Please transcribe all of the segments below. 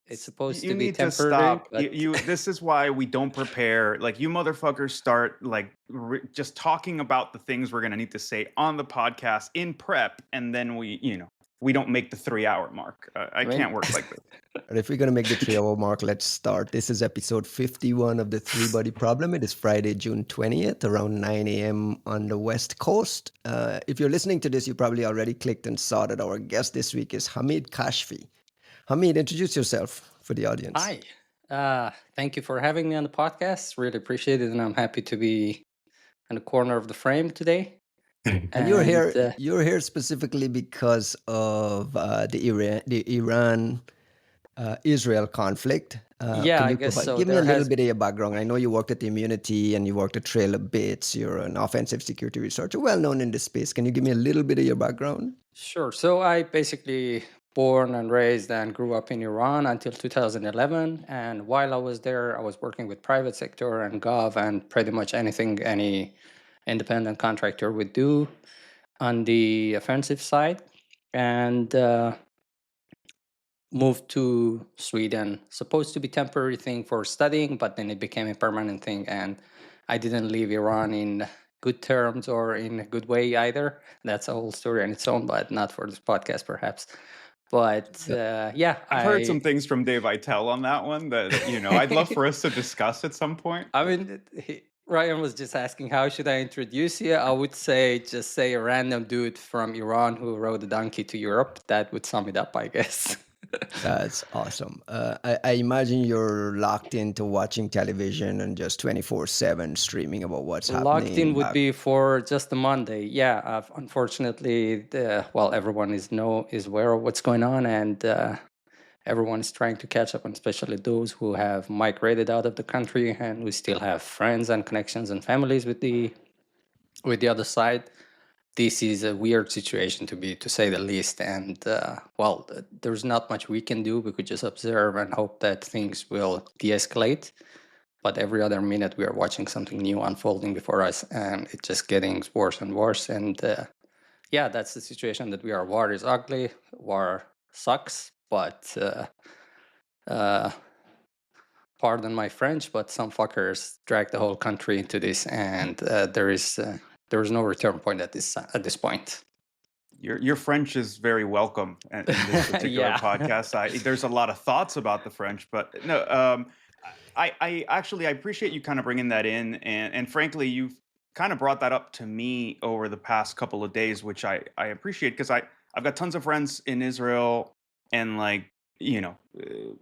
It's supposed You to be need to temporary, stop. but This is why we don't prepare. Like, you motherfuckers start like just talking about the things we're gonna need to say on the podcast in prep, and then we don't make the 3 hour mark. I I mean, can't work like this. And if we're going to make the 3 hour mark, let's start. This is episode 51 of the Three Body Problem. It is Friday, June 20th, around 9 a.m. on the West Coast. If you're listening to this, you probably already clicked and saw that our guest this week is Hamid Kashfi. Hamid, introduce yourself for the audience. hi. Thank you for having me on the podcast. Really appreciate it, and I'm happy to be in the corner of the frame today. And you're here specifically because of the Iran Israel conflict. Yeah, I guess so. Give me a There little has bit of your background? I know you worked at the Immunity and you worked at Trail of Bits. You're an offensive security researcher, well known in this space. Can you give me a little bit of your background? Sure. So I basically born and raised and grew up in Iran until 2011. And while I was there, I was working with private sector and gov and pretty much anything any independent contractor would do on the offensive side. And moved to Sweden, supposed to be temporary thing for studying, but then it became a permanent thing. And I didn't leave Iran in good terms or in a good way either. That's a whole story on its own, but not for this podcast, perhaps. But yeah, I've heard some things from Dave Itel on that one that I'd love for us to discuss at some point. I mean, Ryan was just asking, how should I introduce you? I would say just say a random dude from Iran who rode a donkey to Europe. That would sum it up, I guess. That's awesome. I imagine you're locked into watching television and just 24/7 streaming about what's happening. Locked in would be for just a Monday. Yeah, unfortunately, everyone is aware of what's going on, and everyone is trying to catch up, and especially those who have migrated out of the country and we still have friends and connections and families with the other side. This is a weird situation to say the least, and there's not much we can do. We could just observe and hope that things will de-escalate. But every other minute we are watching something new unfolding before us, and it's just getting worse and worse. And yeah, that's the situation that we are. War is ugly. War sucks. But pardon my French, but some fuckers drag the whole country into this, and there is no return point at this point. Your French is very welcome in this particular podcast. There's a lot of thoughts about the French, but no. I actually appreciate you kind of bringing that in, and frankly, you've kind of brought that up to me over the past couple of days, which I appreciate, because I've got tons of friends in Israel and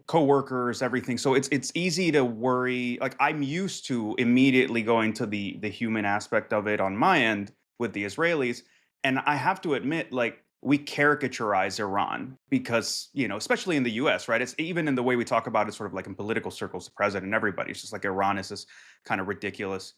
coworkers, everything. So it's easy to worry. Like, I'm used to immediately going to the human aspect of it on my end with the Israelis, and I have to admit, like, we caricaturize Iran because, especially in the US, right? It's even in the way we talk about it, sort of like in political circles, the president and everybody. It's just like Iran is this kind of ridiculous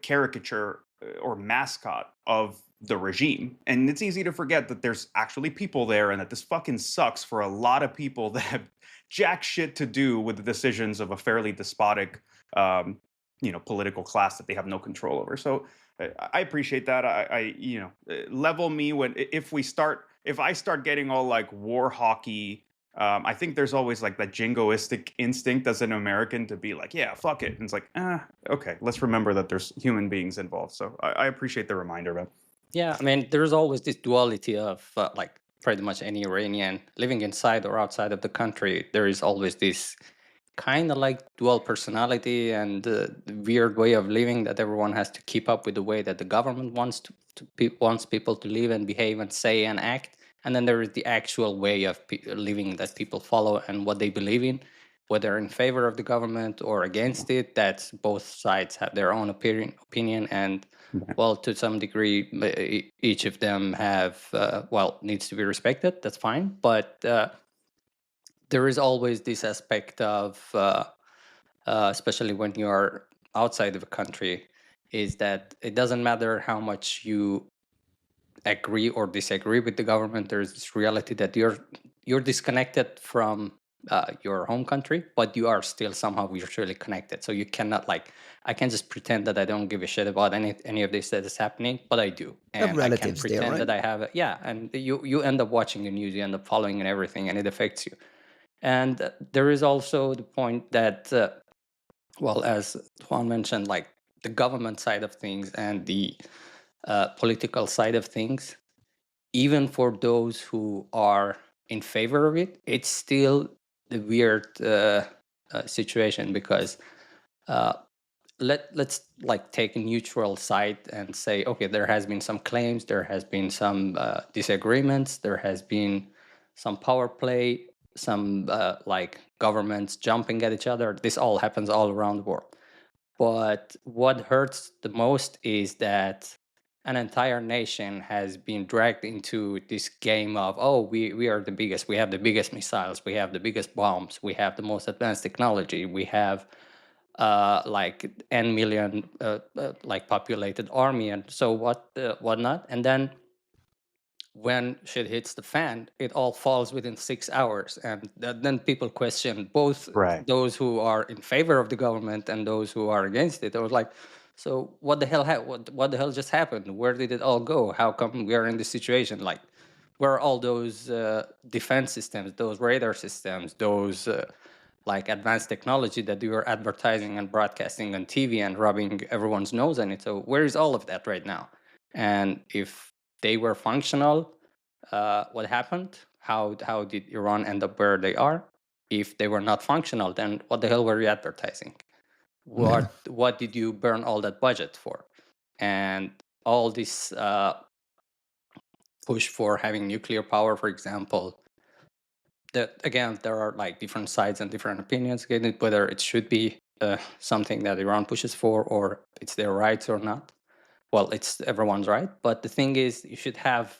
caricature or mascot of the regime. And it's easy to forget that there's actually people there and that this fucking sucks for a lot of people that have jack shit to do with the decisions of a fairly despotic, political class that they have no control over. So I appreciate that. I level me if I start getting all like war hockey. I think there's always like that jingoistic instinct as an American to be like, yeah, fuck it. And it's like, okay, let's remember that there's human beings involved. So I appreciate the reminder, man. Yeah, I mean, there's always this duality of like pretty much any Iranian living inside or outside of the country. There is always this kind of like dual personality and weird way of living that everyone has to keep up with the way that the government wants people to live and behave and say and act. And then there is the actual way of living that people follow and what they believe in, whether in favor of the government or against it. That's both sides have their own opinion, and well, to some degree, each of them needs to be respected. That's fine, but there is always this aspect of, especially when you are outside of a country, is that it doesn't matter how much you agree or disagree with the government. There's this reality that you're disconnected from your home country, but you are still somehow virtually connected. So you cannot I can't just pretend that I don't give a shit about any of this that is happening, but I do. And I can pretend that I have it. Yeah, and you end up watching the news, you end up following and everything, and it affects you. And there is also the point that, well, as Juan mentioned, like the government side of things and the political side of things, even for those who are in favor of it, it's still the weird situation because uh, let's like take a neutral side and say, okay, there has been some claims, there has been some disagreements, there has been some power play, some like governments jumping at each other. This all happens all around the world. But what hurts the most is that an entire nation has been dragged into this game of, oh, we are the biggest, we have the biggest missiles, we have the biggest bombs, we have the most advanced technology, we have like n million like populated army and so whatnot. And then when shit hits the fan, it all falls within 6 hours. And then people question both Right. those who are in favor of the government and those who are against it. Or like, so what the hell? What the hell just happened? Where did it all go? How come we are in this situation? Like, where are all those defense systems, those radar systems, those like advanced technology that you are advertising and broadcasting on TV and rubbing everyone's nose in it? So where is all of that right now? And if they were functional, what happened? How did Iran end up where they are? If they were not functional, then what the hell were you advertising? What did you burn all that budget for? And all this push for having nuclear power, for example, that again there are like different sides and different opinions again, whether it should be something that Iran pushes for or it's their rights or not. Well, it's everyone's right, but the thing is, you should have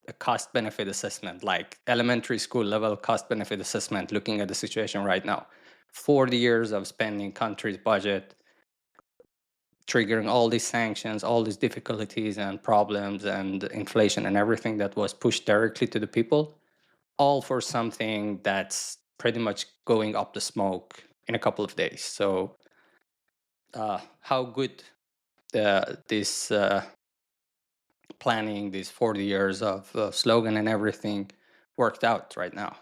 a cost benefit assessment, like elementary school level cost benefit assessment, looking at the situation right now. 40 years of spending country's budget, triggering all these sanctions, all these difficulties and problems and inflation and everything that was pushed directly to the people, all for something that's pretty much going up the smoke in a couple of days. So how good this planning, these 40 years of slogan and everything worked out right now.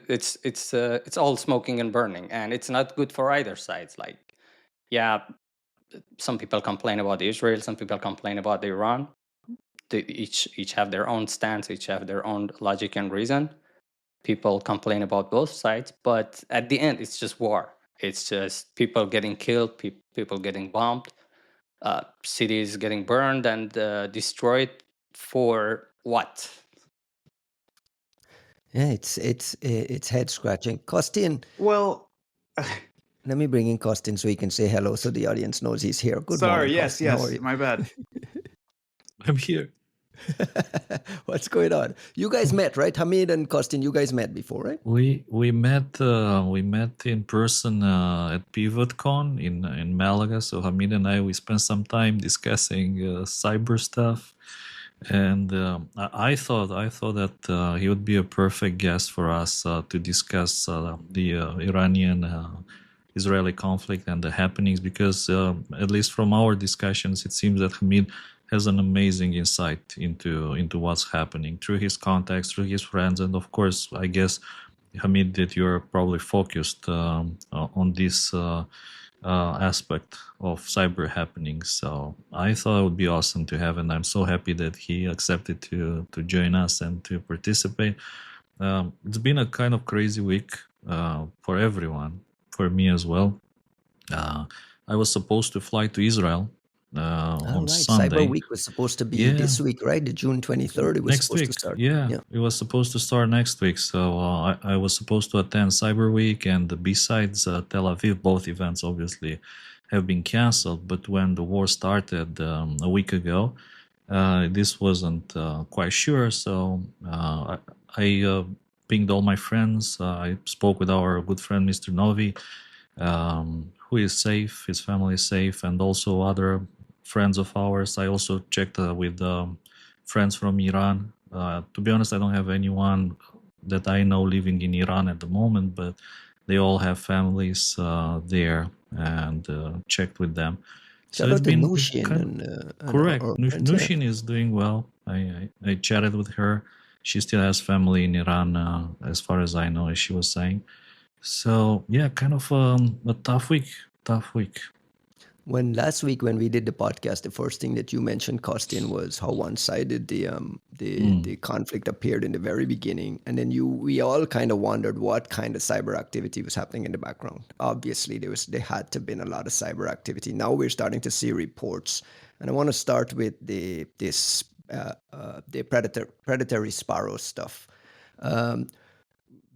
It's all smoking and burning, and it's not good for either sides. Like, yeah, some people complain about Israel, some people complain about Iran. They each have their own stance, each have their own logic and reason. People complain about both sides, but at the end, it's just war. It's just people getting killed, people getting bombed, cities getting burned and destroyed for what? Yeah, it's head scratching. Kostin, Well, let me bring in Kostin so he can say hello so the audience knows he's here. Good morning, yes, Kostin. How are yes, you? my bad. I'm here. What's going on? You guys met, right? Hamid and Kostin, you guys met before, right? We met in person at PivotCon in Malaga. So Hamid and I, we spent some time discussing cyber stuff, and I thought that he would be a perfect guest for us to discuss the Iranian Israeli conflict and the happenings, because at least from our discussions, it seems that Hamid has an amazing insight into what's happening through his contacts, through his friends, and of course, I guess, Hamid, that you're probably focused on this aspect of cyber happenings. So I thought it would be awesome to have, and I'm so happy that he accepted to join us and to participate. It's been a kind of crazy week for everyone, for me as well. I was supposed to fly to Israel on Sunday. Cyber Week was supposed to be this week, right? The June 23rd, it was next supposed week. to start. Yeah, it was supposed to start next week. So I was supposed to attend Cyber Week and the B-Sides Tel Aviv. Both events obviously have been canceled. But when the war started a week ago, this wasn't quite sure. So I pinged all my friends. I spoke with our good friend, Mr. Novi, who is safe, his family is safe, and also other friends of ours. I also checked with friends from Iran. To be honest, I don't have anyone that I know living in Iran at the moment, but they all have families there, and checked with them. Shout out to Nushin. Correct. Nushin is doing well. I chatted with her. she still has family in Iran, as far as I know, as she was saying. So yeah, kind of a tough week. Tough week. When last week when we did the podcast, the first thing that you mentioned, Costin, was how one-sided the conflict appeared in the very beginning, and then we all kind of wondered what kind of cyber activity was happening in the background. Obviously, there had to have been a lot of cyber activity. Now we're starting to see reports, and I want to start with the predatory Sparrow stuff.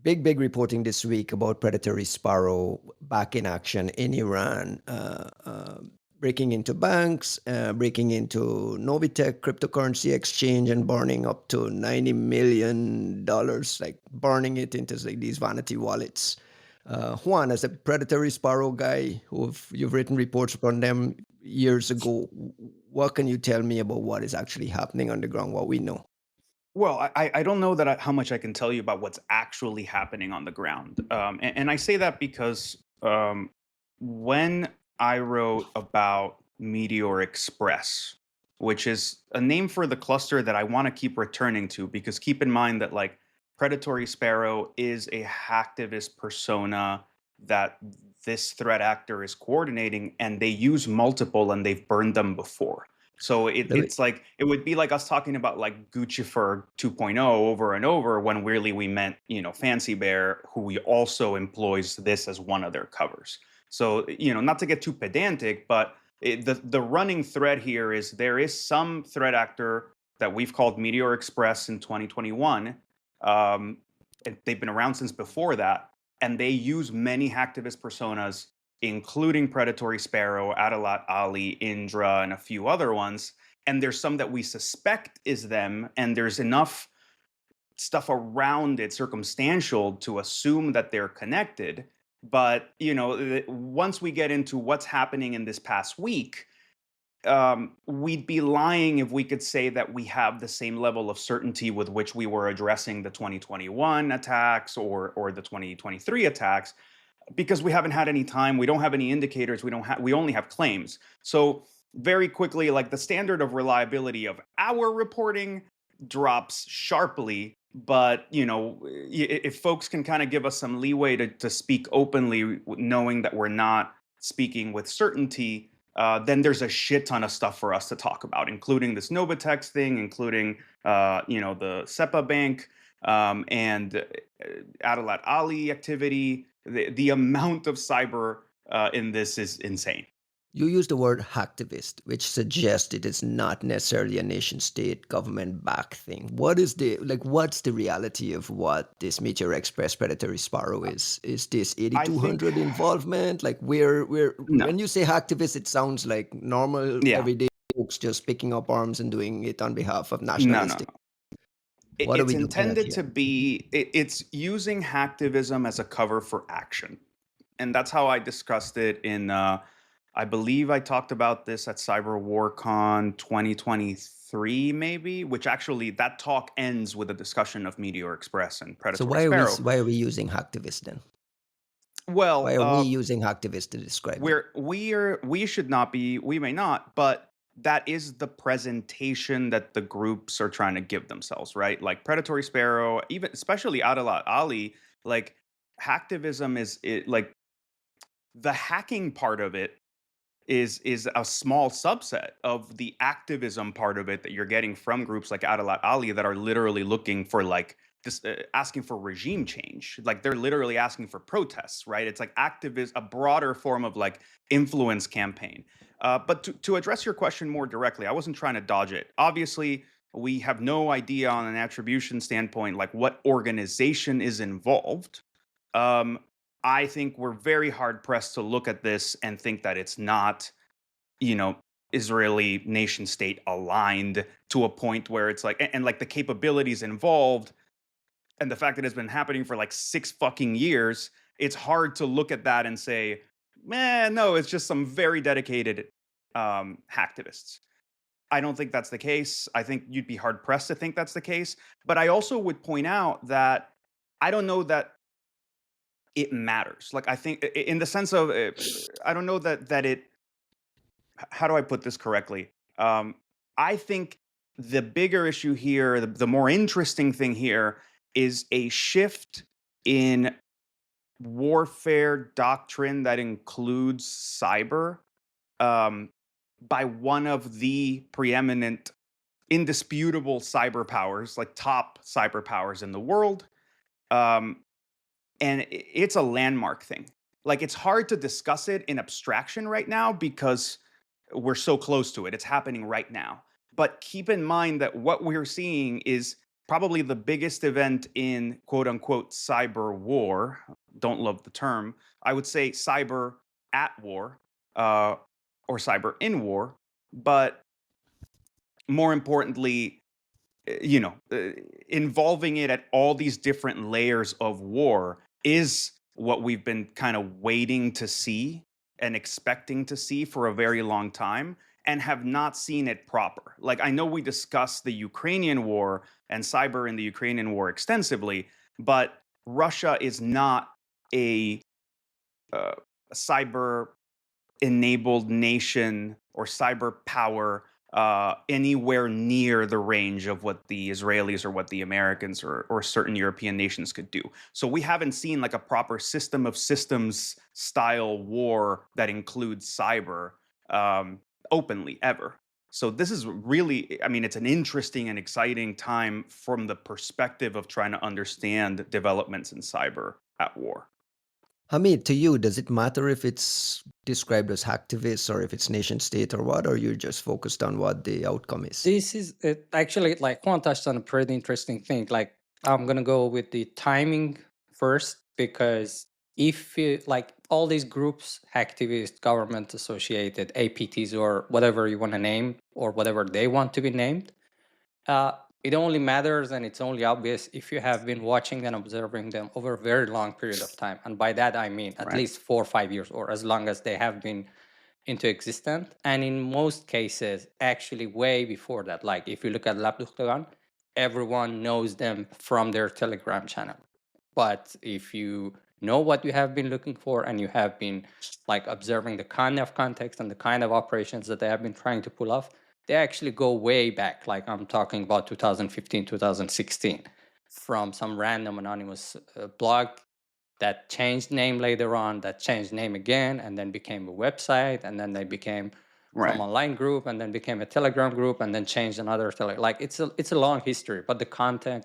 Big reporting this week about Predatory Sparrow back in action in Iran, breaking into banks, breaking into Nobitex cryptocurrency exchange and burning up to $90 million, like burning it into like these vanity wallets. Juan, as a Predatory Sparrow guy, you've written reports on them years ago, what can you tell me about what is actually happening on the ground, what we know? Well, I don't know that how much I can tell you about what's actually happening on the ground. And I say that because when I wrote about Meteor Express, which is a name for the cluster that I want to keep returning to, because keep in mind that like Predatory Sparrow is a hacktivist persona that this threat actor is coordinating, and they use multiple and they've burned them before. So it's like it would be like us talking about like Gucci for 2.0 over and over when really we meant, Fancy Bear, who also employs this as one of their covers. So, not to get too pedantic, but the running thread here is there is some threat actor that we've called Meteor Express in 2021. They've been around since before that, and they use many hacktivist personas, including Predatory Sparrow, Adalat Ali, Indra, and a few other ones. And there's some that we suspect is them, and there's enough stuff around it circumstantial to assume that they're connected. But, once we get into what's happening in this past week, we'd be lying if we could say that we have the same level of certainty with which we were addressing the 2021 attacks or the 2023 attacks, because we haven't had any time. We don't have any indicators. We only have claims. So very quickly, like the standard of reliability of our reporting drops sharply. But, if folks can kind of give us some leeway to speak openly, knowing that we're not speaking with certainty, then there's a shit ton of stuff for us to talk about, including this Nobitex thing, including, the Sepah Bank and Adalat Ali activity. The amount of cyber in this is insane. You use the word hacktivist, which suggests it is not necessarily a nation state government backed thing. What's the reality of what this Meteor Express Predatory Sparrow is? Is this 8200 involvement? Like No. when you say hacktivist, it sounds like normal everyday folks just picking up arms and doing it on behalf of nationalistic. It's intended to be, it's using hacktivism as a cover for action. And that's how I discussed it in, I believe I talked about this at CyberWarCon 2023, maybe, which actually that talk ends with a discussion of Meteor Express and Predatory Sparrow. So why are we using hacktivist then? Well, why are we using hacktivist to describe it? We should not be, we may not, but that is the presentation that the groups are trying to give themselves, right? Like Predatory Sparrow, even especially Adalat Ali, like hacktivism like the hacking part of it is a small subset of the activism part of it that you're getting from groups like Adalat Ali that are literally looking for like this, asking for regime change. Like they're literally asking for protests, right? It's like activist, a broader form of like influence campaign. But to address your question more directly, I wasn't trying to dodge it. Obviously, we have no idea on an attribution standpoint, like what organization is involved. I think we're very hard pressed to look at this and think that it's not, Israeli nation state aligned to a point where it's like, and like the capabilities involved and the fact that it's been happening for like 6 fucking years, it's hard to look at that and say, man, no, it's just some very dedicated hacktivists. I don't think that's the case. I think you'd be hard pressed to think that's the case. But I also would point out that I don't know that it matters. Like I think in the sense of, I don't know that it, how do I put this correctly? I think the bigger issue here, the more interesting thing here, is a shift in warfare doctrine that includes cyber, by one of the preeminent, indisputable cyber powers, like top cyber powers in the world. And it's a landmark thing. Like, it's hard to discuss it in abstraction right now because we're so close to it. It's happening right now. But keep in mind that what we're seeing is probably the biggest event in quote unquote cyber war. Don't love the term. I would say cyber at war, or cyber in war. But more importantly, involving it at all these different layers of war is what we've been kind of waiting to see and expecting to see for a very long time, and have not seen it proper. Like, I know we discussed the Ukrainian war and cyber in the Ukrainian war extensively, but Russia is not a cyber enabled nation or cyber power anywhere near the range of what the Israelis or what the Americans or certain European nations could do. So we haven't seen like a proper system of systems style war that includes cyber openly ever. So this is really, I mean, it's an interesting and exciting time from the perspective of trying to understand developments in cyber at war. Hamid, to you, does it matter if it's described as hacktivists or if it's nation state or what, or you're just focused on what the outcome is? This is actually, like, Juan touched on a pretty interesting thing. Like, I'm gonna go with the timing first, because if you, like, all these groups, hacktivists, government associated, APTs, or whatever you want to name, or whatever they want to be named, it only matters and it's only obvious if you have been watching and observing them over a very long period of time. And by that I mean at Right. least 4 or 5 years, or as long as they have been into existence. And in most cases, actually way before that. Like, if you look at Labdukhtagan, everyone knows them from their Telegram channel. But if you know what you have been looking for, and you have been, like, observing the kind of context and the kind of operations that they have been trying to pull off, they actually go way back. Like, I'm talking about 2015, 2016, from some random anonymous blog that changed name later on, that changed name again, and then became a website, and then they became Right. some online group, and then became a Telegram group, and then changed another like, it's a long history, but the content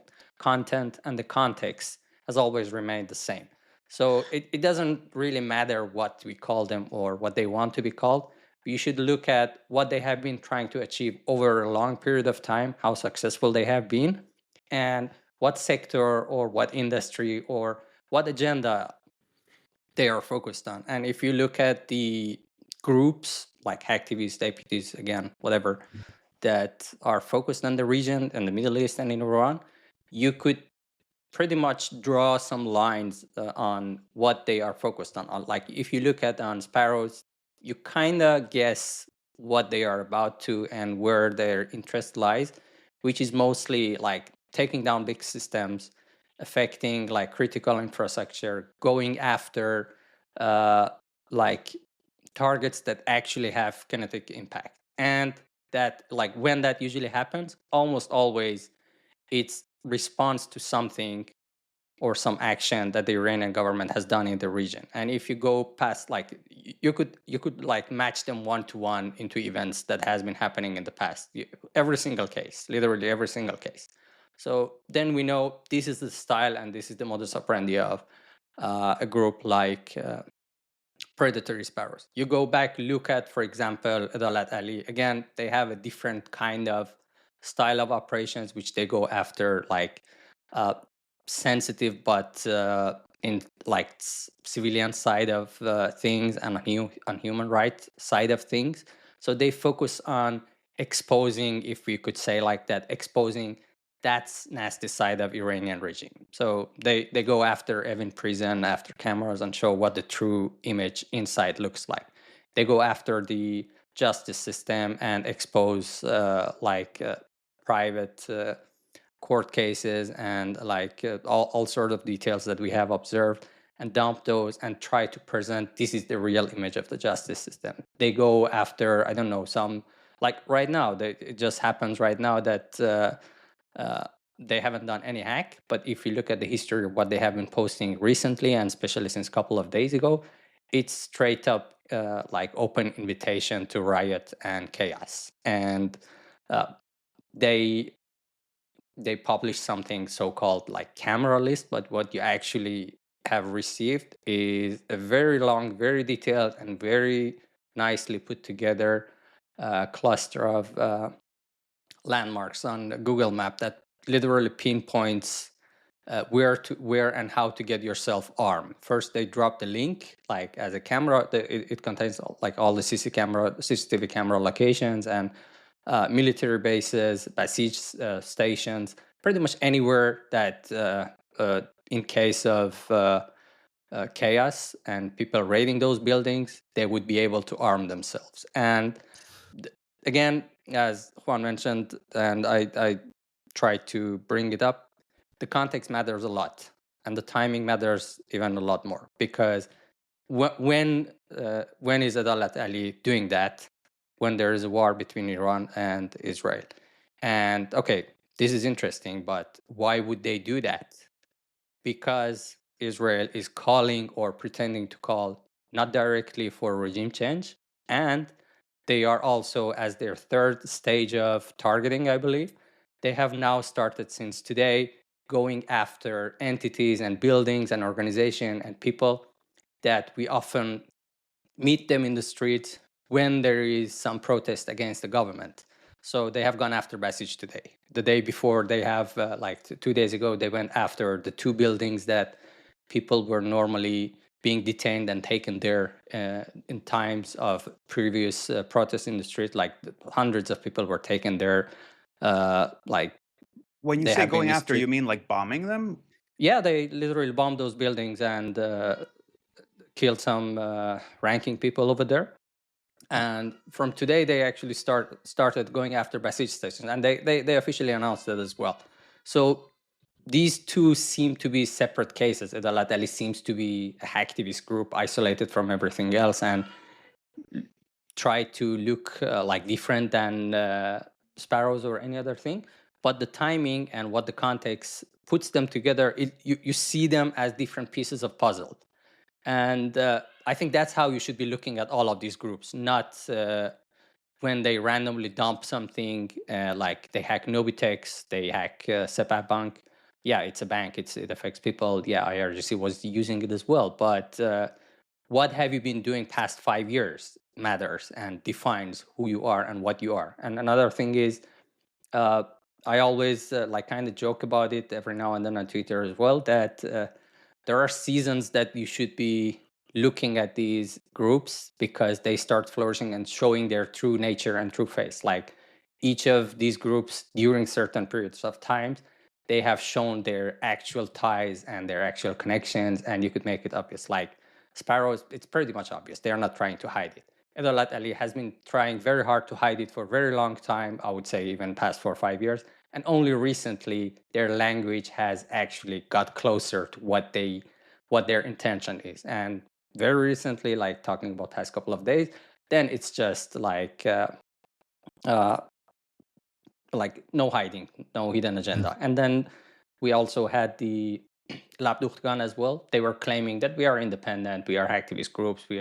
and the context has always remained the same. So it doesn't really matter what we call them or what they want to be called. You should look at what they have been trying to achieve over a long period of time, how successful they have been, and what sector or what industry or what agenda they are focused on. And if you look at the groups like hacktivists, APTs, again, whatever, that are focused on the region and the Middle East and in Iran, you could pretty much draw some lines on what they are focused on. Like, if you look at on Sparrows, you kind of guess what they are about to and where their interest lies, which is mostly like taking down big systems, affecting like critical infrastructure, going after like targets that actually have kinetic impact. And that, like, when that usually happens, almost always it's response to something or some action that the Iranian government has done in the region. And if you go past, like, you could like match them one to one into events that has been happening in the past. Every single case, literally every single case. So then we know this is the style and this is the modus operandi of a group like Predatory Sparrows. You go back, look at, for example, Adalat Ali. Again, they have a different kind of style of operations, which they go after, like, sensitive but in like civilian side of things, and on human rights side of things. So they focus on exposing, if we could say like that, exposing that's nasty side of Iranian regime. So they go after Evin prison, after cameras, and show what the true image inside looks like. They go after the justice system and expose private court cases and like all sort of details that we have observed, and dump those and try to present this is the real image of the justice system. They go after, I don't know, some like right now, it just happens right now that they haven't done any hack. But if you look at the history of what they have been posting recently, and especially since a couple of days ago, it's straight up like open invitation to riot and chaos. And they publish something so-called like camera list, but what you actually have received is a very long, very detailed, and very nicely put together cluster of landmarks on Google Map that literally pinpoints where and how to get yourself armed. First, they drop the link like as a camera. It contains like all the CCTV camera locations and military bases, besiege stations, pretty much anywhere that in case of chaos and people raiding those buildings, they would be able to arm themselves. And again, as Juan mentioned, and I tried to bring it up, the context matters a lot, and the timing matters even a lot more, because when is Adalat Ali doing that? When there is a war between Iran and Israel. And okay, this is interesting, but why would they do that? Because Israel is calling or pretending to call not directly for regime change, and they are also, as their third stage of targeting, I believe, they have now started since today going after entities and buildings and organization and people that we often meet them in the street when there is some protest against the government. So they have gone after Basij today. The day before, they have, 2 days ago, they went after the two buildings that people were normally being detained and taken there in times of previous protests in the street. Like hundreds of people were taken there. Like When you they say have been going in the after, you street. mean like bombing them? Yeah, they literally bombed those buildings and killed some ranking people over there. And from today, they actually started going after Basij stations, and they officially announced that as well. So these two seem to be separate cases. Adalat Ali seems to be a hacktivist group isolated from everything else and try to look like different than sparrows or any other thing. But the timing and what the context puts them together, you see them as different pieces of puzzle. And I think that's how you should be looking at all of these groups, not when they randomly dump something like they hack Nobitex, they hack Sepah Bank. Yeah, it's a bank. It affects people. Yeah, IRGC was using it as well. But what have you been doing past 5 years matters and defines who you are and what you are. And another thing is, uh, I always like kind of joke about it every now and then on Twitter as well, that there are seasons that you should be looking at these groups because they start flourishing and showing their true nature and true face. Like each of these groups during certain periods of times, they have shown their actual ties and their actual connections, and you could make it obvious. Like Sparrows, it's pretty much obvious. They are not trying to hide it. Edolat Ali has been trying very hard to hide it for a very long time, I would say even past 4 or 5 years. And only recently their language has actually got closer to what their intention is. And very recently, like talking about past couple of days, then it's just like no hiding, no hidden agenda. And then we also had the Labduchtgan as well. They were claiming that we are independent, we are activist groups, we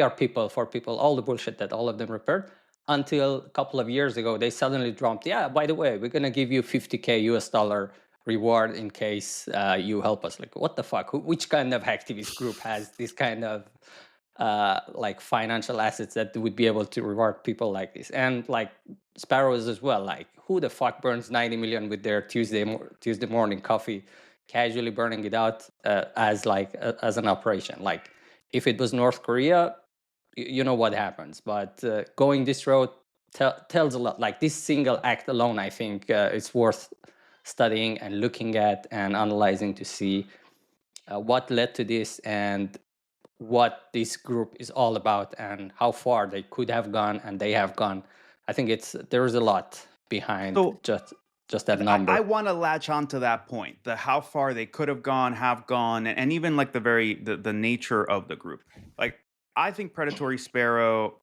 are people for people, all the bullshit that all of them repaired. Until a couple of years ago, they suddenly dropped, yeah, by the way, we're gonna give you $50K US dollar reward in case you help us. Like, what the fuck? Which kind of activist group has this kind of like financial assets that would be able to reward people like this? And like Sparrows as well. Like, who the fuck burns 90 million with their Tuesday morning coffee, casually burning it out as an operation? Like, if it was North Korea, you know what happens. But going this road tells a lot. Like this single act alone, I think it's worth studying and looking at and analyzing to see what led to this and what this group is all about and how far they could have gone and they have gone. I think there's a lot behind So just that number. I want to latch on to that point, the how far they could have gone, have gone, and even like the nature of the group. Like, I think Predatory Sparrow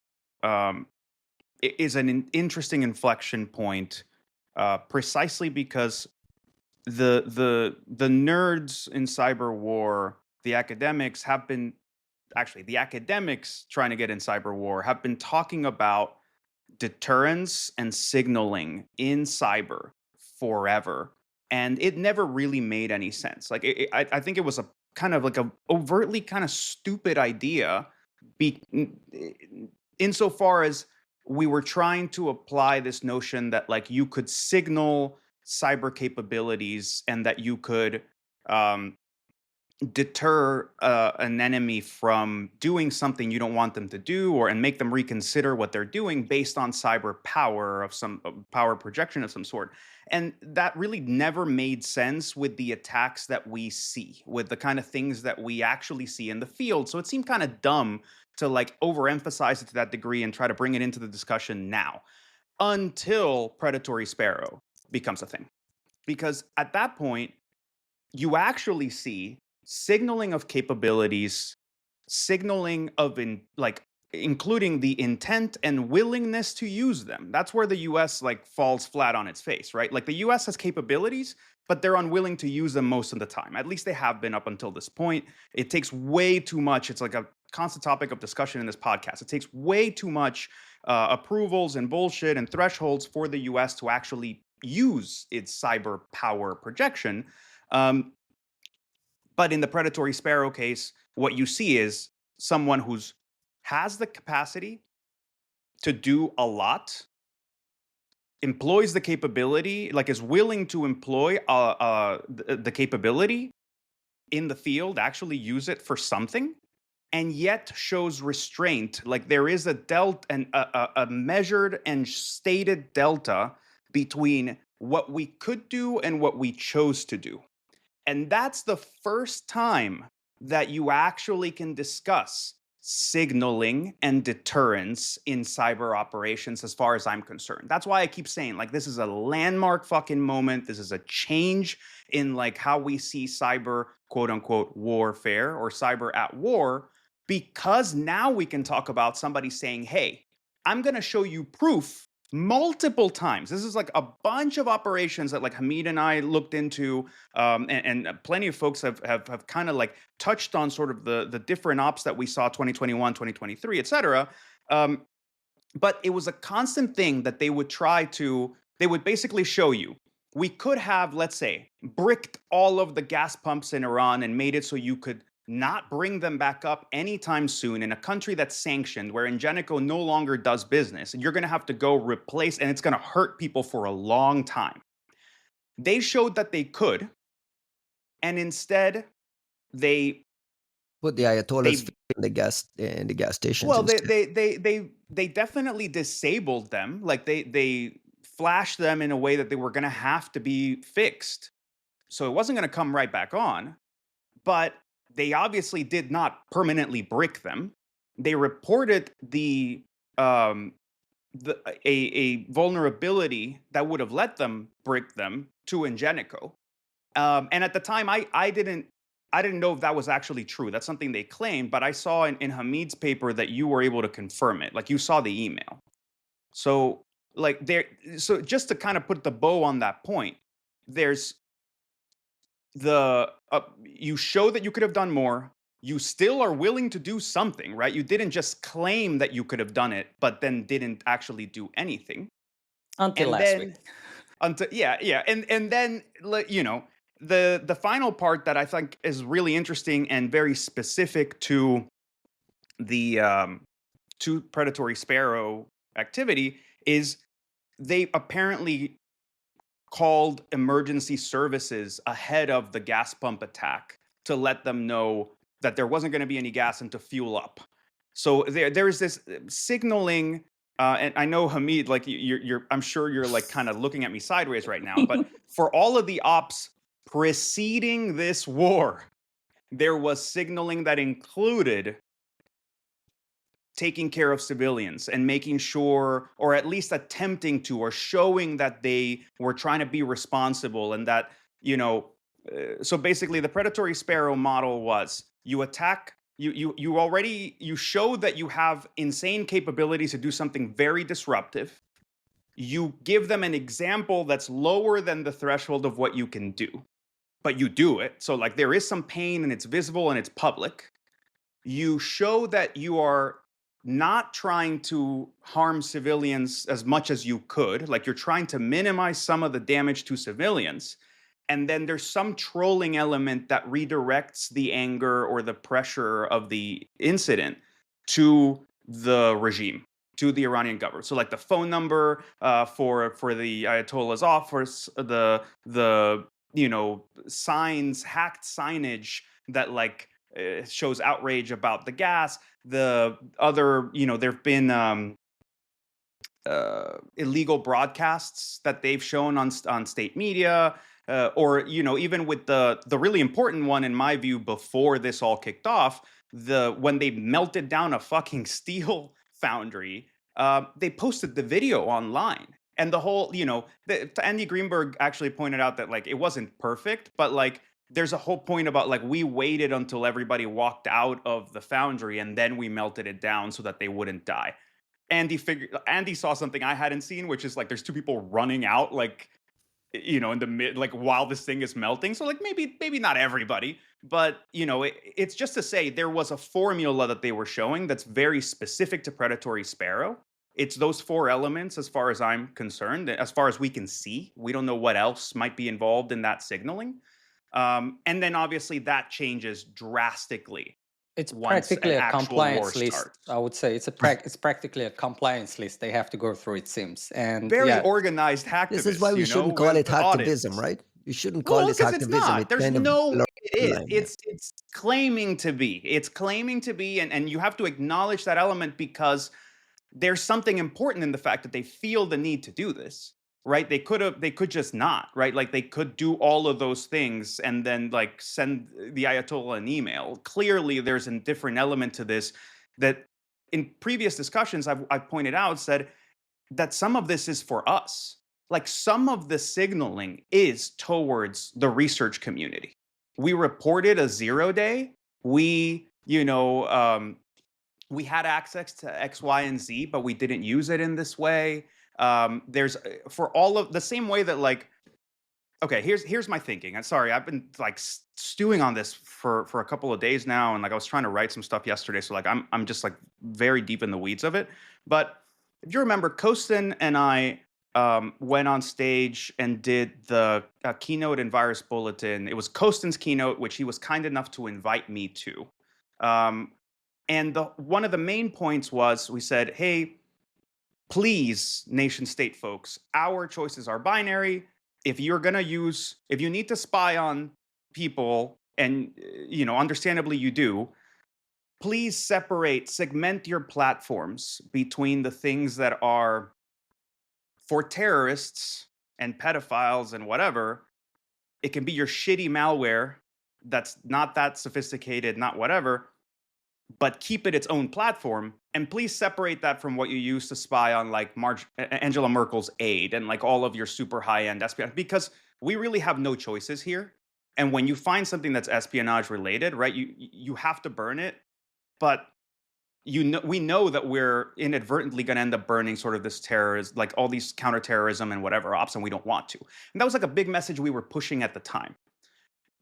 is an interesting inflection point, precisely because the nerds in cyber war, the academics trying to get in cyber war have been talking about deterrence and signaling in cyber forever, and it never really made any sense. Like I think it was a kind of like a overtly kind of stupid idea, be, insofar as we were trying to apply this notion that like you could signal cyber capabilities and that you could um, deter an enemy from doing something you don't want them to do, or and make them reconsider what they're doing based on cyber power of some power projection of some sort. And that really never made sense with the attacks that we see, with the kind of things that we actually see in the field. So it seemed kind of dumb to like overemphasize it to that degree and try to bring it into the discussion now, until Predatory Sparrow becomes a thing. Because at that point, you actually see signaling of capabilities, signaling of including the intent and willingness to use them. That's where the US like falls flat on its face, right? Like the US has capabilities, but they're unwilling to use them most of the time. At least they have been up until this point. It takes way too much. It's like a constant topic of discussion in this podcast. It takes way too much approvals and bullshit and thresholds for the US to actually use its cyber power projection. But in the Predatory Sparrow case, what you see is someone who's has the capacity to do a lot, employs the capability, like is willing to employ the capability in the field, actually use it for something, and yet shows restraint. Like there is a delta and a measured and stated delta between what we could do and what we chose to do. And that's the first time that you actually can discuss signaling and deterrence in cyber operations, as far as I'm concerned. That's why I keep saying, like, this is a landmark fucking moment. This is a change in like how we see cyber, quote unquote, warfare or cyber at war, because now we can talk about somebody saying, hey, I'm going to show you proof multiple times. This is like a bunch of operations that like Hamid and I looked into, and plenty of folks have kind of like touched on sort of the different ops that we saw 2021, 2023, et cetera. But it was a constant thing that they would basically show you. We could have, let's say, bricked all of the gas pumps in Iran and made it so you could not bring them back up anytime soon in a country that's sanctioned, where Ingenico no longer does business, and you're going to have to go replace, and it's going to hurt people for a long time. They showed that they could, and instead they put the Ayatollahs in the gas stations. Well, they definitely disabled them. Like they flashed them in a way that they were going to have to be fixed, so it wasn't going to come right back on. But they obviously did not permanently brick them. They reported a vulnerability that would have let them brick them to Ingenico. And at the time, I didn't know if that was actually true. That's something they claimed, but I saw in Hamid's paper that you were able to confirm it. Like you saw the email. So so just to kind of put the bow on that point, there's you show that you could have done more. You still are willing to do something, right? You didn't just claim that you could have done it, but then didn't actually do anything until last week. And then you know, the final part that I think is really interesting and very specific to the to Predatory Sparrow activity is they apparently called emergency services ahead of the gas pump attack to let them know that there wasn't going to be any gas and to fuel up. So there is this signaling, and I know Hamid, like I'm sure you're like kind of looking at me sideways right now, but for all of the ops preceding this war, there was signaling that included taking care of civilians and making sure, or at least attempting to, or showing that they were trying to be responsible, and that, you know, so basically the Predatory Sparrow model was you attack You show that you have insane capabilities to do something very disruptive. You give them an example that's lower than the threshold of what you can do, but you do it. So like there is some pain and it's visible and it's public. You show that you are not trying to harm civilians as much as you could, like you're trying to minimize some of the damage to civilians. And then there's some trolling element that redirects the anger or the pressure of the incident to the regime, to the Iranian government. So like the phone number for the Ayatollah's office, the signs, hacked signage that like shows outrage about the gas. The other, there've been illegal broadcasts that they've shown on state media, or even with the really important one in my view before this all kicked off, when they melted down a fucking steel foundry, they posted the video online. And the whole, Andy Greenberg actually pointed out that like it wasn't perfect, but like there's a whole point about like we waited until everybody walked out of the foundry and then we melted it down so that they wouldn't die. Andy saw something I hadn't seen, which is like there's two people running out like in the mid, like while this thing is melting. So like maybe not everybody, but it's just to say there was a formula that they were showing that's very specific to Predatory Sparrow. It's those four elements as far as I'm concerned. As far as we can see, we don't know what else might be involved in that signaling. And then obviously that changes drastically It's once an practically a actual war compliance list. starts. I would say it's practically a compliance list they have to go through. It seems, and Very yeah, organized hacktivists. This is why we shouldn't call it with audits. hacktivism, right? You shouldn't call Well, this because it's hacktivism. not. It There's kind of no way blurs it the is. line, yeah. It's claiming to be. It's claiming to be, and you have to acknowledge that element because there's something important in the fact that they feel the need to do this, right? They could just not, right? Like they could do all of those things and then like send the Ayatollah an email. Clearly, there's a different element to this that in previous discussions I've pointed out said that some of this is for us. Like some of the signaling is towards the research community. We reported a 0 day. We, we had access to X, Y, and Z, but we didn't use it in this way. There's for all of the same way that like, okay, here's my thinking. I'm sorry, I've been like stewing on this for a couple of days now, and like I was trying to write some stuff yesterday, so like I'm just like very deep in the weeds of it. But if you remember, Kostin and I went on stage and did the keynote and virus bulletin. It was Kostin's keynote, which he was kind enough to invite me to. And one of the main points was we said, hey, please, nation state folks, our choices are binary. If you need to spy on people, and understandably you do, please segment your platforms between the things that are for terrorists and pedophiles and whatever. It can be your shitty malware that's not that sophisticated, not whatever, but keep it its own platform. And please separate that from what you use to spy on like Angela Merkel's aide and like all of your super high-end espionage, because we really have no choices here. And when you find something that's espionage related, right, you have to burn it. But we know that we're inadvertently going to end up burning sort of this terrorism, like all these counterterrorism and whatever ops, and we don't want to. And that was like a big message we were pushing at the time.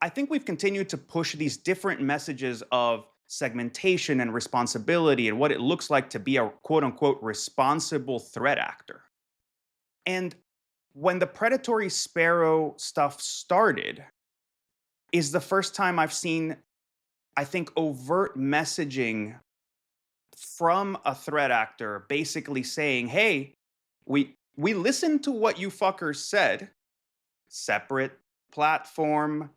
I think we've continued to push these different messages of segmentation and responsibility and what it looks like to be a quote unquote responsible threat actor. And when the Predatory Sparrow stuff started is the first time I've seen, I think, overt messaging from a threat actor basically saying, hey, we listened to what you fuckers said, separate platform,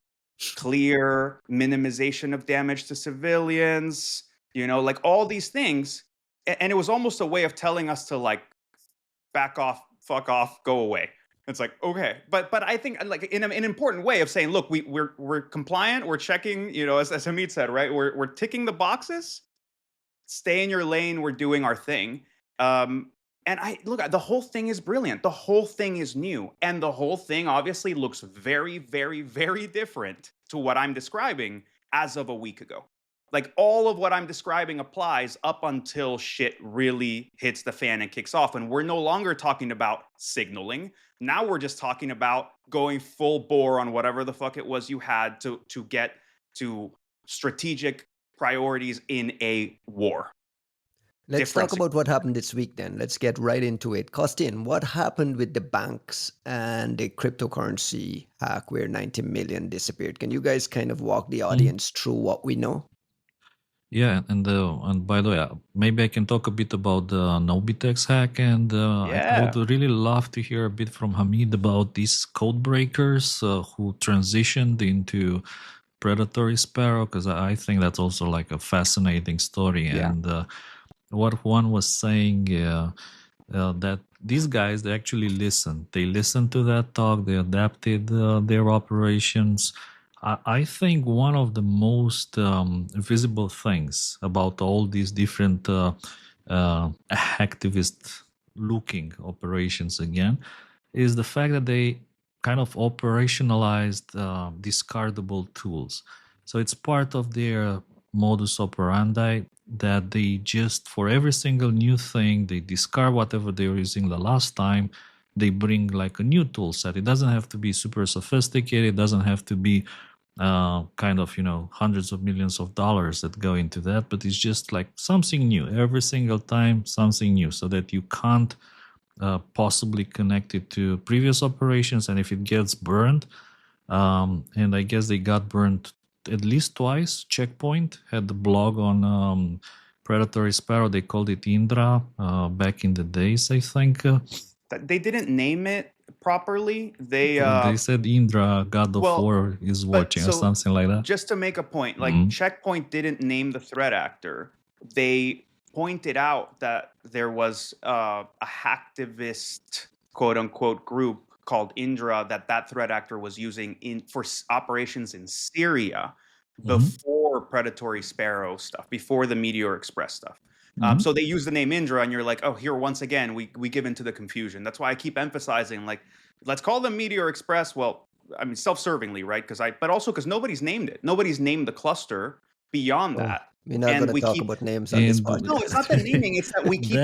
clear minimization of damage to civilians, like all these things. And it was almost a way of telling us to like back off, fuck off, go away. It's like, okay. But I think like in an important way of saying, look, we're compliant, we're checking, as Hamid said, right? We're ticking the boxes, stay in your lane, we're doing our thing. And the whole thing is brilliant. The whole thing is new. And the whole thing obviously looks very, very, very different to what I'm describing as of a week ago. Like all of what I'm describing applies up until shit really hits the fan and kicks off. And we're no longer talking about signaling. Now we're just talking about going full bore on whatever the fuck it was you had to get to strategic priorities in a war. Let's talk about what happened this week then. Let's get right into it. Kostin, what happened with the banks and the cryptocurrency hack where 90 million disappeared? Can you guys kind of walk the audience through what we know? Yeah, and by the way, maybe I can talk a bit about the Nobitex hack, and I would really love to hear a bit from Hamid about these code breakers who transitioned into Predatory Sparrow, because I think that's also like a fascinating story. Yeah. And what Juan was saying, that these guys, they actually listened. They listened to that talk. They adapted their operations. I think one of the most visible things about all these different activist-looking operations again is the fact that they kind of operationalized discardable tools. So it's part of their modus operandi that they just, for every single new thing, they discard whatever they were using the last time. They bring like a new tool set. It doesn't have to be super sophisticated. It doesn't have to be kind of, hundreds of millions of dollars that go into that, but it's just like something new every single time, something new, so that you can't possibly connect it to previous operations. And if it gets burned, and I guess they got burned at least twice. Checkpoint had the blog on Predatory Sparrow. They called it Indra back in the days, I think. They didn't name it properly. They said Indra, God of War, is watching, or something like that. Just to make a point, like Checkpoint didn't name the threat actor. They pointed out that there was a hacktivist, quote unquote, group called Indra that threat actor was using for operations in Syria before Predatory Sparrow stuff, before the Meteor Express stuff. So they use the name Indra, and you're like, oh, here once again we give into the confusion. That's why I keep emphasizing, like, let's call them Meteor Express. Well, I mean, self-servingly, right? But also because nobody's named it. Nobody's named the cluster beyond that. We're not going to talk about names on this podcast. No, it's not the naming. It's that we keep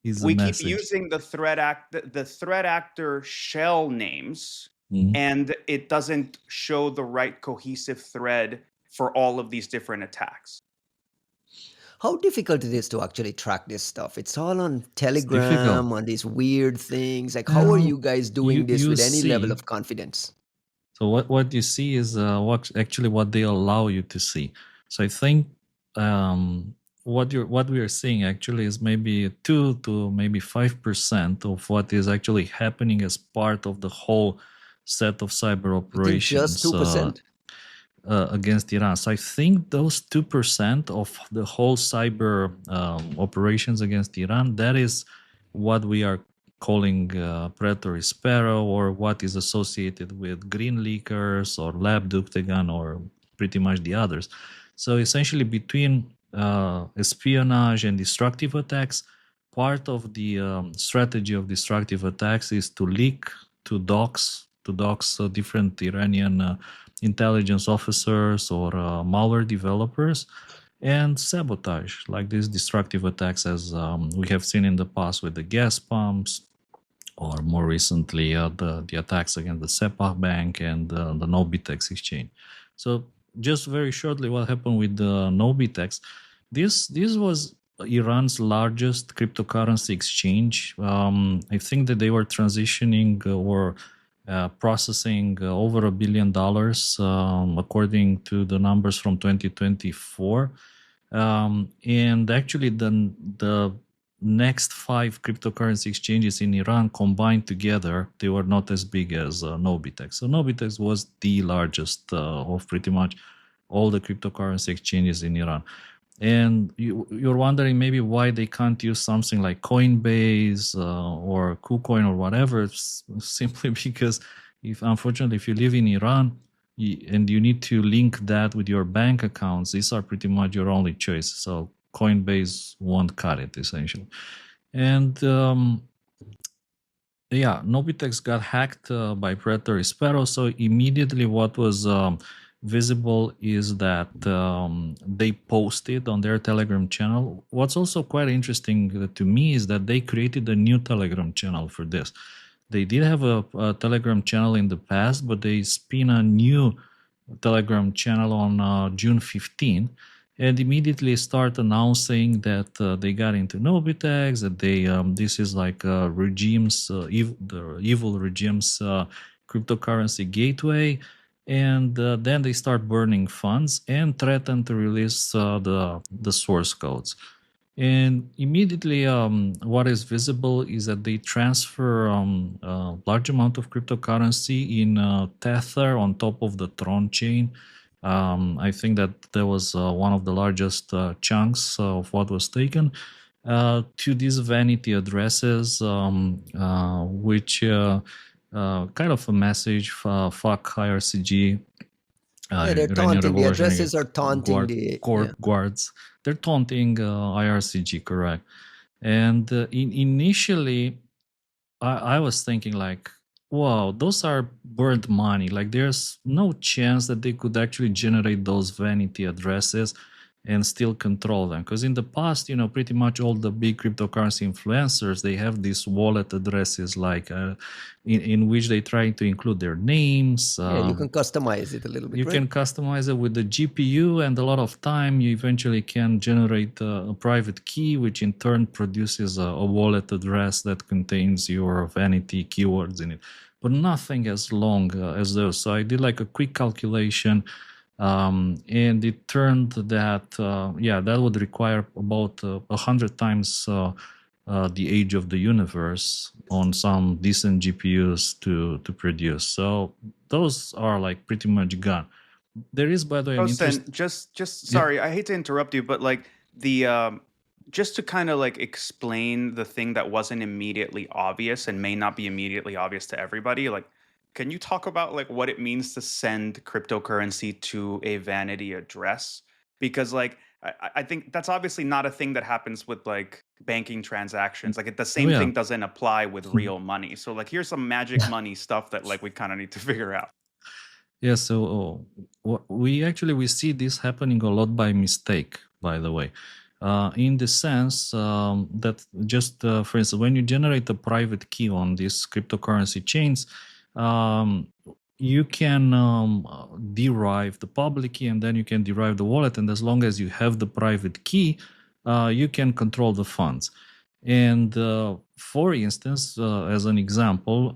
using the threat actor shell names, and it doesn't show the right cohesive thread for all of these different attacks. How difficult it is to actually track this stuff? It's all on Telegram, on these weird things. Like, how are you guys doing this with any level of confidence? So what you see is what they allow you to see. So I think what we are seeing actually is maybe 2 to maybe 5% of what is actually happening as part of the whole set of cyber operations. Just 2%. Against Iran. So I think those 2% of the whole cyber operations against Iran, that is what we are calling Predatory Sparrow, or what is associated with Green Leakers or Lab Duktegan or pretty much the others. So essentially between espionage and destructive attacks, part of the strategy of destructive attacks is to leak, to dox different Iranian intelligence officers or malware developers, and sabotage, like these destructive attacks, as we have seen in the past with the gas pumps, or more recently the attacks against the Sepah Bank and the Nobitex exchange. So just very shortly, what happened with the Nobitex? This was Iran's largest cryptocurrency exchange. I think that they were transitioning or processing over $1 billion, according to the numbers from 2024. And actually, the next 5 cryptocurrency exchanges in Iran combined together, they were not as big as Nobitex. So Nobitex was the largest of pretty much all the cryptocurrency exchanges in Iran. And you're wondering maybe why they can't use something like Coinbase or KuCoin or whatever. It's simply because unfortunately, if you live in Iran and you need to link that with your bank accounts, these are pretty much your only choice. So Coinbase won't cut it, essentially. And Nobitex got hacked by Predatory Sparrow. So immediately what was visible is that they posted on their Telegram channel. What's also quite interesting to me is that they created a new Telegram channel for this. They did have a Telegram channel in the past, but they spin a new Telegram channel on June 15 and immediately start announcing that they got into Nobitex, that they this is like regimes, the evil regimes cryptocurrency gateway, and then they start burning funds and threaten to release the source codes. And immediately, what is visible is that they transfer a large amount of cryptocurrency in Tether on top of the Tron chain. I think that there was one of the largest chunks of what was taken to these vanity addresses, which kind of a message for fuck IRCG. Yeah, they're Iranian taunting. The Revolutionary addresses are taunting the guards. They're taunting IRCG, correct? And initially, I was thinking like, wow, those are burnt money. Like, there's no chance that they could actually generate those vanity addresses and still control them. Because in the past, pretty much all the big cryptocurrency influencers, they have these wallet addresses, like in which they try to include their names. Yeah, you can customize it a little bit. You right? can customize it with the GPU, and a lot of time you eventually can generate a private key, which in turn produces a wallet address that contains your vanity keywords in it, but nothing as long as those. So I did like a quick calculation, and it turned that that would require about 100 times the age of the universe on some decent GPUs to produce. So those are like pretty much gone. There is, by the way, an Then just sorry, I hate to interrupt you, but like the just to kind of like explain the thing that wasn't immediately obvious and may not be immediately obvious to everybody, like can you talk about like what it means to send cryptocurrency to a vanity address? Because like I think that's obviously not a thing that happens with like banking transactions. Like the same thing doesn't apply with real money. So like here's some magic money stuff that like we kind of need to figure out. Yeah, so we see this happening a lot by mistake, by the way, in the sense that just for instance, when you generate a private key on these cryptocurrency chains, you can derive the public key, and then you can derive the wallet, and as long as you have the private key, you can control the funds. And for instance, as an example,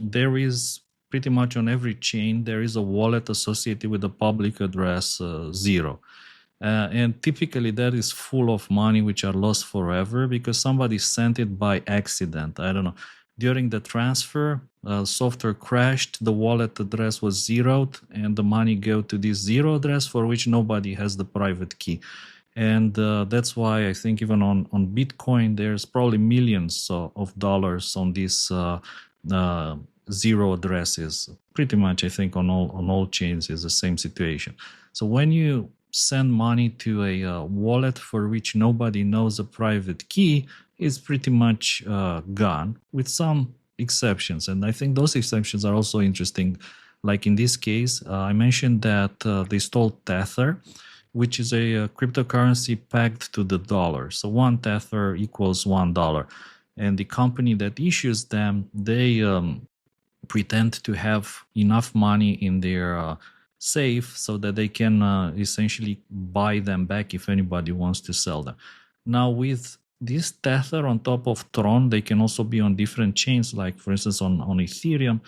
there is pretty much on every chain, there is a wallet associated with the public address 0. And typically that is full of money which are lost forever because somebody sent it by accident. I don't know. During the transfer, software crashed, the wallet address was zeroed, and the money go to this 0 address for which nobody has the private key. And that's why I think even on Bitcoin, there's probably millions of dollars on these 0 addresses. Pretty much, I think on all chains is the same situation. So when you send money to a wallet for which nobody knows a private key, it's pretty much gone, with some exceptions. And I think those exceptions are also interesting. Like in this case, I mentioned that they stole Tether, which is a cryptocurrency pegged to the dollar. So 1 Tether equals $1. And the company that issues them, they pretend to have enough money in their safe so that they can essentially buy them back if anybody wants to sell them. Now, with this Tether on top of Tron, they can also be on different chains, like for instance on Ethereum.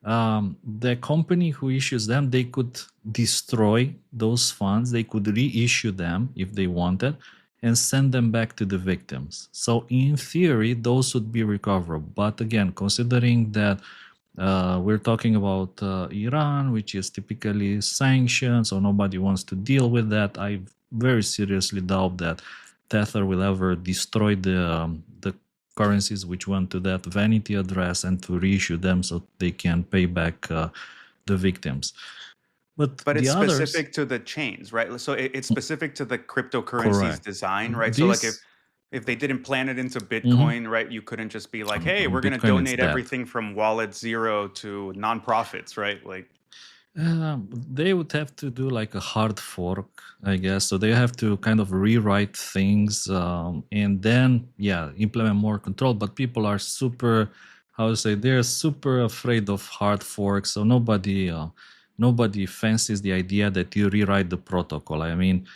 The company who issues them, they could destroy those funds, they could reissue them if they wanted, and send them back to the victims. So in theory, those would be recoverable. But again, considering that we're talking about Iran, which is typically sanctions, so nobody wants to deal with that, I very seriously doubt that Tether will ever destroy the currencies which went to that vanity address and to reissue them so they can pay back the victims. But it's specific to the chains, right? So it's specific to the cryptocurrency's design, right? So like if they didn't plan it into Bitcoin, right, you couldn't just be like, hey, we're going to donate everything from wallet 0 to nonprofits, right? Like, They would have to do like a hard fork, I guess. So they have to kind of rewrite things and then, implement more control. But people are super, how to say, they're super afraid of hard forks. So nobody fancies the idea that you rewrite the protocol. I mean,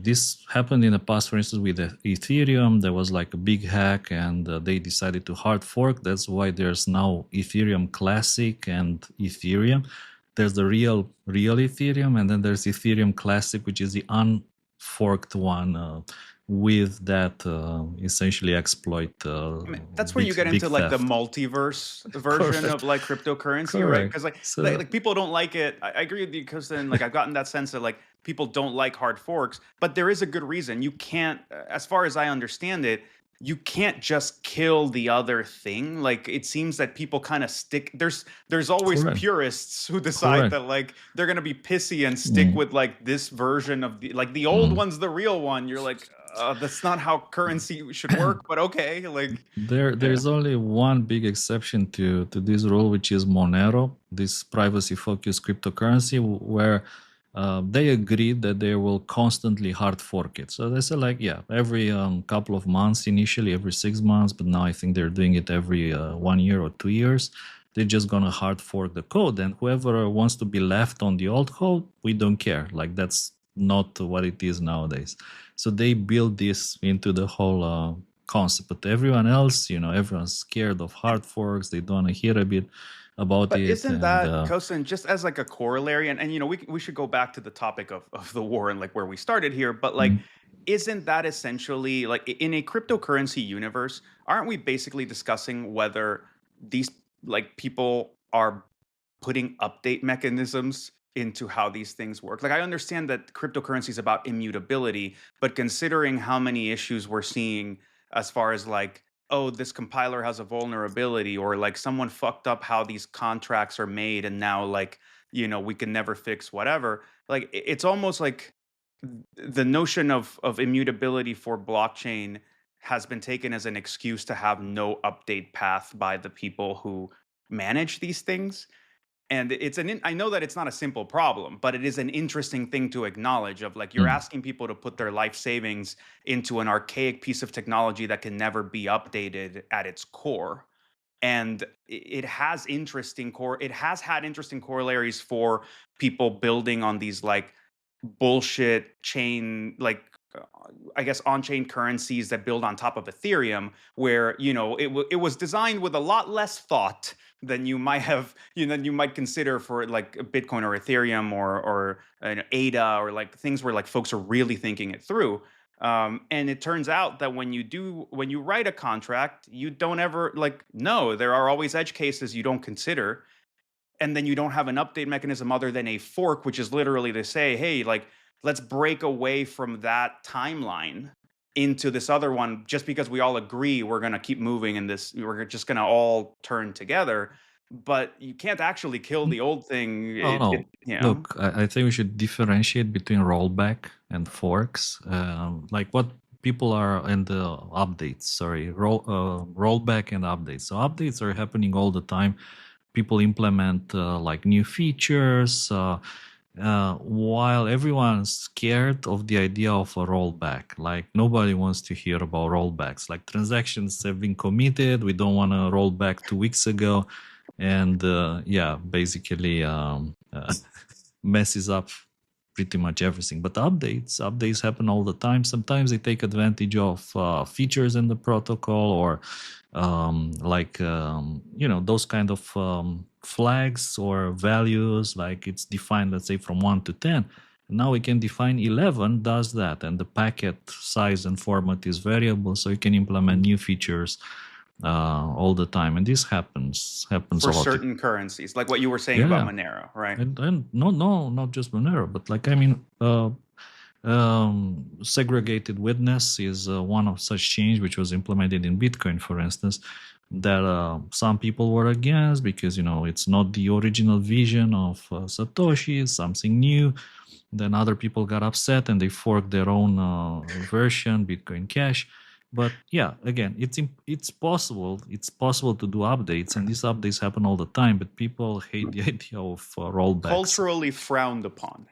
this happened in the past, for instance, with Ethereum. There was like a big hack and they decided to hard fork. That's why there's now Ethereum Classic and Ethereum. There's the real Ethereum, and then there's Ethereum Classic, which is the unforked one with that essentially exploit. I mean, that's where you get into like the multiverse version of like cryptocurrency, right? Because like people don't like it. I agree with you, because then like I've gotten that sense that like people don't like hard forks, but there is a good reason. You can't, as far as I understand it, you can't just kill the other thing. Like it seems that people kind of stick. There's always purists who decide that like they're gonna be pissy and stick with like this version of the old one's the real one. You're like, that's not how currency should work. But okay, like there's only one big exception to this rule, which is Monero, this privacy focused cryptocurrency, where they agreed that they will constantly hard fork it. So they said like, every couple of months, initially every 6 months, but now I think they're doing it every 1 year or 2 years. They're just going to hard fork the code, and whoever wants to be left on the old code, we don't care. Like that's not what it is nowadays. So they build this into the whole concept, but everyone else, everyone's scared of hard forks. They don't want to hear a bit about but it. Isn't that, Kosin, just as like a corollary, and we should go back to the topic of the war and like where we started here, but like isn't that essentially like in a cryptocurrency universe, aren't we basically discussing whether these like people are putting update mechanisms into how these things work? Like I understand that cryptocurrency is about immutability, but considering how many issues we're seeing as far as like, oh, this compiler has a vulnerability, or like someone fucked up how these contracts are made and now like, we can never fix whatever. Like it's almost like the notion of immutability for blockchain has been taken as an excuse to have no update path by the people who manage these things. And I know that it's not a simple problem, but it is an interesting thing to acknowledge, of like you're asking people to put their life savings into an archaic piece of technology that can never be updated at its core. And it has had interesting corollaries for people building on these like bullshit chain, like I guess on-chain currencies that build on top of Ethereum, where it was designed with a lot less thought than you might consider for like Bitcoin or Ethereum or ADA, or like things where like folks are really thinking it through. And it turns out that when you write a contract, you don't ever there are always edge cases you don't consider. And then you don't have an update mechanism other than a fork, which is literally to say, hey, like, let's break away from that timeline into this other one, just because we all agree we're going to keep moving in this, we're just going to all turn together. But you can't actually kill the old thing. Look, I think we should differentiate between rollback and forks. Like what people are in the updates, rollback and updates. So updates are happening all the time. People implement like new features, while everyone's scared of the idea of a rollback. Like nobody wants to hear about rollbacks. Like transactions have been committed, we don't want to roll back 2 weeks ago, and basically messes up pretty much everything. But updates happen all the time. Sometimes they take advantage of features in the protocol, or those kind of flags or values, like it's defined, let's say, from 1 to 10. Now we can define 11 does that, and the packet size and format is variable, so you can implement new features all the time. And this happens for a lot. certain currencies, like what you were saying about Monero, right? And no, not just Monero, but like, I mean, segregated witness is one of such change, which was implemented in Bitcoin, for instance, that some people were against, because it's not the original vision of Satoshi, it's something new. Then other people got upset and they forked their own version, Bitcoin Cash. But yeah, again, it's possible. It's possible to do updates, and these updates happen all the time. But people hate the idea of rollbacks. Culturally frowned upon.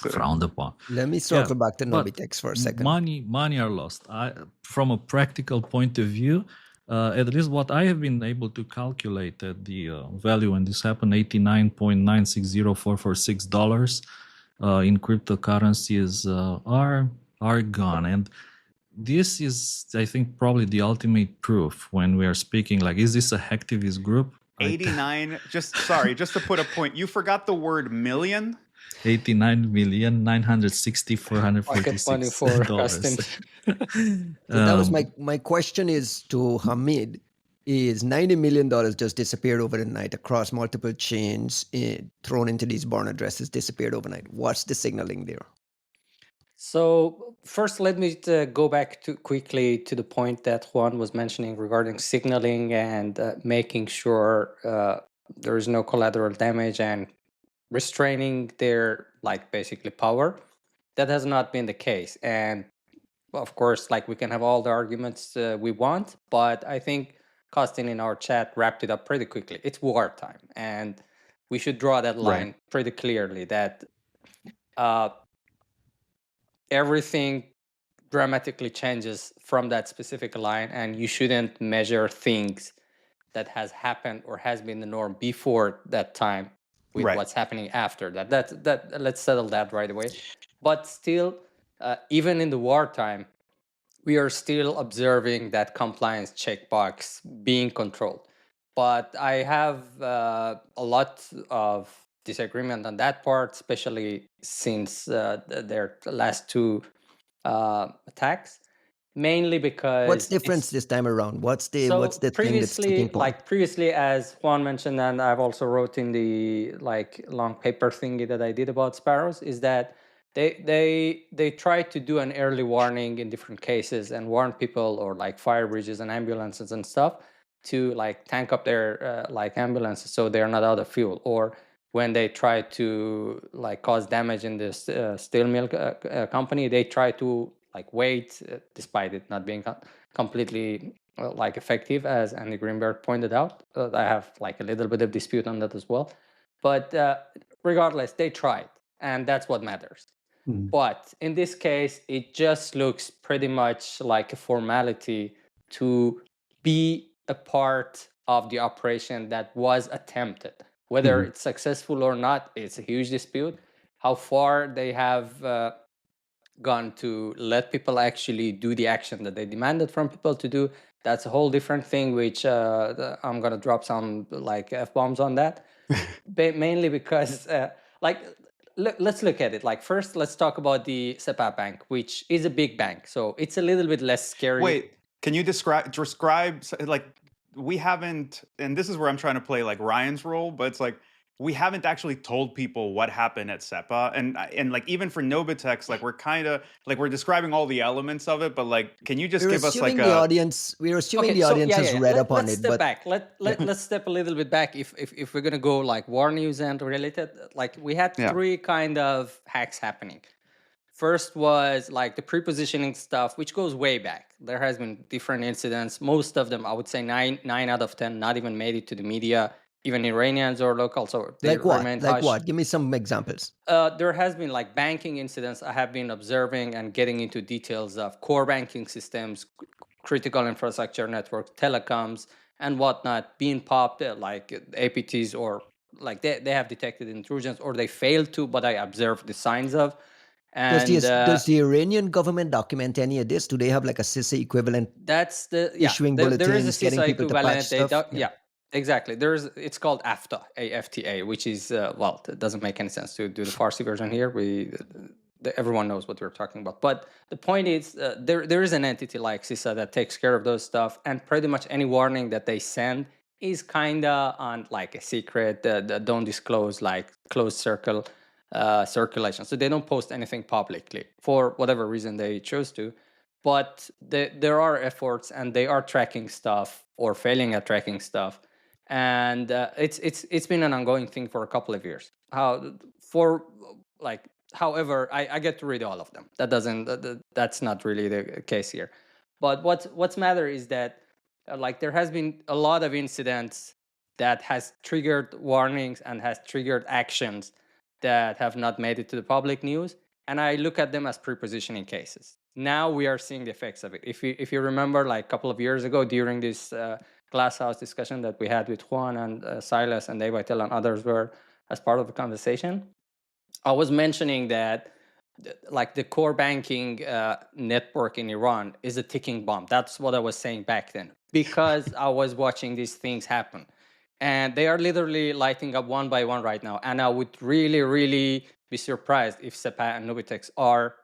Frowned upon. Let me Yeah, circle back to but Nobitex for a second. money are lost. From a practical point of view, at least what I have been able to calculate at the value when this happened, $89.960446 in cryptocurrencies are gone. And this is, I think, probably the ultimate proof when we are speaking like, is this a hacktivist group? 89, just to put a point, you forgot the word million? 89,960,446 Pocket money for dollars. So that was my question is to Hamid, is $90 million just disappeared overnight across multiple chains, thrown into these born addresses, disappeared overnight. What's the signaling there? So first, let me go back quickly to the point that Juan was mentioning regarding signaling and making sure there is no collateral damage and restraining their basically power. That has not been the case. And of course, we can have all the arguments we want, but I think Costin in our chat wrapped it up pretty quickly. It's wartime, and we should draw that line pretty clearly that everything dramatically changes from that specific line, and you shouldn't measure things that has happened or has been the norm before that time with what's happening after that. That let's settle that right away. But still, even in the wartime, we are still observing that compliance checkbox being controlled. But I have a lot of disagreement on that part, especially since their last two attacks, mainly because what's difference this time around? What's the thing that's sticking point? Previously, as Juan mentioned, and I've also wrote in the long paper thingy that I did about sparrows, is that they try to do an early warning in different cases and warn people, or fire bridges and ambulances and stuff, to tank up their ambulances so they're not out of fuel, or when they try to cause damage in this steel mill company, they try to wait, despite it not being completely effective, as Andy Greenberg pointed out. I have a little bit of dispute on that as well, but regardless, they tried, and that's what matters. But in this case, it just looks pretty much like a formality to be a part of the operation that was attempted. Whether it's successful or not, it's a huge dispute. How far they have gone to let people actually do the action that they demanded from people to do, that's a whole different thing, which I'm going to drop some F-bombs on that. Mainly because let's look at it. First, let's talk about the Sepah Bank, which is a big bank, so it's a little bit less scary. Wait, can you describe we haven't, and this is where I'm trying to play Ryan's role, but it's we haven't actually told people what happened at Sepah, and even for Nobitex, we're kind of we're describing all the elements of it, but can you just give us we're assuming the audience has read up on it. Let's step back. Let's step a little bit back. If we're gonna go war news and related, we had three kind of hacks happening. First was the pre-positioning stuff, which goes way back. There has been different incidents. Most of them, I would say 9 out of 10, not even made it to the media. Even Iranians or locals, so they remain hush. What? Give me some examples. There has been banking incidents. I have been observing and getting into details of core banking systems, critical infrastructure networks, telecoms, and whatnot being popped, APTs, or they have detected intrusions, or they failed to, but I observed the signs of. And does the Iranian government document any of this? Do they have a CISA equivalent? That's issuing bulletins, there is a CISA getting people to patch stuff? Exactly. It's called AFTA, which is it doesn't make any sense to do the Farsi version here. Everyone knows what we're talking about. But the point is, there is an entity like CISA that takes care of those stuff, and pretty much any warning that they send is kinda on a secret, don't disclose, closed circle circulation. So they don't post anything publicly for whatever reason they chose to. But there are efforts, and they are tracking stuff or failing at tracking stuff. And it's been an ongoing thing for a couple of years. However, I get to read all of them. That's not really the case here. But what's matter is that like there has been a lot of incidents that has triggered warnings and has triggered actions that have not made it to the public news, and I look at them as prepositioning cases. Now we are seeing the effects of it. If you remember, like a couple of years ago during this glass house discussion that we had with Juan and Silas and Dave Vitale and others were as part of the conversation, I was mentioning that like the core banking network in Iran is a ticking bomb. That's what I was saying back then because I was watching these things happen. And they are literally lighting up one by one right now. And I would really, really be surprised if Sepah and Nobitex are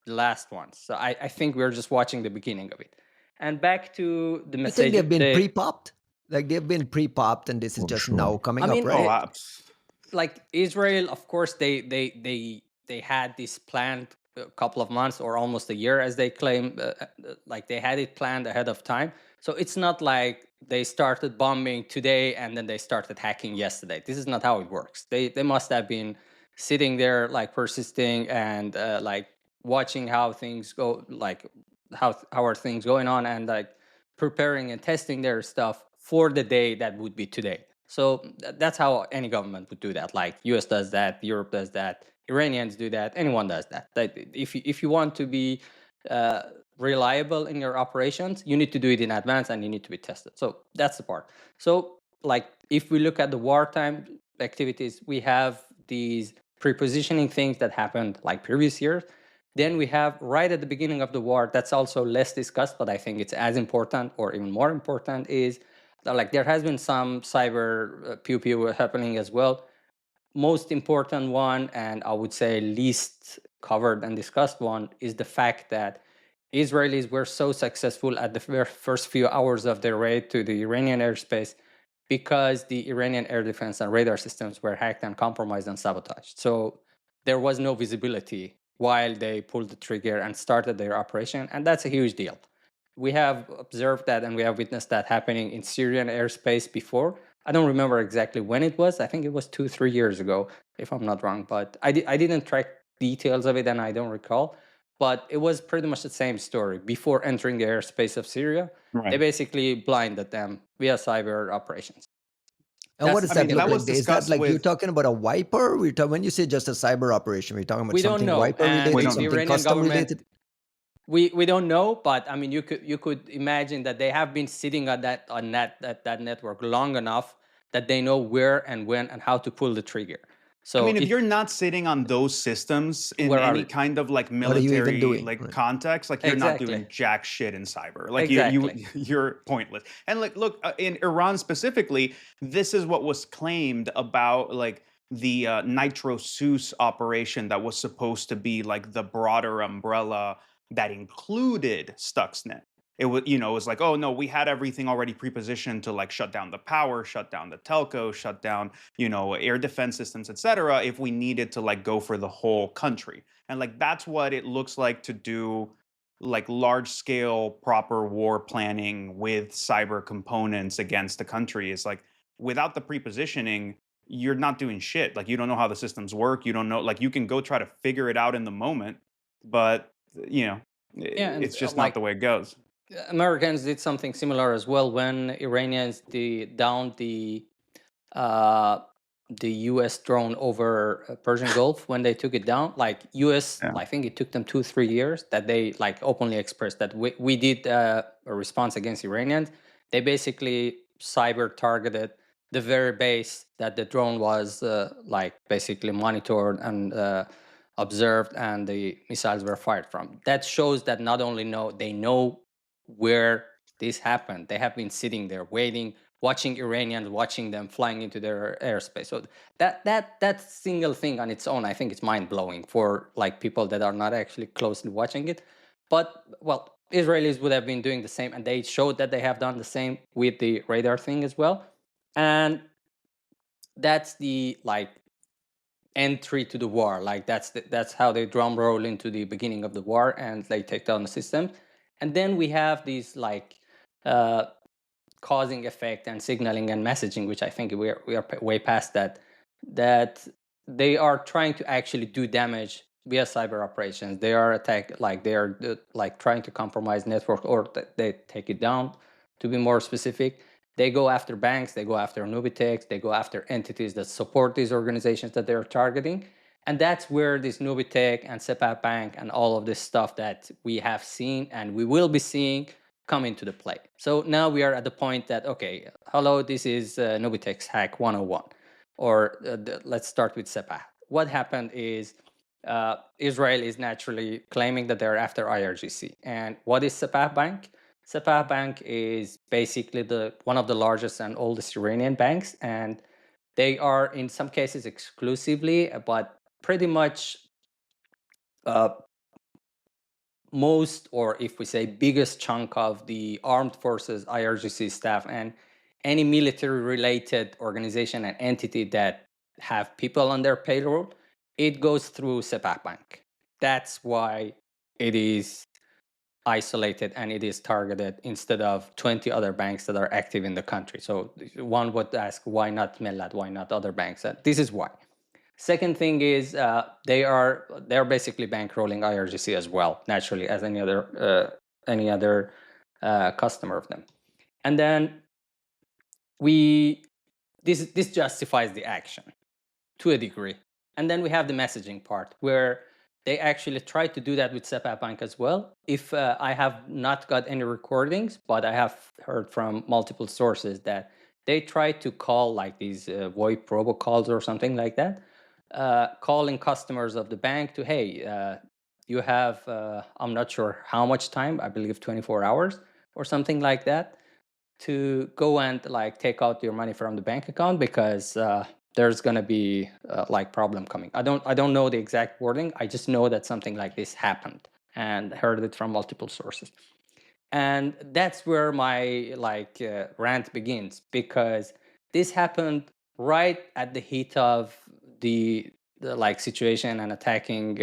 the last ones. So I think we're just watching the beginning of it. And back to the You message. think they've been pre-popped? Like they've been pre-popped, and this is For just sure. now coming I mean, up, right? like Israel, of course, they had this planned a couple of months or almost a year, as they claim. Like they had it planned ahead of time. So it's not like they started bombing today and then they started hacking yesterday. This is not how it works. They must have been sitting there, like persisting and like watching how things go, like how are things going on, and like preparing and testing their stuff for the day that would be today. So that's how any government would do that. Like US does that, Europe does that, Iranians do that, anyone does that. If you want to be reliable in your operations, you need to do it in advance and you need to be tested. So that's the part. So like if we look at the wartime activities, we have these prepositioning things that happened like previous years. Then we have right at the beginning of the war, that's also less discussed, but I think it's as important or even more important, is that like there has been some cyber pew pew happening as well. Most important one, and I would say least covered and discussed one, is the fact that Israelis were so successful at the first few hours of their raid to the Iranian airspace because the Iranian air defense and radar systems were hacked and compromised and sabotaged. So there was no visibility while they pulled the trigger and started their operation, and that's a huge deal. We have observed that and we have witnessed that happening in Syrian airspace before. I don't remember exactly when it was. I think it was 2-3 years ago, if I'm not wrong. But I didn't track details of it and I don't recall. But it was pretty much the same story. Before entering the airspace of Syria, they basically blinded them via cyber operations. And what does that look that like? was Is that discussed like you're with. talking about a wiper? When you say just a cyber operation, we're talking about We don't something know. wiper And related, don't know. something Iranian custom government, related? we don't know, but I mean you could imagine that they have been sitting on that network long enough that they know where and when and how to pull the trigger. I So mean, if you're not sitting on those systems in where are any you? kind of like What are you even military doing? like Right. context, like you're not Exactly. doing jack shit in cyber. Like Exactly. you're pointless. And like, look, in Iran specifically, this is what was claimed about like the Nitro Seuss operation that was supposed to be like the broader umbrella that included Stuxnet. It was, it was like, oh no, we had everything already prepositioned to like shut down the power, shut down the telco, shut down, air defense systems, etc. if we needed to like go for the whole country. And like that's what it looks like to do like large scale proper war planning with cyber components against the country. Is like without the prepositioning, you're not doing shit. Like you don't know how the systems work. You don't know, like you can go try to figure it out in the moment, but Yeah, and it's just not like the way it goes. Americans did something similar as well when Iranians downed uh, the U.S. drone over Persian Gulf. When they took it down, like U.S., Yeah. I think it took them 2-3 years that they like openly expressed that we did a response against Iranians. They basically cyber targeted the very base that the drone was like basically monitored and observed, and the missiles were fired from. That shows that not only they know where this happened, they have been sitting there waiting, watching Iranians, watching them flying into their airspace. So that single thing on its own, I think it's mind blowing for like people that are not actually closely watching it. But well, Israelis would have been doing the same, and they showed that they have done the same with the radar thing as well. And that's the like entry to the war. Like that's how they drum roll into the beginning of the war, and they take down the system. And then we have these like causing effect and signaling and messaging, which I think we are way past that. That they are trying to actually do damage via cyber operations. They are they are like trying to compromise network, or they take it down. To be more specific, they go after banks, they go after Nobitex, they go after entities that support these organizations that they're targeting. And that's where this Nobitech and Sepah Bank and all of this stuff that we have seen and we will be seeing come into the play. So now we are at the point that, okay, hello, this is Nobitech's hack 101. Or let's start with Sepah. What happened is Israel is naturally claiming that they're after IRGC. And what is Sepah Bank? Sepah Bank is basically one of the largest and oldest Iranian banks, and they are in some cases exclusively, but pretty much uh, most, or if we say biggest chunk of the armed forces, IRGC staff, and any military related organization and entity that have people on their payroll, it goes through Sepah Bank. That's why it is isolated and it is targeted instead of 20 other banks that are active in the country. So one would ask, why not Millat? Why not other banks? This is why. Second thing is they're basically bankrolling IRGC as well, naturally, as any other customer of them. And then this justifies the action to a degree. And then we have the messaging part where they actually try to do that with Sepah Bank as well. If I have not got any recordings, but I have heard from multiple sources that they try to call like these VoIP robocalls or something like that, calling customers of the bank to, hey, you have, I'm not sure how much time, I believe 24 hours or something like that, to go and like take out your money from the bank account because there's gonna be like problem coming. I don't know the exact wording. I just know that something like this happened and heard it from multiple sources. And that's where my rant begins, because this happened right at the heat of the like situation and attacking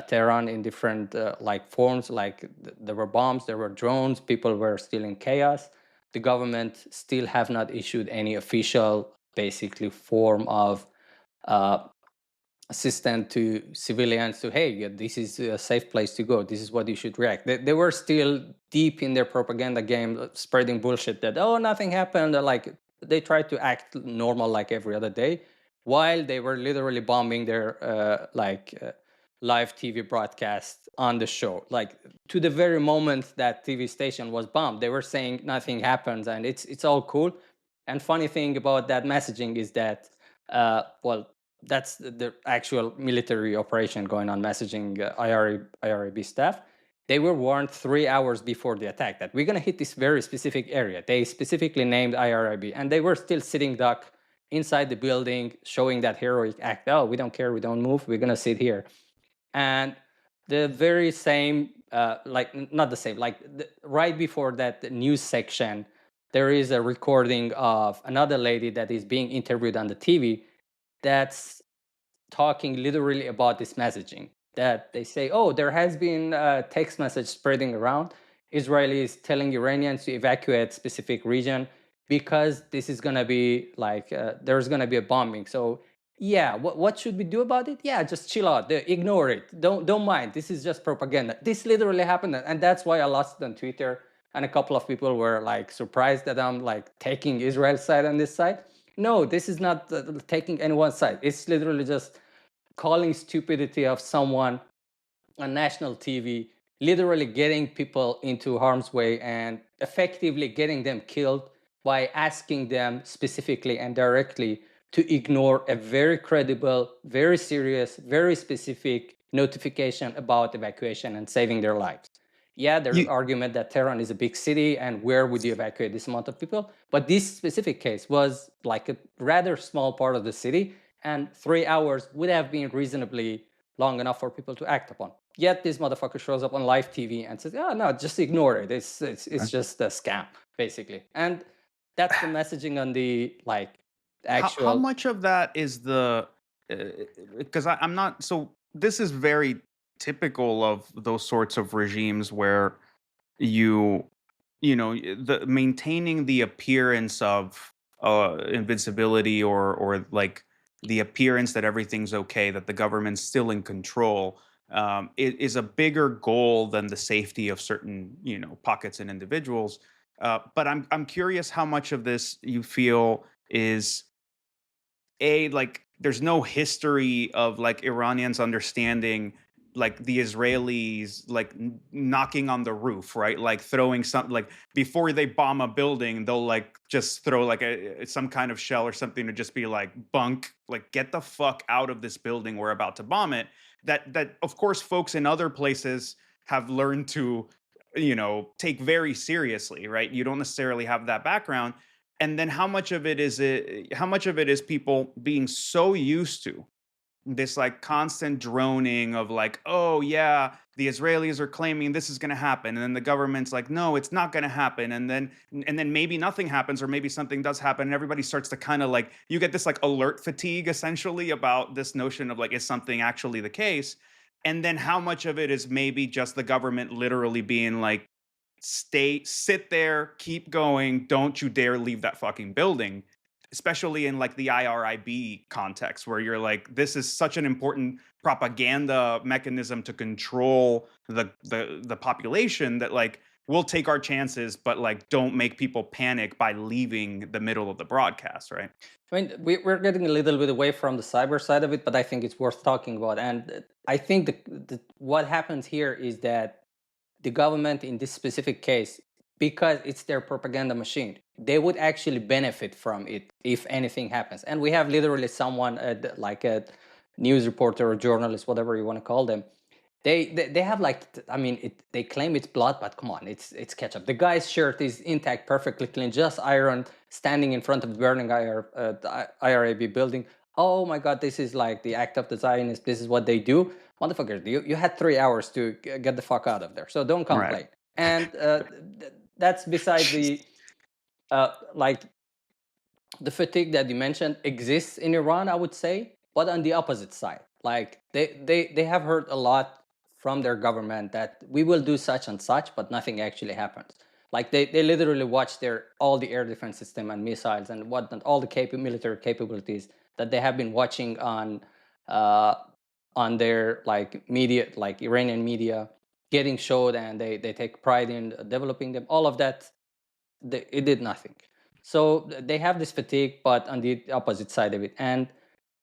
Tehran in different like forms. Like there were bombs, there were drones, people were still in chaos. The government still have not issued any official, basically, form of assistance to civilians to, hey, this is a safe place to go, this is what you should react. They were still deep in their propaganda game, spreading bullshit that, oh, nothing happened. Like they tried to act normal like every other day, while they were literally bombing their live TV broadcast on the show. Like to the very moment that TV station was bombed, they were saying nothing happens and it's all cool. And funny thing about that messaging is that, that's the actual military operation going on, messaging IRAB staff. They were warned 3 hours before the attack that we're going to hit this very specific area. They specifically named IRIB, and they were still sitting duck inside the building, showing that heroic act. Oh, we don't care, we don't move, we're going to sit here. And the very same, not the same, right before that news section, there is a recording of another lady that is being interviewed on the TV that's talking literally about this messaging. That they say, oh, there has been a text message spreading around. Israelis telling Iranians to evacuate specific region because this is going to be there's going to be a bombing. So yeah, what should we do about it? Yeah, just chill out, ignore it, don't mind, this is just propaganda. This literally happened, and that's why I lost it on Twitter, and a couple of people were like surprised that I'm like taking Israel's side on this side. No, this is not taking anyone's side. It's literally just calling stupidity of someone on national TV, literally getting people into harm's way and effectively getting them killed by asking them specifically and directly to ignore a very credible, very serious, very specific notification about evacuation and saving their lives. Yeah, there's an argument that Tehran is a big city and where would you evacuate this amount of people? But this specific case was like a rather small part of the city, and 3 hours would have been reasonably long enough for people to act upon. Yet this motherfucker shows up on live TV and says, "Oh no, just ignore it. It's just a scam, basically." And that's the messaging on the actual. How much of that is the because I'm not so this is very typical of those sorts of regimes where you the maintaining the appearance of invincibility or like the appearance that everything's okay, that the government's still in control, is a bigger goal than the safety of certain, pockets and individuals. But I'm curious how much of this you feel is like there's no history of like Iranians understanding like the Israelis like knocking on the roof, right? Like throwing something like before they bomb a building, they'll like just throw like some kind of shell or something to just be like bunk, like get the fuck out of this building. We're about to bomb it. That of course folks in other places have learned to take very seriously, right? You don't necessarily have that background. And then how much of it is people being so used to this like constant droning of like, oh yeah, the Israelis are claiming this is going to happen, and then the government's like, no, it's not going to happen, and then maybe nothing happens, or maybe something does happen, and everybody starts to kind of like, you get this like alert fatigue essentially about this notion of like, is something actually the case? And then how much of it is maybe just the government literally being like, sit there, keep going, don't you dare leave that fucking building, especially in like the IRIB context where you're like, this is such an important propaganda mechanism to control the population that like we'll take our chances, but like don't make people panic by leaving the middle of the broadcast, right? I mean, we're getting a little bit away from the cyber side of it, but I think it's worth talking about. And I think what happens here is that the government in this specific case, because it's their propaganda machine, they would actually benefit from it if anything happens. And we have literally someone like a news reporter or journalist, whatever you want to call them. They have like, I mean, they claim it's blood, but come on, it's ketchup. The guy's shirt is intact, perfectly clean, just ironed, standing in front of the burning IRAB building. Oh my God, this is like the act of the Zionists. This is what they do. Motherfuckers, you had 3 hours to get the fuck out of there. So don't complain. Right. And that's beside the, like, the fatigue that you mentioned exists in Iran, I would say, but on the opposite side. Like they have heard a lot from their government that we will do such and such, but nothing actually happens. Like they literally watch all the air defense system and missiles and whatnot, all the military capabilities that they have been watching on their like media, like Iranian media, getting showed, and they take pride in developing them. All of that, it did nothing. So they have this fatigue, but on the opposite side of it. And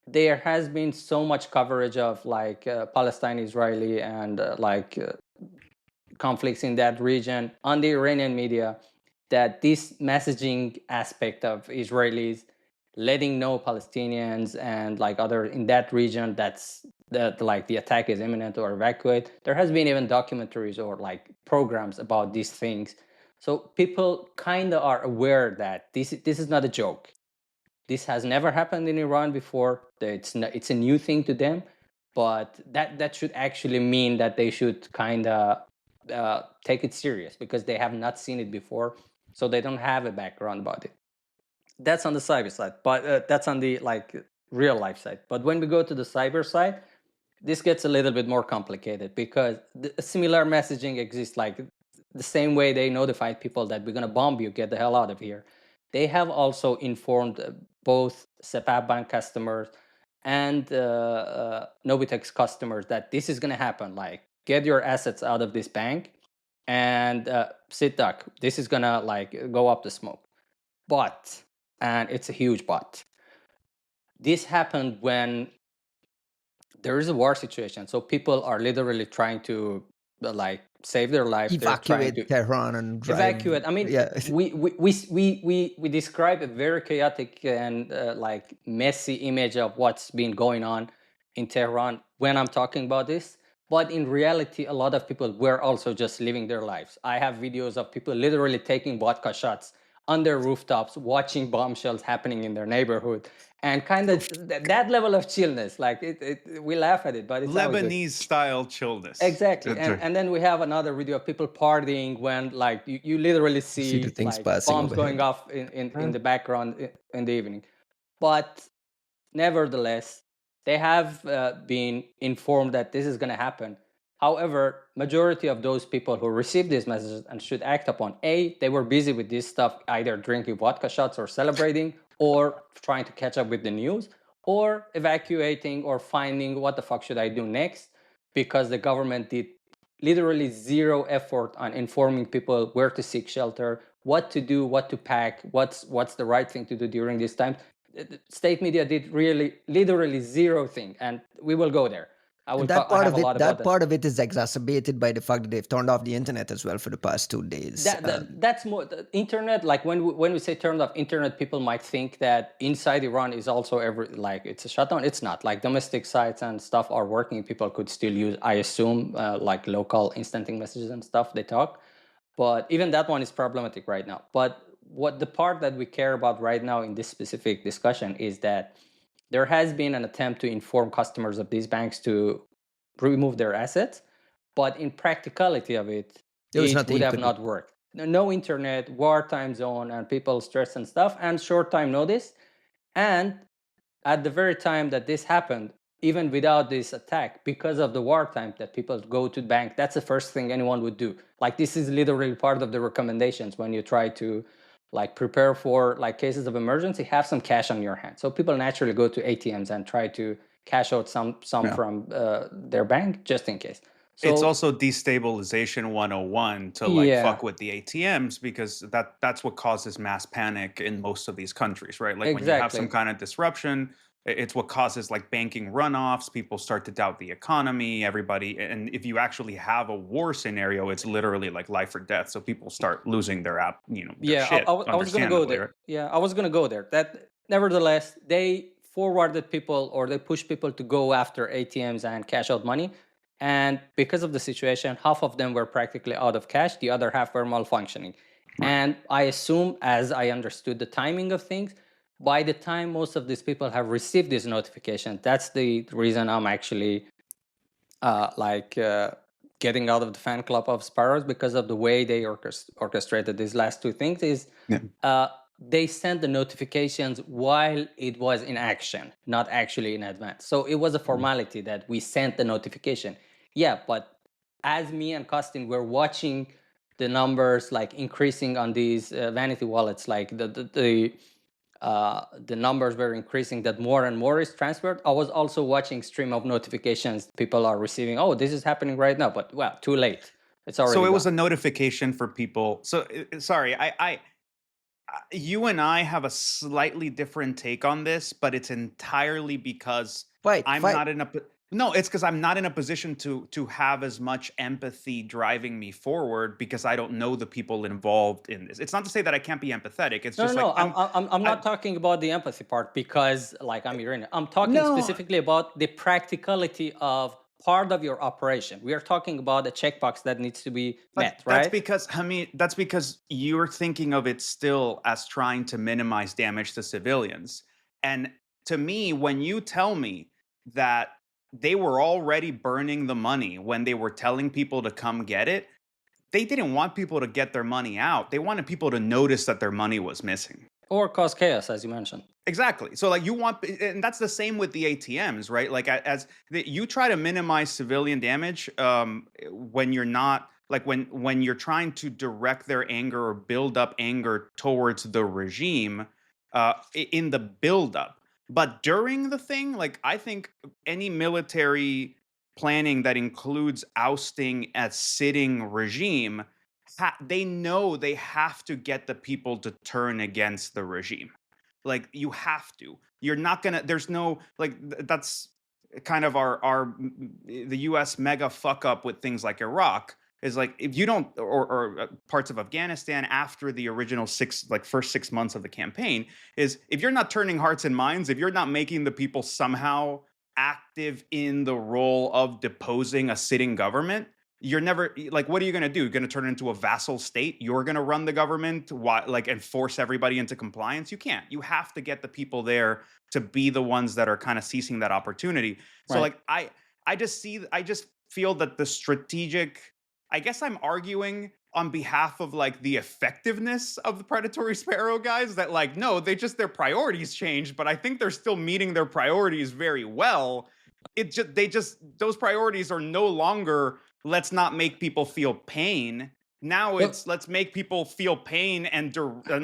there has been so much coverage of like Palestine, Israeli, and conflicts in that region on the Iranian media, that this messaging aspect of Israelis letting know Palestinians and like other in that region that like the attack is imminent or evacuate. There has been even documentaries or like programs about these things. So people kind of are aware that this is not a joke. This has never happened in Iran before. It's a new thing to them, but that should actually mean that they should kind of take it serious, because they have not seen it before, so they don't have a background about it. That's on the cyber side, but that's on the like real life side. But when we go to the cyber side, this gets a little bit more complicated, because similar messaging exists. Like the same way they notified people that we're going to bomb you, get the hell out of here, they have also informed both Sepah Bank customers and Nobitex customers that this is going to happen. Like, get your assets out of this bank and sit duck. This is going to like go up the smoke. But, and it's a huge but, this happened when there is a war situation. So people are literally trying to like save their lives. They're trying to Evacuate Tehran and drive. evacuate. I mean, yeah. we describe a very chaotic and like messy image of what's been going on in Tehran when I'm talking about this. But in reality, a lot of people were also just living their lives. I have videos of people literally taking vodka shots on their rooftops, watching bombshells happening in their neighborhood, and kind of that level of chillness. Like we laugh at it, but it's how it is. Lebanese style chillness. Exactly. And then we have another video of people partying when like you literally see the things like passing bombs going overhead. off in the background in the evening. But nevertheless, they have been informed that this is going to happen. However, majority of those people who received these messages and should act upon, they were busy with this stuff, either drinking vodka shots or celebrating, or trying to catch up with the news, or evacuating or finding what the fuck should I do next, because the government did literally zero effort on informing people where to seek shelter, what to do, what to pack, what's the right thing to do during this time. State media did really literally zero thing, and we will go there. And that I part have a of it, lot about that that. part of it is exacerbated by the fact that they've turned off the internet as well for the past 2 days. That's more the internet. Like when we say turned off internet, people might think that inside Iran is also like it's a shutdown. It's not. Like domestic sites and stuff are working. People could still use, I assume, like local instanting messages and stuff. They talk, but even that one is problematic right now. But what the part that we care about right now in this specific discussion is that there has been an attempt to inform customers of these banks to remove their assets, but in practicality of it, it would have not worked. No internet, wartime zone, and people stress and stuff, and short time notice. And at the very time that this happened, even without this attack, because of the wartime that people go to bank, that's the first thing anyone would do. Like this is literally part of the recommendations when you try to like prepare for like cases of emergency, have some cash on your hand. So people naturally go to ATMs and try to cash out some from their bank just in case. So it's also destabilization 101 to like fuck with the ATMs, because that's what causes mass panic in most of these countries, right? Like when you have some kind of disruption, it's what causes like banking runoffs. People start to doubt the economy, everybody. And if you actually have a war scenario, it's literally like life or death. So people start losing their their shit, I was going to go there. Yeah, I was going to go there. That nevertheless, they forwarded people or they pushed people to go after ATMs and cash out money. And because of the situation, half of them were practically out of cash. The other half were malfunctioning. Right. And I assume, as I understood the timing of things, by the time most of these people have received this notification, that's the reason I'm actually getting out of the fan club of Sparrows, because of the way they orchestrated these last two things is they sent the notifications while it was in action, not actually in advance. So it was a formality that we sent the notification. Yeah, but as me and Costin were watching the numbers like increasing on these vanity wallets, like the numbers were increasing, that more and more is transferred. I was also watching stream of notifications people are receiving. Oh, this is happening right now, but well, too late. It's already. So it gone. was a notification for people. So sorry, you and I have a slightly different take on this, but it's entirely because not in a. No, it's because I'm not in a position to have as much empathy driving me forward, because I don't know the people involved in this. It's not to say that I can't be empathetic. It's just I'm not talking about the empathy part, because like I'm Iranian. I'm talking specifically about the practicality of part of your operation. We are talking about a checkbox that needs to be met, right? That's because, Hamid, that's because you're thinking of it still as trying to minimize damage to civilians. And to me, when you tell me that they were already burning the money when they were telling people to come get it, they didn't want people to get their money out. They wanted people to notice that their money was missing. Or cause chaos, as you mentioned. Exactly. So like you want, and that's the same with the ATMs, right? Like you try to minimize civilian damage when you're not, like when you're trying to direct their anger or build up anger towards the regime in the buildup. But during the thing, like I think any military planning that includes ousting a sitting regime, they know they have to get the people to turn against the regime. Like you have to. You're not gonna. There's no like. That's kind of the U.S. mega fuck up with things like Iraq. Is like if you don't, or parts of Afghanistan after the original first 6 months of the campaign, is if you're not turning hearts and minds, if you're not making the people somehow active in the role of deposing a sitting government, you're never like, what are you going to do? You're going to turn it into a vassal state? You're going to run the government, and force everybody into compliance? You can't. You have to get the people there to be the ones that are kind of seizing that opportunity. So like I just feel that the strategic, I guess I'm arguing on behalf of like the effectiveness of the Predatory Sparrow guys, that like, no, their priorities changed, but I think they're still meeting their priorities very well. Those priorities are no longer, let's not make people feel pain. Now it's let's make people feel pain and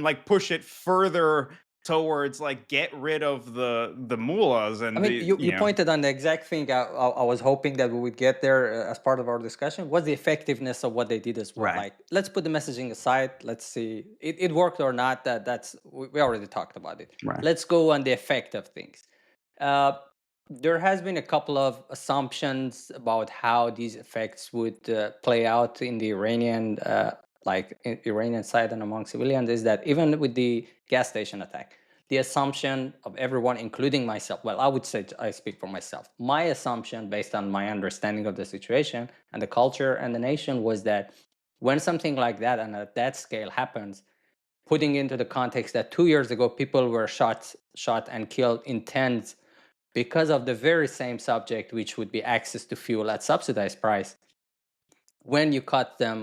like push it further towards like get rid of the mullahs and I mean, the you pointed on the exact thing I was hoping that we would get there as part of our discussion was the effectiveness of what they did as well. Right. Like, let's put the messaging aside. Let's see it worked or not. That's we already talked about it. Right. Let's go on the effect of things. There has been a couple of assumptions about how these effects would play out in the Iranian, Iranian side and among civilians. Is that even with the gas station attack, the assumption of everyone, including myself, well, I would say I speak for myself. My assumption, based on my understanding of the situation and the culture and the nation, was that when something like that and at that scale happens, putting into the context that 2 years ago people were shot and killed in tens because of the very same subject, which would be access to fuel at subsidized price. When you cut them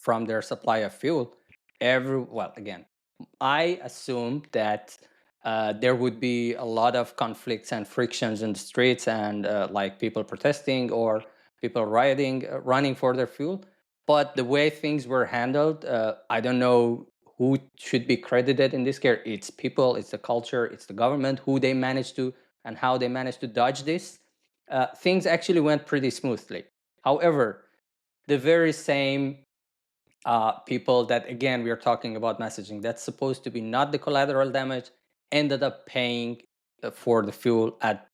from their supply of fuel, again, I assume that there would be a lot of conflicts and frictions in the streets and like people protesting or people rioting, running for their fuel. But the way things were handled, I don't know who should be credited in this case. It's people, it's the culture, it's the government, who they managed to and how they managed to dodge this. Things actually went pretty smoothly. However, the very same people that, again, we are talking about messaging that's supposed to be not the collateral damage ended up paying for the fuel at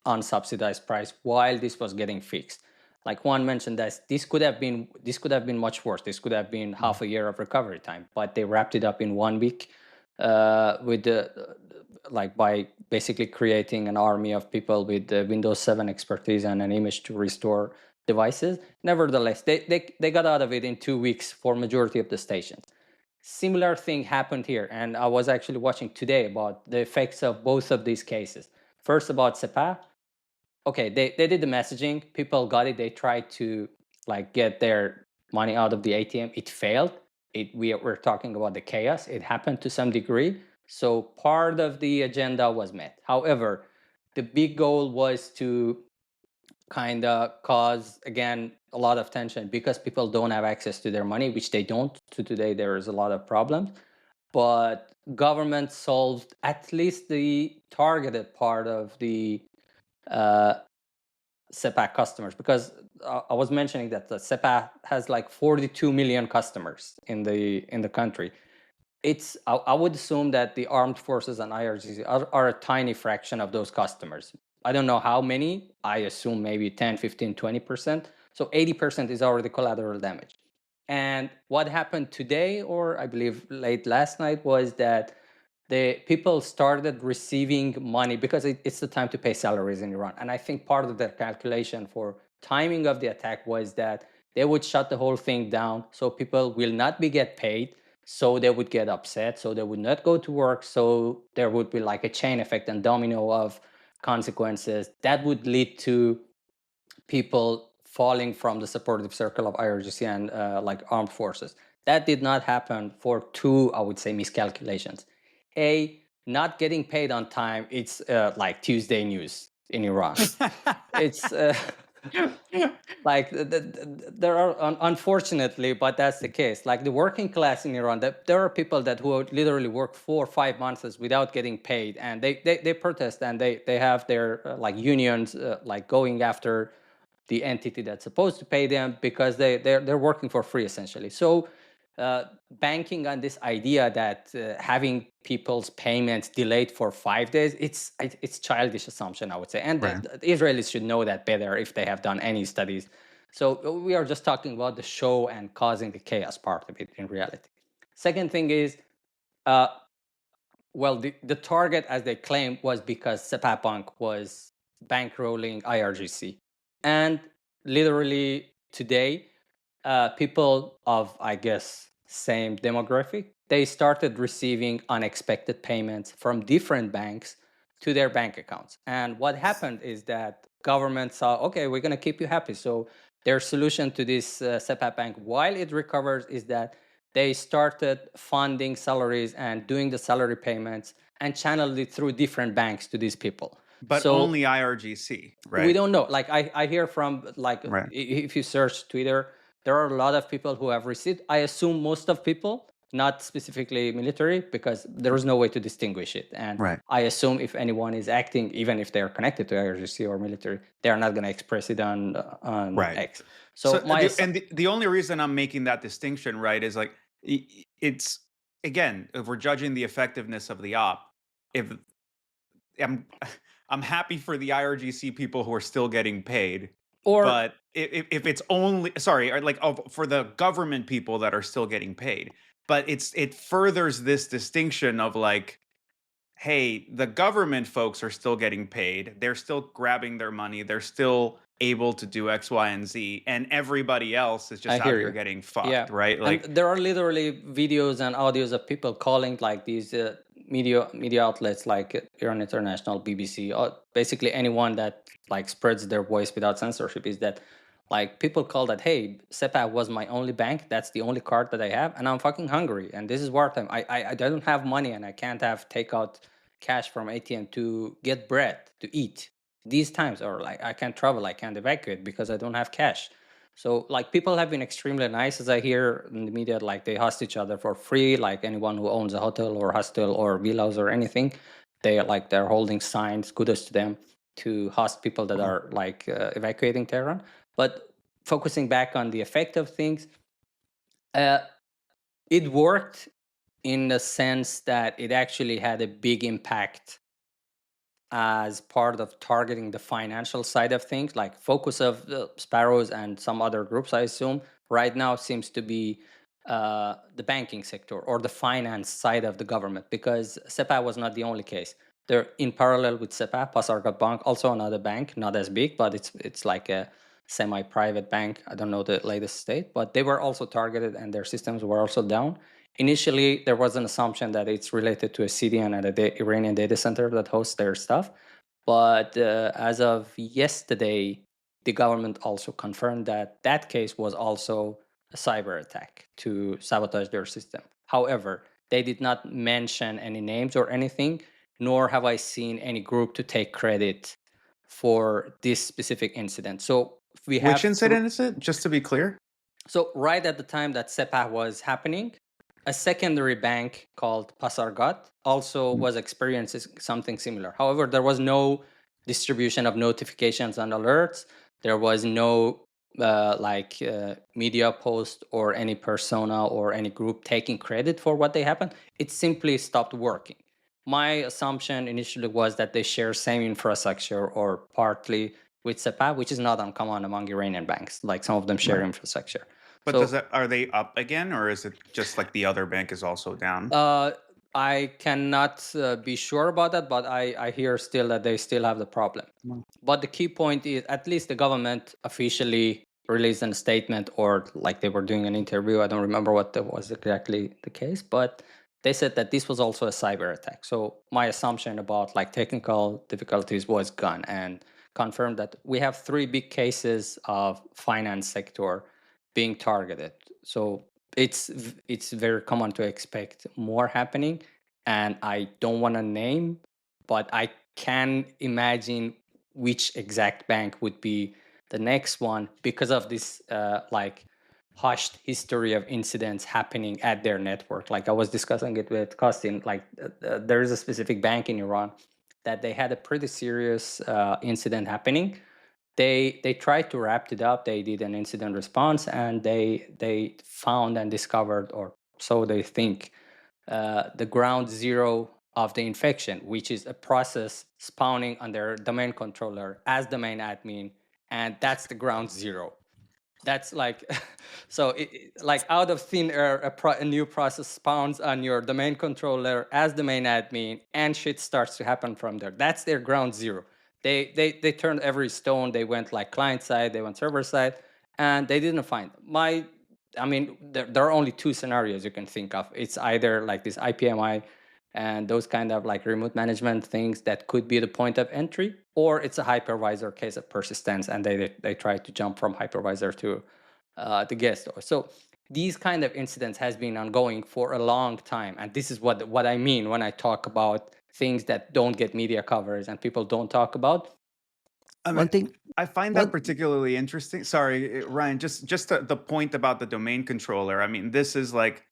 unsubsidized price while this was getting fixed. Like one mentioned that this could have been much worse. This could have been half a year of recovery time, but they wrapped it up in 1 week with the by basically creating an army of people with Windows 7 expertise and an image to restore devices. Nevertheless, they got out of it in 2 weeks for majority of the stations. Similar thing happened here, and I was actually watching today about the effects of both of these cases. First, about Sepah. Okay, they did the messaging. People got it. They tried to get their money out of the ATM. It failed. We're talking about the chaos. It happened to some degree. So part of the agenda was met. However, the big goal was to kind of cause, again, a lot of tension because people don't have access to their money, which they don't. To today, there is a lot of problems. But government solved at least the targeted part of the Sepah customers, because I was mentioning that the Sepah has like 42 million customers in the country. I would assume that the armed forces and IRGC are a tiny fraction of those customers. I don't know how many. I assume maybe 10, 15, 20%. So 80% is already collateral damage. And what happened today, or I believe late last night, was that the people started receiving money because it's the time to pay salaries in Iran. And I think part of their calculation for timing of the attack was that they would shut the whole thing down so people will not be get paid, so they would get upset, so they would not go to work, so there would be like a chain effect and domino of consequences that would lead to people falling from the supportive circle of IRGC and armed forces. That did not happen for two, I would say, miscalculations. A, not getting paid on time, it's like Tuesday news in Iran. It's there are, unfortunately, but that's the case. Like the working class in Iran, there are people who literally work 4 or 5 months without getting paid, and they protest and they have their unions going after the entity that's supposed to pay them because they're working for free essentially. So banking on this idea that having people's payments delayed for 5 days, it's childish assumption, I would say. And Right. the Israelis should know that better if they have done any studies. So we are just talking about the show and causing the chaos part of it in reality. Second thing is, the target, as they claim, was because Sepah Bank was bankrolling IRGC. And literally today, people of, I guess, same demographic, they started receiving unexpected payments from different banks to their bank accounts. And what happened is that government saw, okay, we're going to keep you happy. So their solution to this Sepah Bank, while it recovers, is that they started funding salaries and doing the salary payments and channeled it through different banks to these people. But so only IRGC, right? we don't know. Like I hear from Right. if you search Twitter, there are a lot of people who have received. I assume most of people not specifically military, because there is no way to distinguish it. And Right. I assume if anyone is acting, even if they're connected to IRGC or military, they are not going to express it on Right. X. So the only reason I'm making that distinction, right, is like it's, again, if we're judging the effectiveness of the op, if I'm I'm happy for the IRGC people who are still getting paid, or but if it's only, sorry, or like, for the government people that are still getting paid, but it furthers this distinction of like, hey, the government folks are still getting paid. They're still grabbing their money. They're still able to do X, Y, and Z. And everybody else is I just out hear here you. getting fucked, Yeah. right? And Like, there are literally videos and audios of people calling like these media outlets like Iran International, BBC, or basically anyone that like spreads their voice without censorship, is that like people call that, hey, Sepah was my only bank. That's the only card that I have, and I'm fucking hungry. And this is wartime. I don't have money, and I can't have take out cash from ATM to get bread to eat these times, or like I can't travel, I can't evacuate because I don't have cash. So like people have been extremely nice, as I hear in the media, like they host each other for free. Like anyone who owns a hotel or hostel or villas or anything, they're holding signs, kudos to them, to host people that are like evacuating Tehran. But focusing back on the effect of things, it worked in the sense that it actually had a big impact as part of targeting the financial side of things. Like focus of the sparrows and some other groups, I assume right now seems to be the banking sector or the finance side of the government, because Sepah was not the only case. They're in parallel with Sepah, Pasargad Bank, also another bank, not as big, but it's like a semi-private bank. I don't know the latest state, but they were also targeted and their systems were also down. Initially, there was an assumption that it's related to a CDN at an Iranian data center that hosts their stuff. But as of yesterday, the government also confirmed that that case was also a cyber attack to sabotage their system. However, they did not mention any names or anything, nor have I seen any group to take credit for this specific incident. So we have which incident is it? Just to be clear. so right at the time that Sepah was happening, a secondary bank called Pasargad also was experiencing something similar. However, there was no distribution of notifications and alerts. There was no media post or any persona or any group taking credit for what they happened. It simply stopped working. My assumption initially was that they share same infrastructure or partly with Sepah, which is not uncommon among Iranian banks. Like some of them share Right. infrastructure. But So are they up again, or is it just like the other bank is also down? I cannot be sure about that, but I hear still that they still have the problem. But the key point is, at least the government officially released a statement, or like they were doing an interview. I don't remember what that was exactly the case, but they said that this was also a cyber attack. So my assumption about like technical difficulties was gone, and confirmed that we have 3 big cases of finance sector being targeted. So it's very common to expect more happening, and I don't want to name, but I can imagine which exact bank would be the next one, because of this like hushed history of incidents happening at their network. Like I was discussing it with Kostin, like there is a specific bank in Iran that they had a pretty serious incident happening. They tried to wrap it up. They did an incident response, and they found and discovered, or so they think, the ground zero of the infection, which is a process spawning on their domain controller as domain admin, and that's the ground zero. That's like so like out of thin air, a new process spawns on your domain controller as domain admin, and shit starts to happen from there. That's their ground zero. They turned every stone. They went like client side, they went server side, and they didn't find there are only 2 scenarios you can think of. It's either like this IPMI and those kind of like remote management things that could be the point of entry, or it's a hypervisor case of persistence, and they try to jump from hypervisor to the guest store. So these kind of incidents has been ongoing for a long time, and this is what I mean when I talk about things that don't get media coverage and people don't talk about. One thing I find that particularly interesting. Sorry, Ryan, just the point about the domain controller. I mean, this is like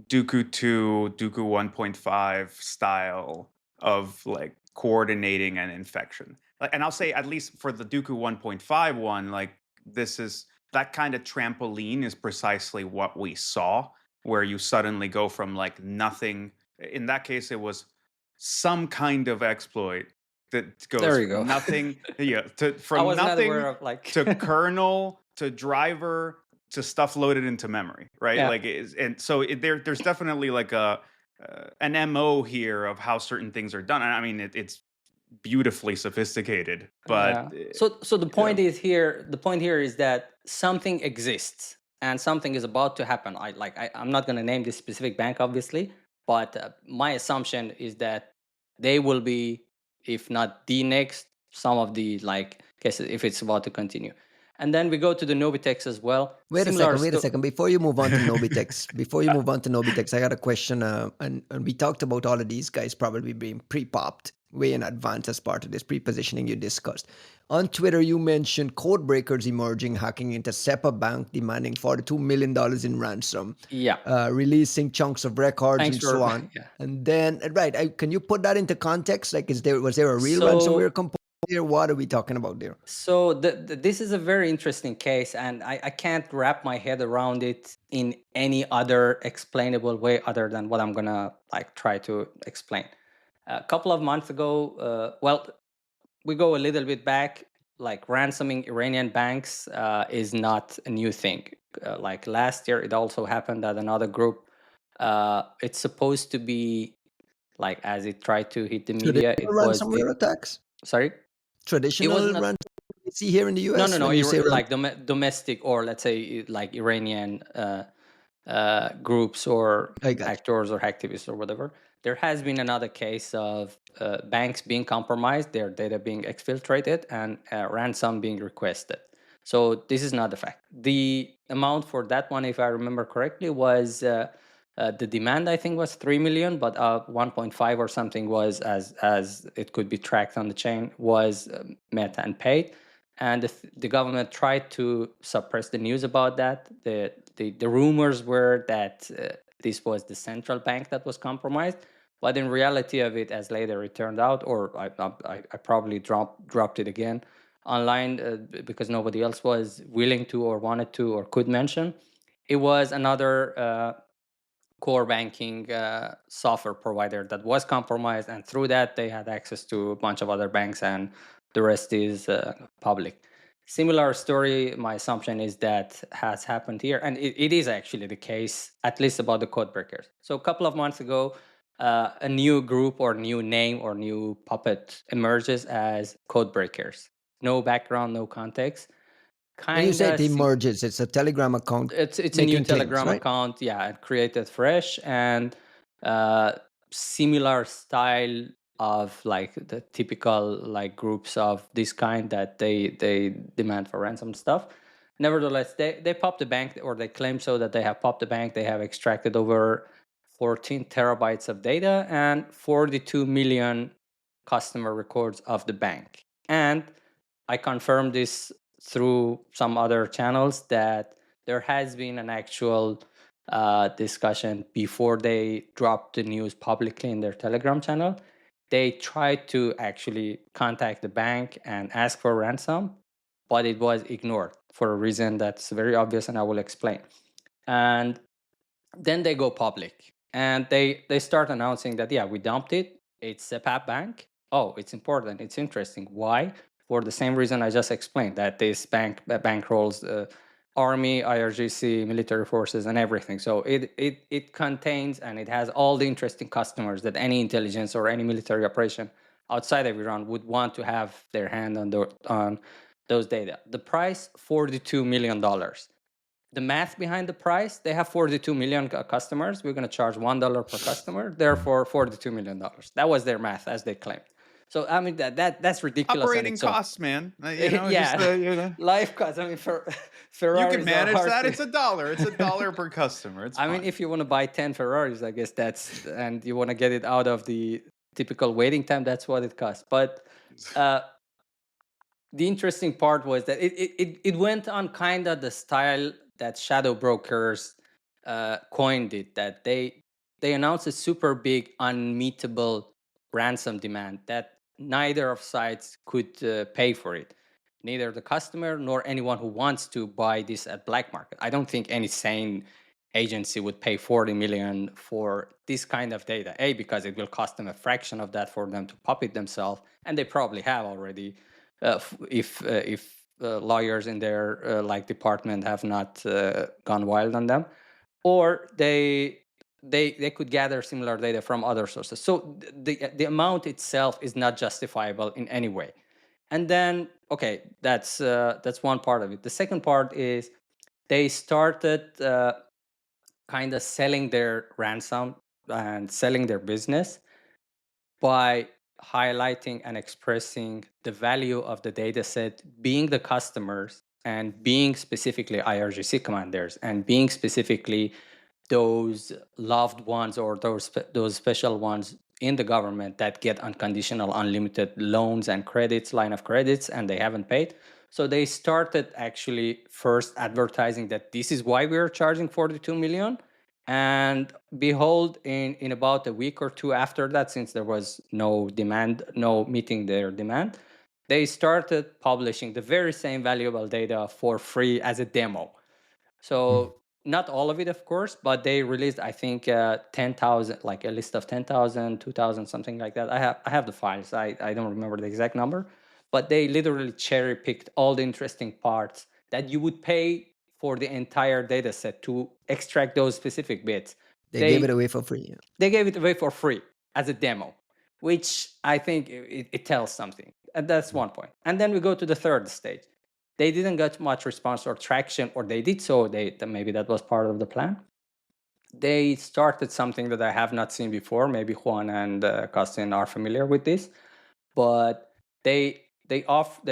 Dooku 2, Dooku 1.5 style of like coordinating an infection. And I'll say, at least for the Dooku 1.5 one, like this is that kind of trampoline is precisely what we saw, where you suddenly go from like nothing. In that case, it was some kind of exploit that goes There you from go. nothing, I from was not aware nothing of like to kernel to driver to stuff loaded into memory, right? yeah. Like, and so there's definitely like an MO here of how certain things are done. And I mean, it's beautifully sophisticated, but Yeah. So the point is here. The point here is that something exists and something is about to happen. I'm not going to name this specific bank, obviously, but my assumption is that they will be, if not the next, some of the like cases if it's about to continue. And then we go to the Nobitex as well. Wait a Similar. second. Before you move on to Nobitex, I got a question. And we talked about all of these guys probably being pre-popped way in advance as part of this pre-positioning you discussed. On Twitter, you mentioned code breakers emerging, hacking into Sepah Bank, demanding $42 million in ransom, Yeah. releasing chunks of records Thanks and for so on. yeah. And then, can you put that into context? Like, was there a real So ransomware component here? What are we talking about there? So this is a very interesting case, and I can't wrap my head around it in any other explainable way other than what I'm gonna like try to explain. A couple of months ago, we go a little bit back. Like ransoming Iranian banks is not a new thing. Like last year, it also happened at another group. It's supposed to be like as it tried to hit the media. Traditional It was ransomware attacks? sorry. It was Traditional not. ransomware we see here in the No, US no, no. when you say Like domestic, or let's say like Iranian groups or I got you. actors or activists or whatever. There has been another case of banks being compromised, their data being exfiltrated, and ransom being requested. So this is not the fact. The amount for that one, if I remember correctly, was the demand I think was 3 million, but 1.5 or something was as it could be tracked on the chain was met and paid. And the government tried to suppress the news about that. The rumors were that this was the central bank that was compromised, but in reality of it, as later it turned out, or I probably dropped it again online because nobody else was willing to or wanted to or could mention. It was another core banking software provider that was compromised, and through that they had access to a bunch of other banks, and the rest is public. Similar story, my assumption is that has happened here, and it is actually the case, at least about the code breakers. So a couple of months ago, a new group or new name or new puppet emerges as code breakers. No background, no context. When you say Kinda it emerges, it's a Telegram account it's a new making claims, Telegram right? account, yeah, created fresh, and uh, similar style of like the typical like groups of this kind that they demand for ransom stuff. Nevertheless, they popped the bank, or they claim so that they have popped the bank. They have extracted over 14 terabytes of data and 42 million customer records of the bank. And I confirmed this through some other channels that there has been an actual discussion before they dropped the news publicly in their Telegram channel. They tried to actually contact the bank and ask for ransom, but it was ignored for a reason that's very obvious, and I will explain. And then they go public and they start announcing that, yeah, we dumped it. It's Sepah Bank. Oh, it's important. It's interesting. Why? For the same reason I just explained, that this bank bankrolls army, IRGC, military forces, and everything. So it contains and it has all the interesting customers that any intelligence or any military operation outside of Iran would want to have their hand on those data. The price, $42 million. The math behind the price, they have 42 million customers. We're going to charge $1 per customer, therefore $42 million. That was their math, as they claimed. So I mean that's ridiculous on Operating its own. costs, man. Yeah, Just life costs. I mean, you can Ferraris are manage hard that. to. It's $1. It's $1 per customer. It's I fine. mean, if you want to buy 10 Ferraris, I guess and you want to get it out of the typical waiting time, that's what it costs. But the interesting part was that it went on kind of the style that shadow brokers coined it, that they announced a super big unmeetable ransom demand that neither of sides could pay for it, neither the customer nor anyone who wants to buy this at black market. I don't think any sane agency would pay 40 million for this kind of data, because it will cost them a fraction of that for them to pop it themselves, and they probably have already, if lawyers in their like department have not gone wild on them, or they could gather similar data from other sources. So the amount itself is not justifiable in any way. And then, okay, that's one part of it. The second part is they started kind of selling their ransom and selling their business by highlighting and expressing the value of the data set being the customers and being specifically IRGC commanders and being specifically those loved ones or those special ones in the government that get unconditional unlimited loans and credits, line of credits, and they haven't paid. So they started actually first advertising that this is why we are charging 42 million. And behold, in about a week or two after that, since there was no demand, no meeting their demand, they started publishing the very same valuable data for free as a demo. So not all of it, of course, but they released, I think, 10,000, like a list of 10,000, 2,000, something like that. I have the files. I don't remember the exact number, but they literally cherry picked all the interesting parts that you would pay for the entire data set to extract those specific bits. They gave it away for free. Yeah. They gave it away for free as a demo, which I think it tells something. And that's one point. And then we go to the third stage. They didn't get much response or traction, or they did so. Maybe that was part of the plan. They started something that I have not seen before. Maybe Juan and Costin are familiar with this, but they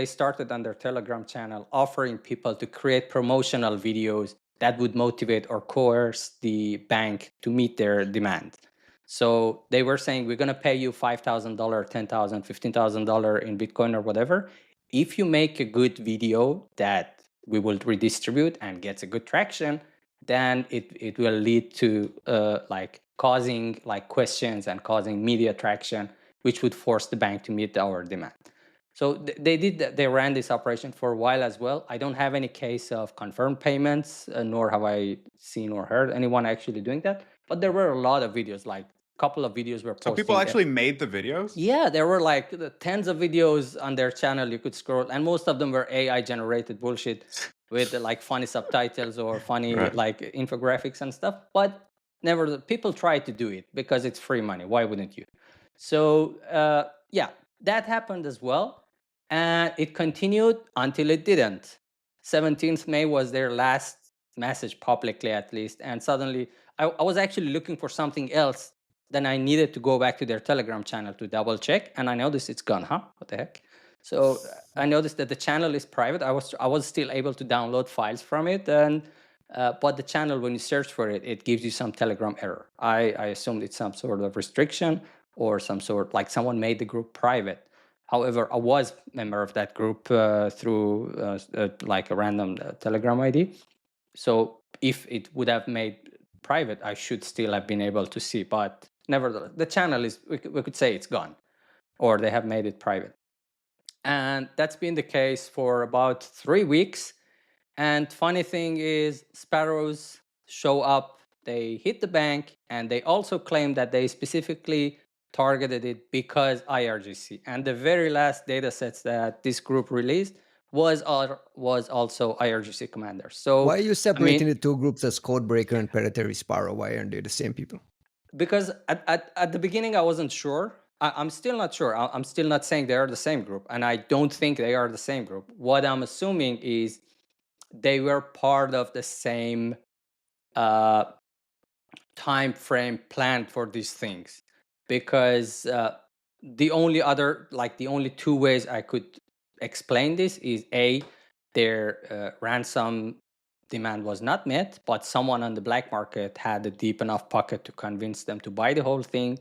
started on their Telegram channel offering people to create promotional videos that would motivate or coerce the bank to meet their demand. So they were saying, we're going to pay you $5,000, $10,000, $15,000 in Bitcoin or whatever. If you make a good video that we will redistribute and gets a good traction, then it will lead to like causing like questions and causing media traction, which would force the bank to meet our demand. So they ran this operation for a while as well. I don't have any case of confirmed payments, nor have I seen or heard anyone actually doing that. But there were a lot of videos, like a couple of videos were posting. So people actually made the videos? Yeah, there were like tens of videos on their channel you could scroll, and most of them were AI generated bullshit with like funny subtitles or funny like infographics and stuff. But never, people try to do it because it's free money. Why wouldn't you? So yeah, that happened as well. And it continued until it didn't. 17th May was their last message publicly, at least. And suddenly I was actually looking for something else. Then I needed to go back to their Telegram channel to double check. And I noticed it's gone, What the heck? So I noticed that the channel is private. I was still able to download files from it. And but the channel, when you search for it, it gives you some Telegram error. I assumed it's some sort of restriction or some sort, like someone made the group private. However, I was a member of that group through like a random Telegram ID. So if it would have made private, I should still have been able to see. But nevertheless, the channel is, we could say it's gone, or they have made it private. And that's been the case for about 3 weeks. And funny thing is, sparrows show up, they hit the bank, and they also claim that they specifically targeted it because IRGC. And the very last data sets that this group released was also IRGC commanders. So why are you separating the two groups as Codebreaker and Predatory Sparrow? Why aren't they the same people? Because at the beginning I wasn't sure. I'm still not sure. I'm still not saying they are the same group, and I don't think they are the same group. What I'm assuming is they were part of the same time frame planned for these things, because the only two ways I could explain this is A, their ransom demand was not met, but someone on the black market had a deep enough pocket to convince them to buy the whole thing,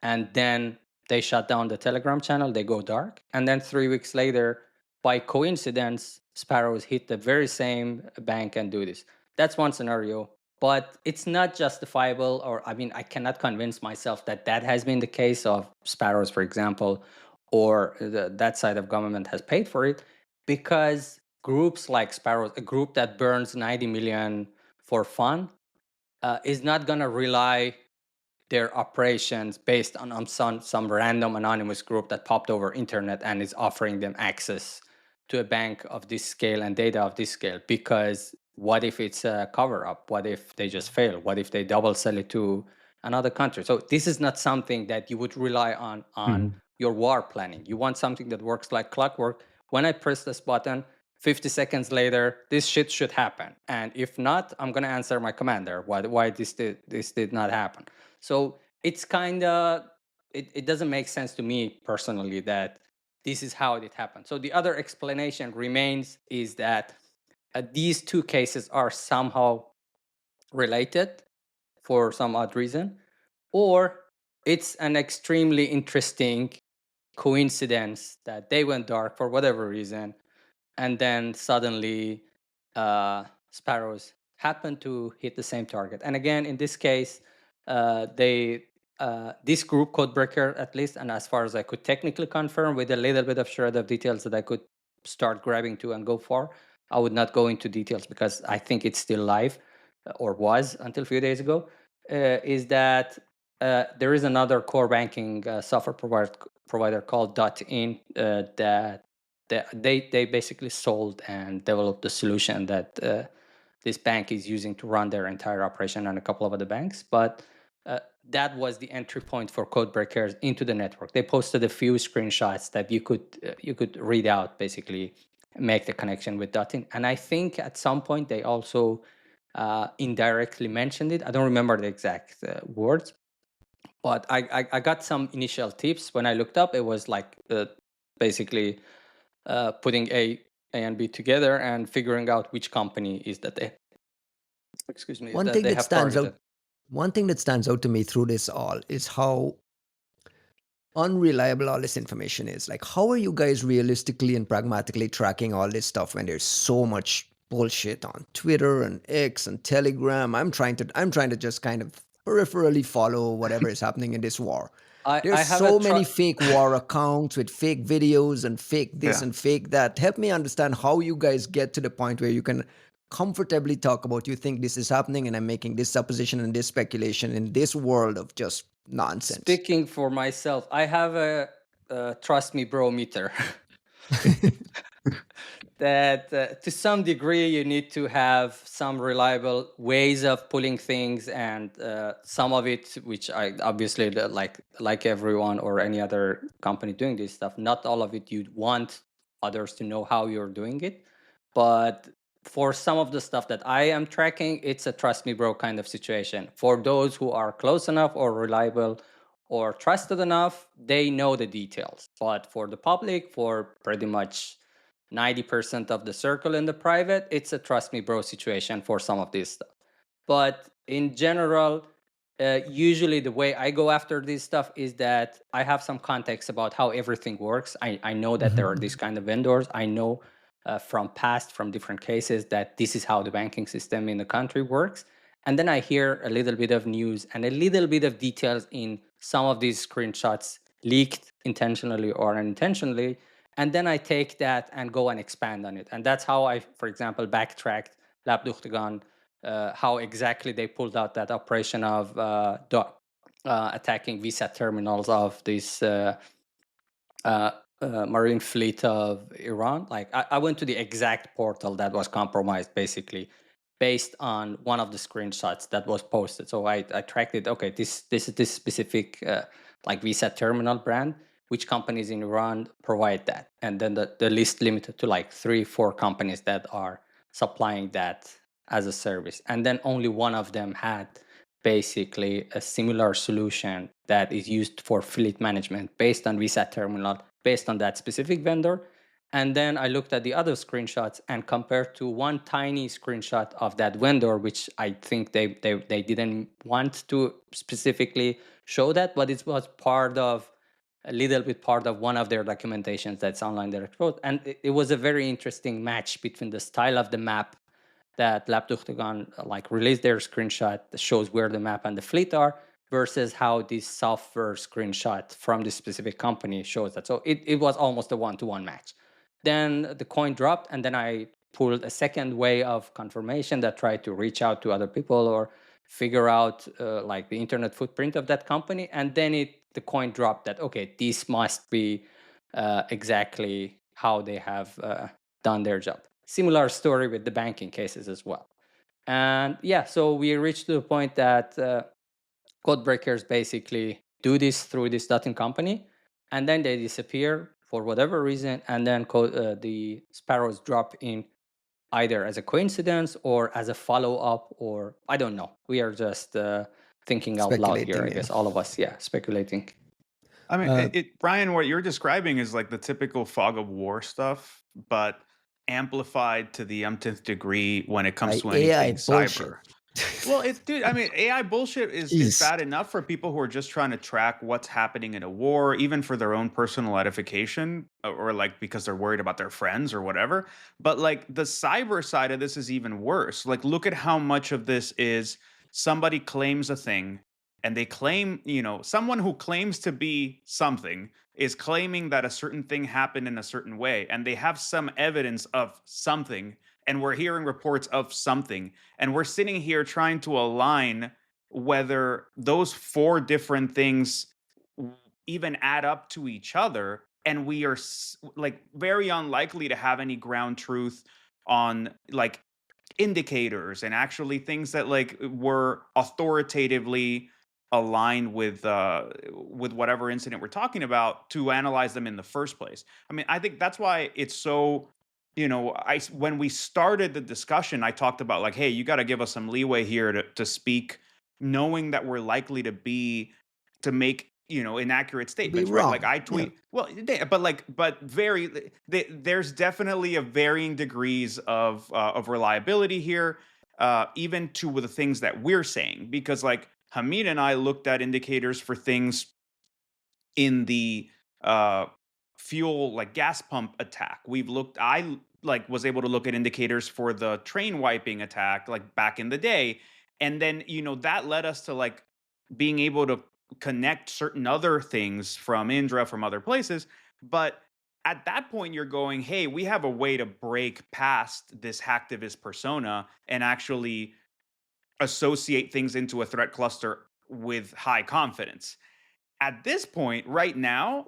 and then they shut down the Telegram channel, they go dark, and then 3 weeks later, by coincidence, sparrows hit the very same bank and do this. That's one scenario. but it's not justifiable, or I mean, I cannot convince myself that that has been the case of Sparrows, for example, or that side of government has paid for it, because groups like Sparrows, a group that burns 90 million for fun, is not going to rely their operations based on some random anonymous group that popped over internet and is offering them access to a bank of this scale and data of this scale. Because what if it's a cover up? What if they just fail? What if they double sell it to another country? So this is not something that you would rely on your war planning. You want something that works like clockwork. When I press this button, 50 seconds later, this shit should happen. And if not, I'm going to answer my commander why this did not happen. So it's kind of, it doesn't make sense to me personally that this is how it happened. So the other explanation remains is that these two cases are somehow related for some odd reason, or it's an extremely interesting coincidence that they went dark for whatever reason, and then suddenly Sparrows happen to hit the same target. And again, in this case, this group Codebreaker, at least, and as far as I could technically confirm with a little bit of shred of details that I could start grabbing to and go for, I would not go into details because I think it's still live, or was until a few days ago, is that there is another core banking software provider called .in that they basically sold and developed the solution that this bank is using to run their entire operation and a couple of other banks. But that was the entry point for code breakers into the network. They posted a few screenshots that you could read out, basically make the connection with .in. And I think at some point they also indirectly mentioned it. I don't remember the exact words, but I got some initial tips when I looked up. It was like basically putting A and B together and figuring out which company is that they, excuse me, One that thing they that have stands targeted. out, one thing that stands out to me through this all is how unreliable all this information is. Like, how are you guys realistically and pragmatically tracking all this stuff when there's so much bullshit on Twitter and X and Telegram? I'm trying to just kind of peripherally follow whatever is happening in this war. I There's have a so many fake war accounts with fake videos and fake this Yeah. and fake that. Help me understand how you guys get to the point where you can comfortably talk about you think this is happening and I'm making this supposition and this speculation in this world of just nonsense. Speaking for myself, I have a trust me bro meter. That to some degree you need to have some reliable ways of pulling things, and some of it, which I obviously like everyone or any other company doing this stuff, not all of it you'd want others to know how you're doing it. But for some of the stuff that I am tracking, it's a trust me bro kind of situation. For those who are close enough or reliable or trusted enough, they know the details. But for the public, for pretty much 90% of the circle in the private, it's a trust me bro situation for some of this stuff. But in general, usually the way I go after this stuff is that I have some context about how everything works. I know that there are these kind of vendors. I know from different cases that this is how the banking system in the country works. And then I hear a little bit of news and a little bit of details in some of these screenshots leaked intentionally or unintentionally. And then I take that and go and expand on it. And that's how I, for example, backtracked Labduchtigan, how exactly they pulled out that operation of attacking Visa terminals of this marine fleet of Iran. Like I went to the exact portal that was compromised, basically, based on one of the screenshots that was posted. So I tracked it. Okay, this is this specific like Visa terminal brand. Which companies in Iran provide that? And then the list limited to like 3-4 companies that are supplying that as a service. And then only one of them had basically a similar solution that is used for fleet management based on Visa terminal, based on that specific vendor. And then I looked at the other screenshots and compared to one tiny screenshot of that vendor, which I think they didn't want to specifically show that, but it was a little bit part of one of their documentations that's online there. And it was a very interesting match between the style of the map that Laptoctagon released their screenshot that shows where the map and the fleet are, versus how this software screenshot from this specific company shows that. So it was almost a one-to-one match. Then the coin dropped, and then I pulled a second way of confirmation that tried to reach out to other people or figure out the internet footprint of that company, and then the coin dropped that okay, this must be exactly how they have done their job. Similar story with the banking cases as well. And yeah, so we reached to the point that code breakers basically do this through this Dutton company, and then they disappear for whatever reason, and then the sparrows drop in either as a coincidence or as a follow-up, or I don't know. We are just thinking out loud here, I guess, all of us, speculating. I mean, Brian, what you're describing is like the typical fog of war stuff, but amplified to the umpteenth degree when it comes to anything AI cyber. bullshit. Well, dude, I mean, AI bullshit is bad enough for people who are just trying to track what's happening in a war, even for their own personal edification, or because they're worried about their friends or whatever. But the cyber side of this is even worse. Look at how much of this is somebody claims a thing, and they claim, someone who claims to be something is claiming that a certain thing happened in a certain way, and they have some evidence of something, and we're hearing reports of something, and we're sitting here trying to align whether those four different things even add up to each other, and we are very unlikely to have any ground truth on indicators and actually things that were authoritatively aligned with whatever incident we're talking about to analyze them in the first place. I mean, I think that's why it's so, when we started the discussion, I talked about hey, you got to give us some leeway here to speak, knowing that we're likely to make inaccurate statements, right? I tweet, well, but there's definitely a varying degrees of reliability here, even to the things that we're saying, because Hamid and I looked at indicators for things in the fuel gas pump attack. I was able to look at indicators for the train wiping attack back in the day, and then that led us to being able to connect certain other things from Indra, from other places. But at that point you're going, hey, we have a way to break past this hacktivist persona and actually associate things into a threat cluster with high confidence. At this point right now,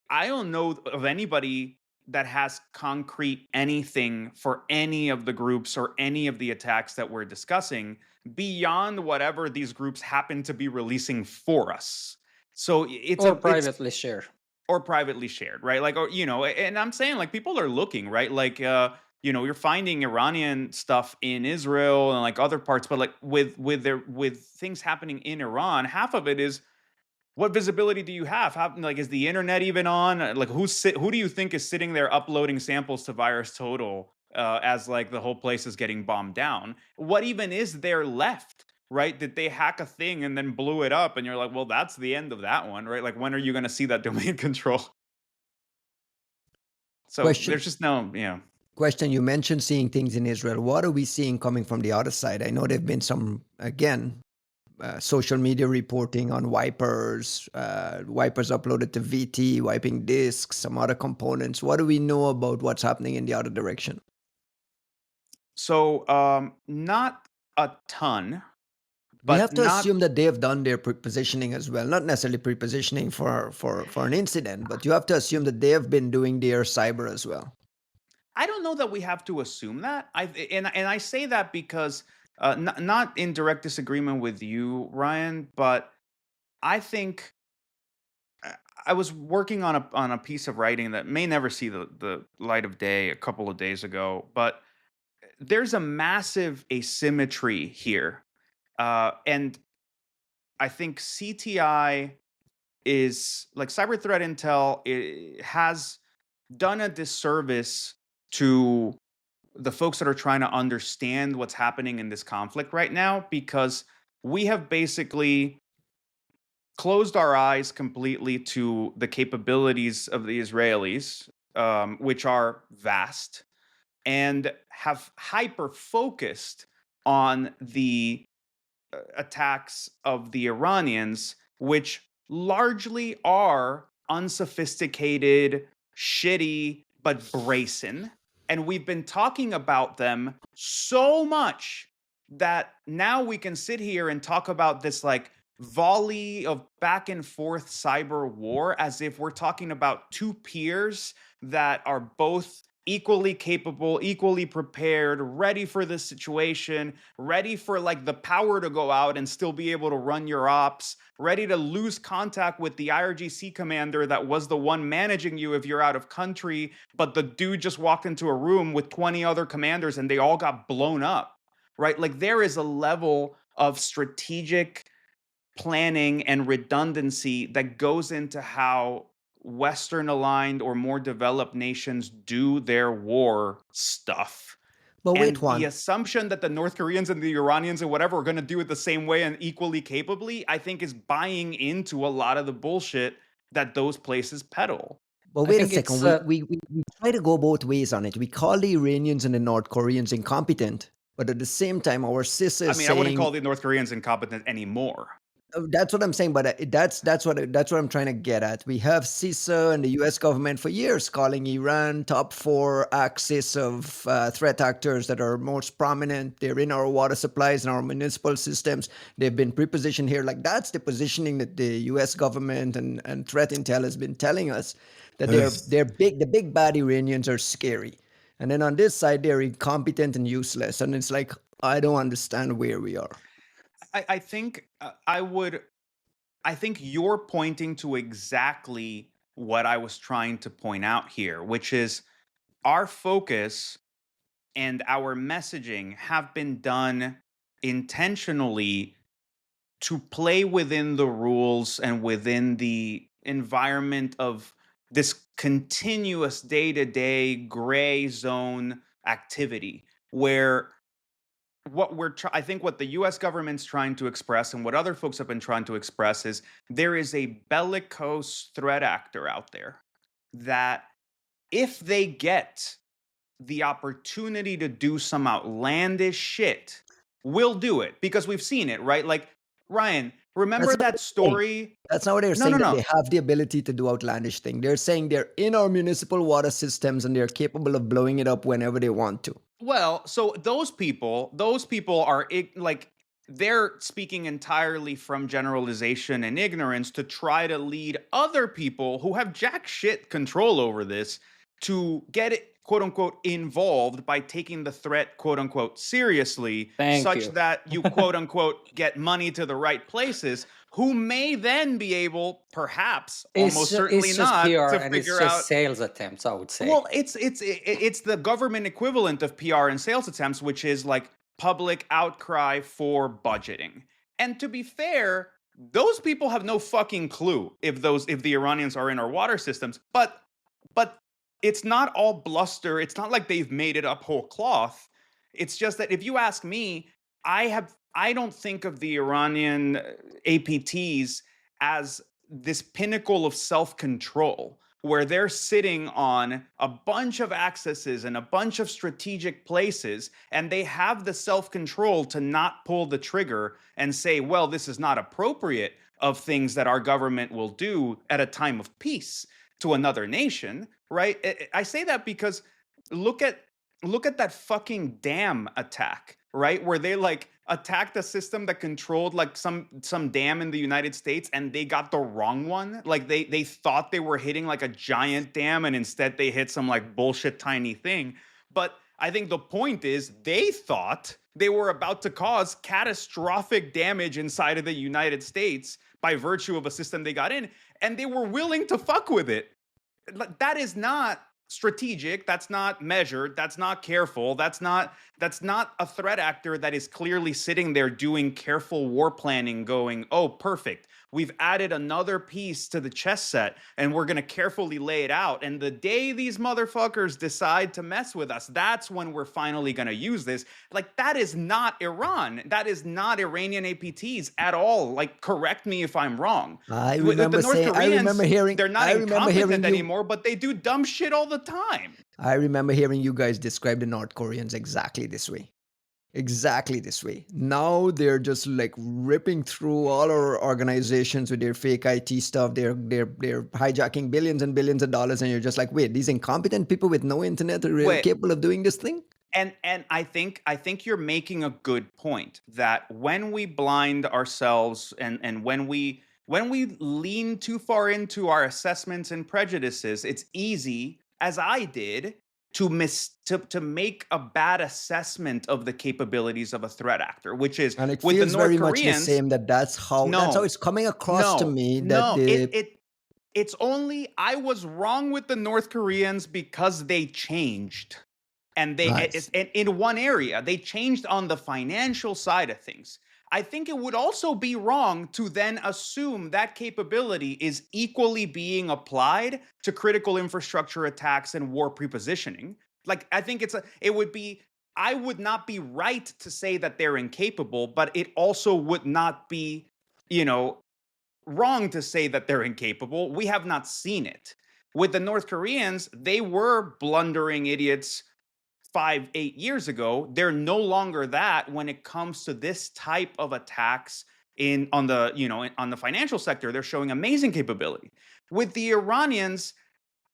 I don't know of anybody that has concrete anything for any of the groups or any of the attacks that we're discussing beyond whatever these groups happen to be releasing for us. So it's privately shared. Or privately shared, right? And I'm saying people are looking, right? You're finding Iranian stuff in Israel and other parts, but with things happening in Iran, half of it is, what visibility do you have? Is the internet even on? Who do you think is sitting there uploading samples to VirusTotal as the whole place is getting bombed down? What even is there left, right? Did they hack a thing and then blew it up? And you're well, that's the end of that one, right? When are you going to see that domain control? So there's just no, Question, you mentioned seeing things in Israel. What are we seeing coming from the other side? I know there have been some, again, social media reporting on wipers uploaded to VT, wiping disks, some other components. What do we know about what's happening in the other direction? So not a ton. But we have to assume that they have done their pre-positioning as well. Not necessarily pre-positioning for an incident, but you have to assume that they have been doing their cyber as well. I don't know that we have to assume that. I say that because not in direct disagreement with you, Ryan, but I think I was working on a piece of writing that may never see the light of day a couple of days ago, but there's a massive asymmetry here. And I think CTI is cyber threat intel has done a disservice to the folks that are trying to understand what's happening in this conflict right now, because we have basically closed our eyes completely to the capabilities of the Israelis, which are vast, and have hyper focused on the attacks of the Iranians, which largely are unsophisticated, shitty, but brazen. And we've been talking about them so much that now we can sit here and talk about this like volley of back and forth cyber war as if we're talking about two peers that are both equally capable, equally prepared, ready for this situation, ready for like the power to go out and still be able to run your ops, ready to lose contact with the IRGC commander that was the one managing you if you're out of country, but the dude just walked into a room with 20 other commanders and they all got blown up, right? Like there is a level of strategic planning and redundancy that goes into how Western aligned or more developed nations do their war stuff. But wait, And the Juan. assumption that the North Koreans and the Iranians and whatever are going to do it the same way and equally capably, I think is buying into a lot of the bullshit that those places peddle. But I wait a think second. it's We try to go both ways on it. We call the Iranians and the North Koreans incompetent, but at the same time, our CISA I is mean, I wouldn't saying call the North Koreans incompetent anymore. that's what I'm saying. But that's what I'm trying to get at. We have CISA and the U.S. government for years calling Iran top 4 axis of threat actors that are most prominent. They're in our water supplies and our municipal systems. They've been prepositioned here. Like that's the positioning that the U.S. government and threat intel has been telling us that they're big. The big bad Iranians are scary. And then on this side, they're incompetent and useless. And it's like, I don't understand where we are. I think I think you're pointing to exactly what I was trying to point out here, which is our focus and our messaging have been done intentionally to play within the rules and within the environment of this continuous day-to-day gray zone activity where I think what the US government's trying to express and what other folks have been trying to express is there is a bellicose threat actor out there that if they get the opportunity to do some outlandish shit, will do it because we've seen it, right? Like Ryan, remember That's that story? That's not what they're No, saying, no, that no. they have the ability to do outlandish things. They're saying they're in our municipal water systems and they're capable of blowing it up whenever they want to. Well, so those people are like they're speaking entirely from generalization and ignorance to try to lead other people who have jack shit control over this to get it, quote unquote, involved by taking the threat, quote unquote, seriously, Thank such you. that you, quote unquote, get money to the right places, who may then be able, perhaps, almost certainly it's just not, PR to and it's figure just out. sales attempts, I would say. Well, it's the government equivalent of PR and sales attempts, which is like public outcry for budgeting. And to be fair, those people have no fucking clue if the Iranians are in our water systems. But it's not all bluster. It's not like they've made it up whole cloth. It's just that if you ask me, I don't think of the Iranian APTs as this pinnacle of self-control where they're sitting on a bunch of accesses and a bunch of strategic places, and they have the self-control to not pull the trigger and say, well, this is not appropriate of things that our government will do at a time of peace to another nation, right? I say that because look at that fucking dam attack, right? Where they like attacked a system that controlled like some dam in the United States and they got the wrong one. Like they thought they were hitting like a giant dam and instead they hit some like bullshit tiny thing. But I think the point is they thought they were about to cause catastrophic damage inside of the United States by virtue of a system they got in, and they were willing to fuck with it. That is not strategic, that's not measured, that's not careful, that's not a threat actor that is clearly sitting there doing careful war planning going, oh, perfect, we've added another piece to the chess set and we're going to carefully lay it out, and the day these motherfuckers decide to mess with us, that's when we're finally going to use this. Like, that is not Iran, that is not Iranian APTs at all. Like, correct me if I'm wrong. I The remember North saying, Koreans, I remember hearing they're not you. incompetent anymore, but they do dumb shit all the time. I remember hearing you guys describe the North Koreans exactly this way. Exactly this way. Now they're just like ripping through all our organizations with their fake IT stuff. They're hijacking billions and billions of dollars, and you're just like, wait, these incompetent people with no internet are really Wait. capable of doing this thing? And I think you're making a good point that when we blind ourselves and when we lean too far into our assessments and prejudices, it's easy, as I did, to make a bad assessment of the capabilities of a threat actor, which is And it with the feels North very much the Koreans. same that's how it's coming across to me that It's only I was wrong with the North Koreans because they changed. And Nice. in one area, they changed on the financial side of things. I think it would also be wrong to then assume that capability is equally being applied to critical infrastructure attacks and war prepositioning. Like, I think I would not be right to say that they're incapable, but it also would not be, wrong to say that they're incapable. We have not seen it. With the North Koreans, they were blundering idiots 5-8 years ago. They're no longer that when it comes to this type of attacks on the financial sector. They're showing amazing capability. With the Iranians,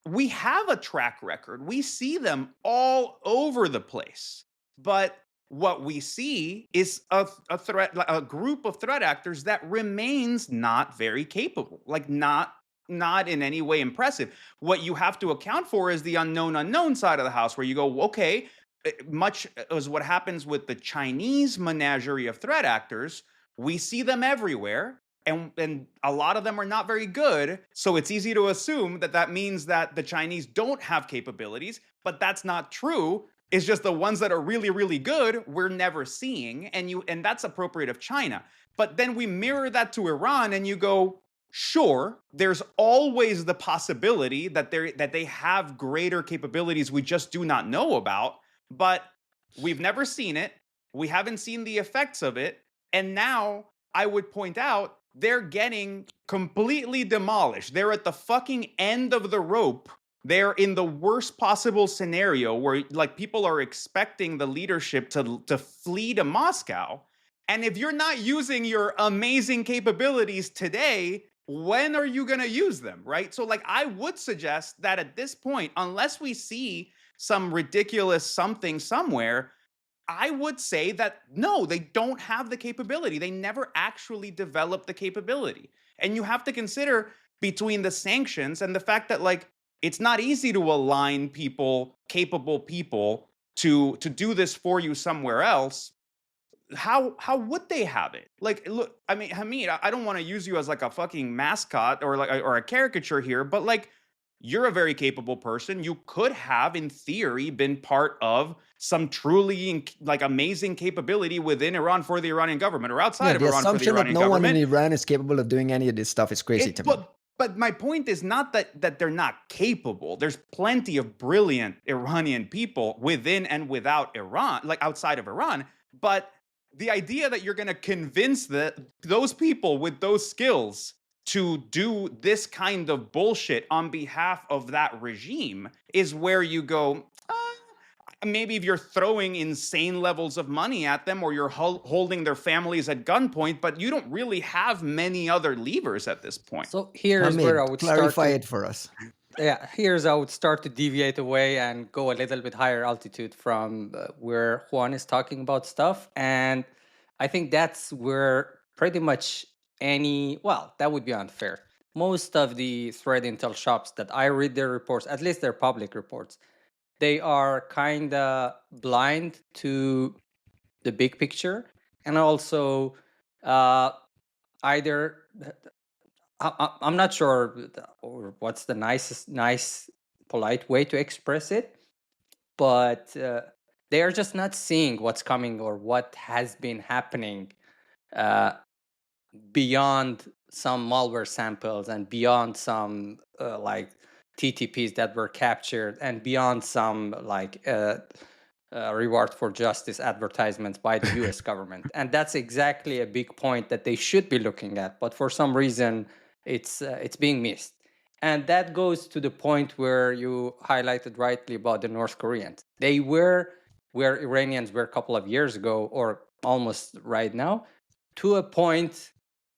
we have a track record. We see them all over the place. But what we see is a group of threat actors that remains not very capable, like not in any way impressive. What you have to account for is the unknown side of the house, where you go, okay, much as what happens with the Chinese menagerie of threat actors, we see them everywhere, and a lot of them are not very good. So it's easy to assume that means that the Chinese don't have capabilities, but that's not true. It's just the ones that are really, really good we're never seeing, and that's appropriate of China. But then we mirror that to Iran, and you go, sure, there's always the possibility that they have greater capabilities we just do not know about, but we've never seen it. We haven't seen the effects of it. And now I would point out they're getting completely demolished. They're at the fucking end of the rope. They're in the worst possible scenario where, like, people are expecting the leadership to flee to Moscow. And if you're not using your amazing capabilities today, when are you going to use them, right? So, like, I would suggest that at this point, unless we see some ridiculous something somewhere, I would say that no, they don't have the capability. They never actually developed the capability. And you have to consider between the sanctions and the fact that, like, it's not easy to align capable people to do this for you somewhere else. How would they have it? Like, look, I mean, Hamid, I don't want to use you as like a fucking mascot or a caricature here, but like, you're a very capable person. You could have, in theory, been part of some truly like amazing capability within Iran for the Iranian government, or outside of the Iran for the assumption that Iranian no one in government. Iran is capable of doing any of this stuff is crazy to me. But my point is not that they're not capable. There's plenty of brilliant Iranian people within and without Iran, like outside of Iran. But the idea that you're going to convince those people with those skills to do this kind of bullshit on behalf of that regime is where you go, maybe if you're throwing insane levels of money at them, or you're holding their families at gunpoint, but you don't really have many other levers at this point. So here's where I would clarify it for us. Yeah, here's I would start to deviate away and go a little bit higher altitude from where Juan is talking about stuff. And I think that's where pretty much that would be unfair. Most of the threat intel shops that I read their reports, at least their public reports, they are kind of blind to the big picture. And also either... I'm not sure or what's the nice, polite way to express it, but they are just not seeing what's coming or what has been happening beyond some malware samples and beyond some like TTPs that were captured and beyond some like reward for justice advertisements by the US government. And that's exactly a big point that they should be looking at. But for some reason, it's being missed. And that goes to the point where you highlighted rightly about the North Koreans. They were where Iranians were a couple of years ago, or almost right now, to a point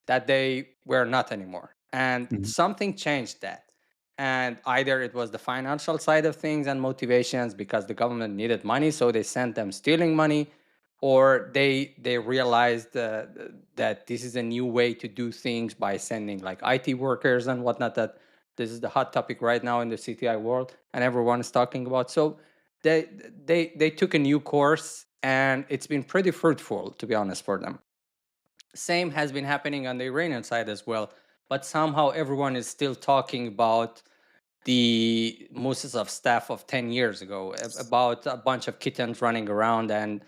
that they were not anymore. And something changed that. And either it was the financial side of things and motivations because the government needed money, so they sent them stealing money, or they realized that this is a new way to do things by sending like IT workers and whatnot. That this is the hot topic right now in the CTI world, and everyone is talking about. So they took a new course, and it's been pretty fruitful, to be honest, for them. Same has been happening on the Iranian side as well, but somehow everyone is still talking about the Moses of staff of 10 years ago, about a bunch of kittens running around and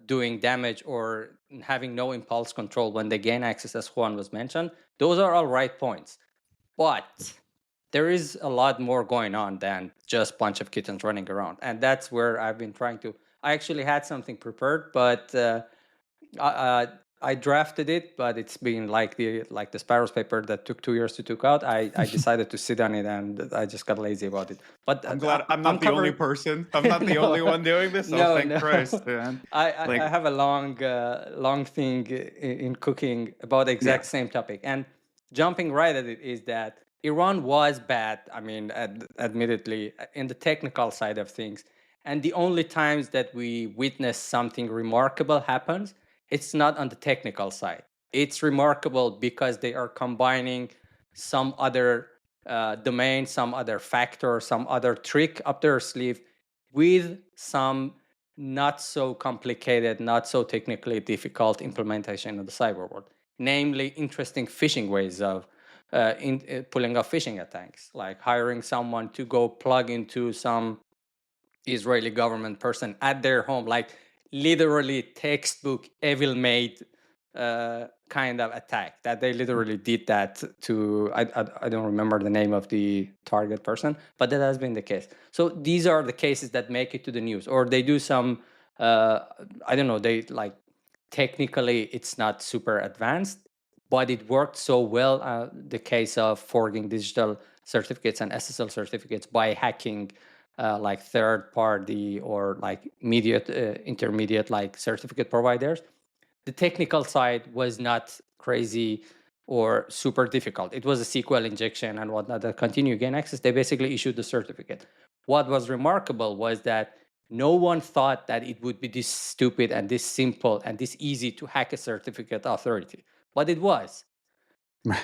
doing damage or having no impulse control when they gain access, as Juan was mentioned. Those are all right points. But there is a lot more going on than just a bunch of kittens running around. And that's where I've been trying to. I actually had something prepared, but I drafted it, but it's been like the Sparrows paper that took 2 years to took out. I decided to sit on it, and I just got lazy about it. But I'm glad I'm I'm not the only covering. person. I'm not the only one doing this. Oh, No, thank no. Christ, man. I have a long thing in cooking about the Yeah. exact same topic. And jumping right at it is that Iran was bad. I mean, admittedly, in the technical side of things. And the only times that we witness something remarkable happens, it's not on the technical side. It's remarkable because they are combining some other domain, some other factor, some other trick up their sleeve with some not so complicated, not so technically difficult implementation of the cyber world, namely interesting phishing ways of pulling off phishing attacks, like hiring someone to go plug into some Israeli government person at their home, like literally textbook evil made kind of attack that they literally did that to. I don't remember the name of the target person, but that has been the case. So these are the cases that make it to the news, or they do some I don't know, they like technically it's not super advanced, but it worked so well. The case of forging digital certificates and SSL certificates by hacking like third party or like intermediate like certificate providers. The technical side was not crazy or super difficult. It was a SQL injection and whatnot that continue gain access. They basically issued the certificate. What was remarkable was that no one thought that it would be this stupid and this simple and this easy to hack a certificate authority, but it was.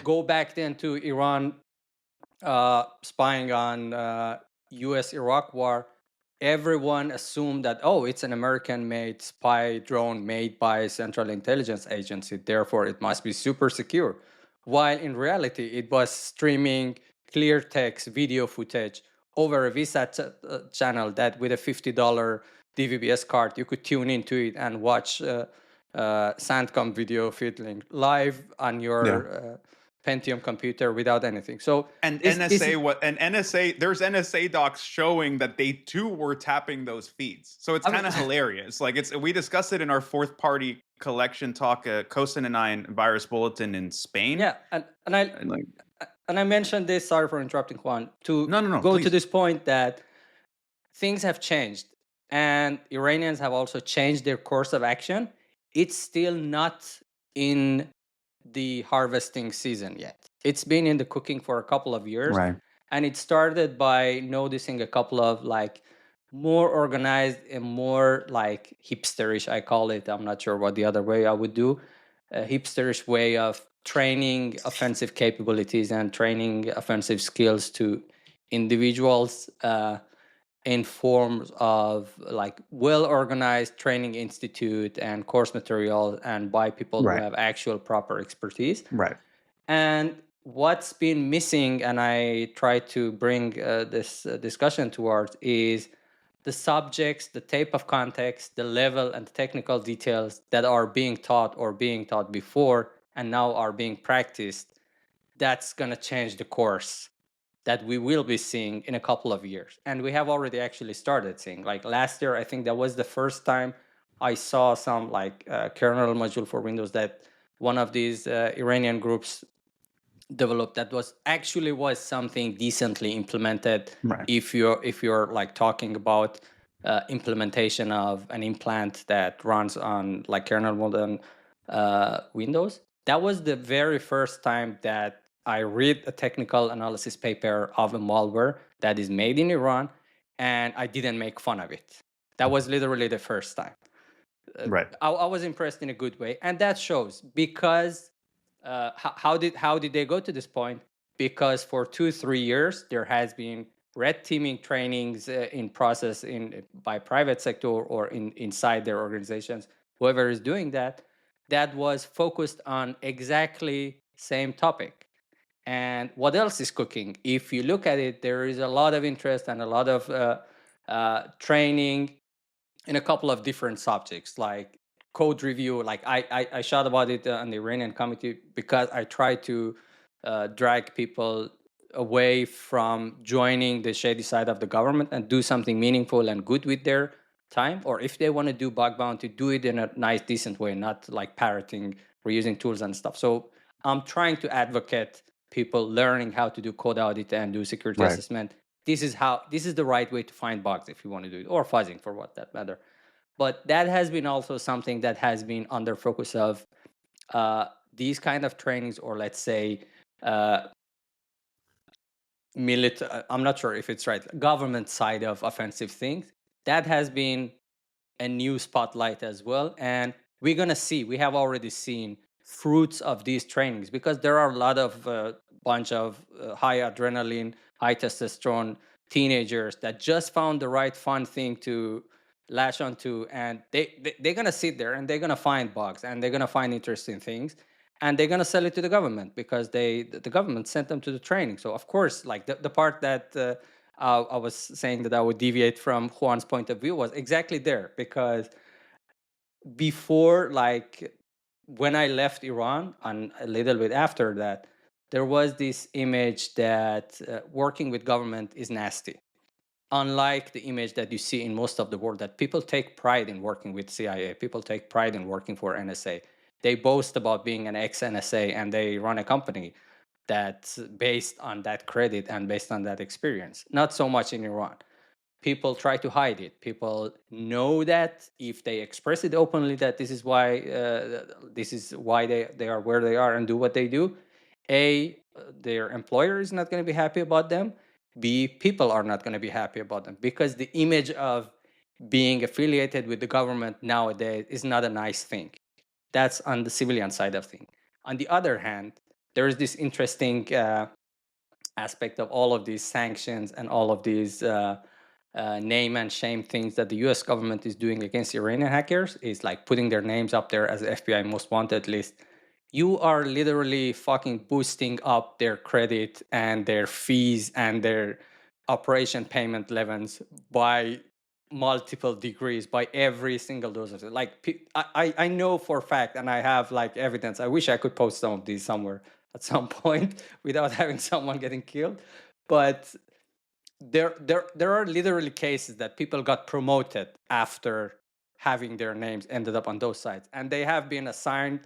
Go back then to Iran spying on U.S.-Iraq war. Everyone assumed that, oh, it's an American-made spy drone made by Central Intelligence Agency, therefore it must be super secure. While in reality, it was streaming clear text video footage over a VSAT channel that with a $50 DVB-S card, you could tune into it and watch Sandcom video fiddling live on your Pentium computer without anything. So and NSA there's NSA docs showing that they too were tapping those feeds. So it's kind of hilarious. Like we discussed it in our fourth party collection talk, Kosin and I in Virus Bulletin in Spain. Yeah, and I mentioned this. Sorry for interrupting, Juan. To go please. to this point that things have changed, and Iranians have also changed their course of action. It's still not in the harvesting season yet. It's been in the cooking for a couple of years, right? And it started by noticing a couple of like more organized and more like hipsterish, I call it. I'm not sure what the other way I would do. A hipsterish way of training offensive capabilities and training offensive skills to individuals in forms of like well organized training institute and course material and by people who have actual proper expertise. Right. And what's been missing, and I try to bring this discussion towards, is the subjects, the type of context, the level and the technical details that are being taught or being taught before and now are being practiced. That's going to change the course that we will be seeing in a couple of years. And we have already actually started seeing. Like last year, I think that was the first time I saw some like kernel module for Windows that one of these Iranian groups developed that was something decently implemented. Right. If you're like talking about implementation of an implant that runs on like kernel modern Windows, that was the very first time that I read a technical analysis paper of a malware that is made in Iran, and I didn't make fun of it. That was literally the first time. Right. I was impressed in a good way, and that shows because how did they go to this point? Because for 2-3 years there has been red teaming trainings in process by private sector or inside their organizations. Whoever is doing that was focused on exactly same topic. And what else is cooking? If you look at it, there is a lot of interest and a lot of training in a couple of different subjects like code review. Like I shot about it on the Iranian committee because I try to drag people away from joining the shady side of the government and do something meaningful and good with their time. Or if they want to do bug bounty, do it in a nice, decent way, not like parroting or using tools and stuff. So I'm trying to advocate people learning how to do code audit and do security Right. assessment. This is the right way to find bugs if you want to do it, or fuzzing for what that matter. But that has been also something that has been under focus of these kind of trainings, or let's say I'm not sure if it's right, government side of offensive things. That has been a new spotlight as well. And we have already seen fruits of these trainings, because there are a lot of bunch of high adrenaline, high testosterone teenagers that just found the right fun thing to latch onto, and they're going to sit there and they're going to find bugs and they're going to find interesting things, and they're going to sell it to the government because the government sent them to the training. So of course, like the part that I was saying that I would deviate from Juan's point of view was exactly there, because before, like when I left Iran and a little bit after that, there was this image that working with government is nasty. Unlike the image that you see in most of the world, that people take pride in working with CIA, people take pride in working for NSA. They boast about being an ex-NSA and they run a company that's based on that credit and based on that experience. Not so much in Iran. People try to hide it. People know that if they express it openly, that this is why they are where they are and do what they do. Their employer is not going to be happy about them. B, people are not going to be happy about them, because the image of being affiliated with the government nowadays is not a nice thing. That's on the civilian side of things. On the other hand, there is this interesting aspect of all of these sanctions and all of these name and shame things that the US government is doing against Iranian hackers, is like putting their names up there as FBI most wanted list. You are literally fucking boosting up their credit and their fees and their operation payment levels by multiple degrees, by every single dose of it. Like I know for a fact, and I have like evidence. I wish I could post some of these somewhere at some point without having someone getting killed. But there are literally cases that people got promoted after having their names ended up on those sites, and they have been assigned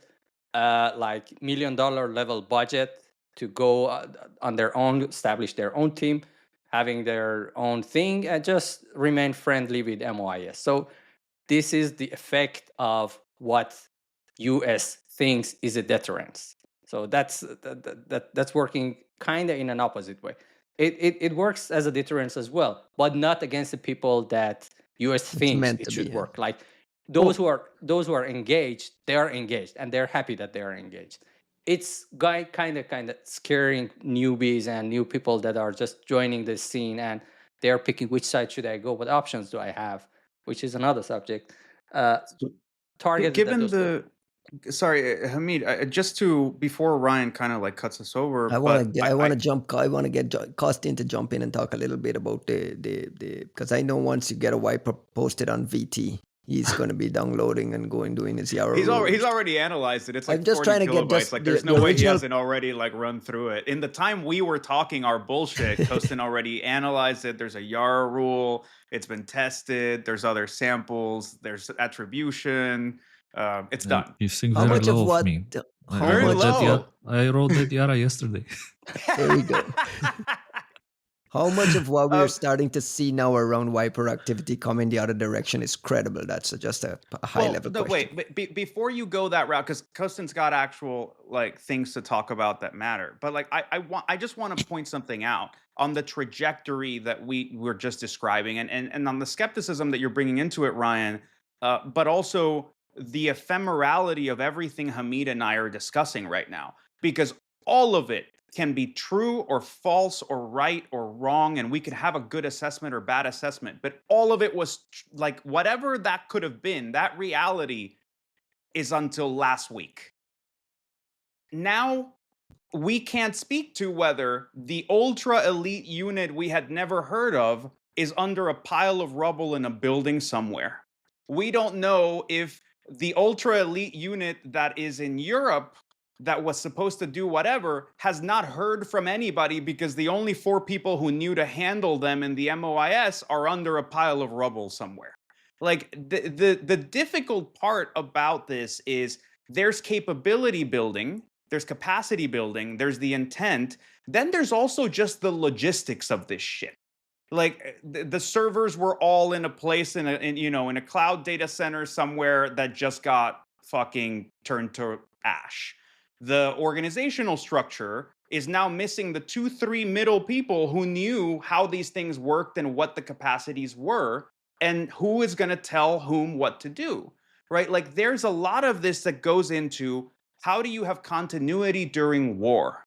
like $1 million level budget to go on their own, establish their own team, having their own thing, and just remain friendly with MOIS. So this is the effect of what US thinks is a deterrence. So that's working kind of in an opposite way. It works as a deterrence as well, but not against the people that US It's thinks meant it to should be. work. Like those who are engaged, they are engaged and they're happy that they are engaged. It's kind of scaring newbies and new people that are just joining the scene, and they're picking which side should I go, what options do I have, which is another subject. Targeted at Given those people. sorry, Hamid, just to before Ryan kind of like cuts us over, I but want to get Costin to jump in and talk a little bit about the because I know once you get a wipe posted on VT, he's going to be downloading and doing his Yarrow. He's already analyzed it. It's like I'm just 40 trying to get kilobytes. just Like there's the no way he original- hasn't already like run through it. In the time we were talking our bullshit, Kostin already analyzed it. There's a Yarrow rule. It's been tested. There's other samples. There's attribution. It's done. You think How very much of low what of me. How Very much? low. I wrote that Yara yesterday. There we go. How much of what we are Um, starting to see now around wiper activity coming the other direction is credible? That's just a high level no, question. wait. Before you go that route, because Kosten's got actual like things to talk about that matter. But like, I just want to point something out on the trajectory that we were just describing, and on the skepticism that you're bringing into it, Ryan. But also the ephemerality of everything Hamid and I are discussing right now, because all of it can be true or false or right or wrong, and we could have a good assessment or bad assessment, but all of it was like whatever that could have been, that reality is until last week. Now we can't speak to whether the ultra elite unit we had never heard of is under a pile of rubble in a building somewhere. We don't know if the ultra elite unit that is in Europe that was supposed to do whatever has not heard from anybody because the only 4 people who knew to handle them in the MOIS are under a pile of rubble somewhere. Like the difficult part about this is there's capability building, there's capacity building, there's the intent, then there's also just the logistics of this shit. Like the servers were all in a place in a cloud data center somewhere that just got fucking turned to ash. The organizational structure is now missing the 2-3 middle people who knew how these things worked and what the capacities were and who is going to tell whom what to do, right? Like there's a lot of this that goes into how do you have continuity during war?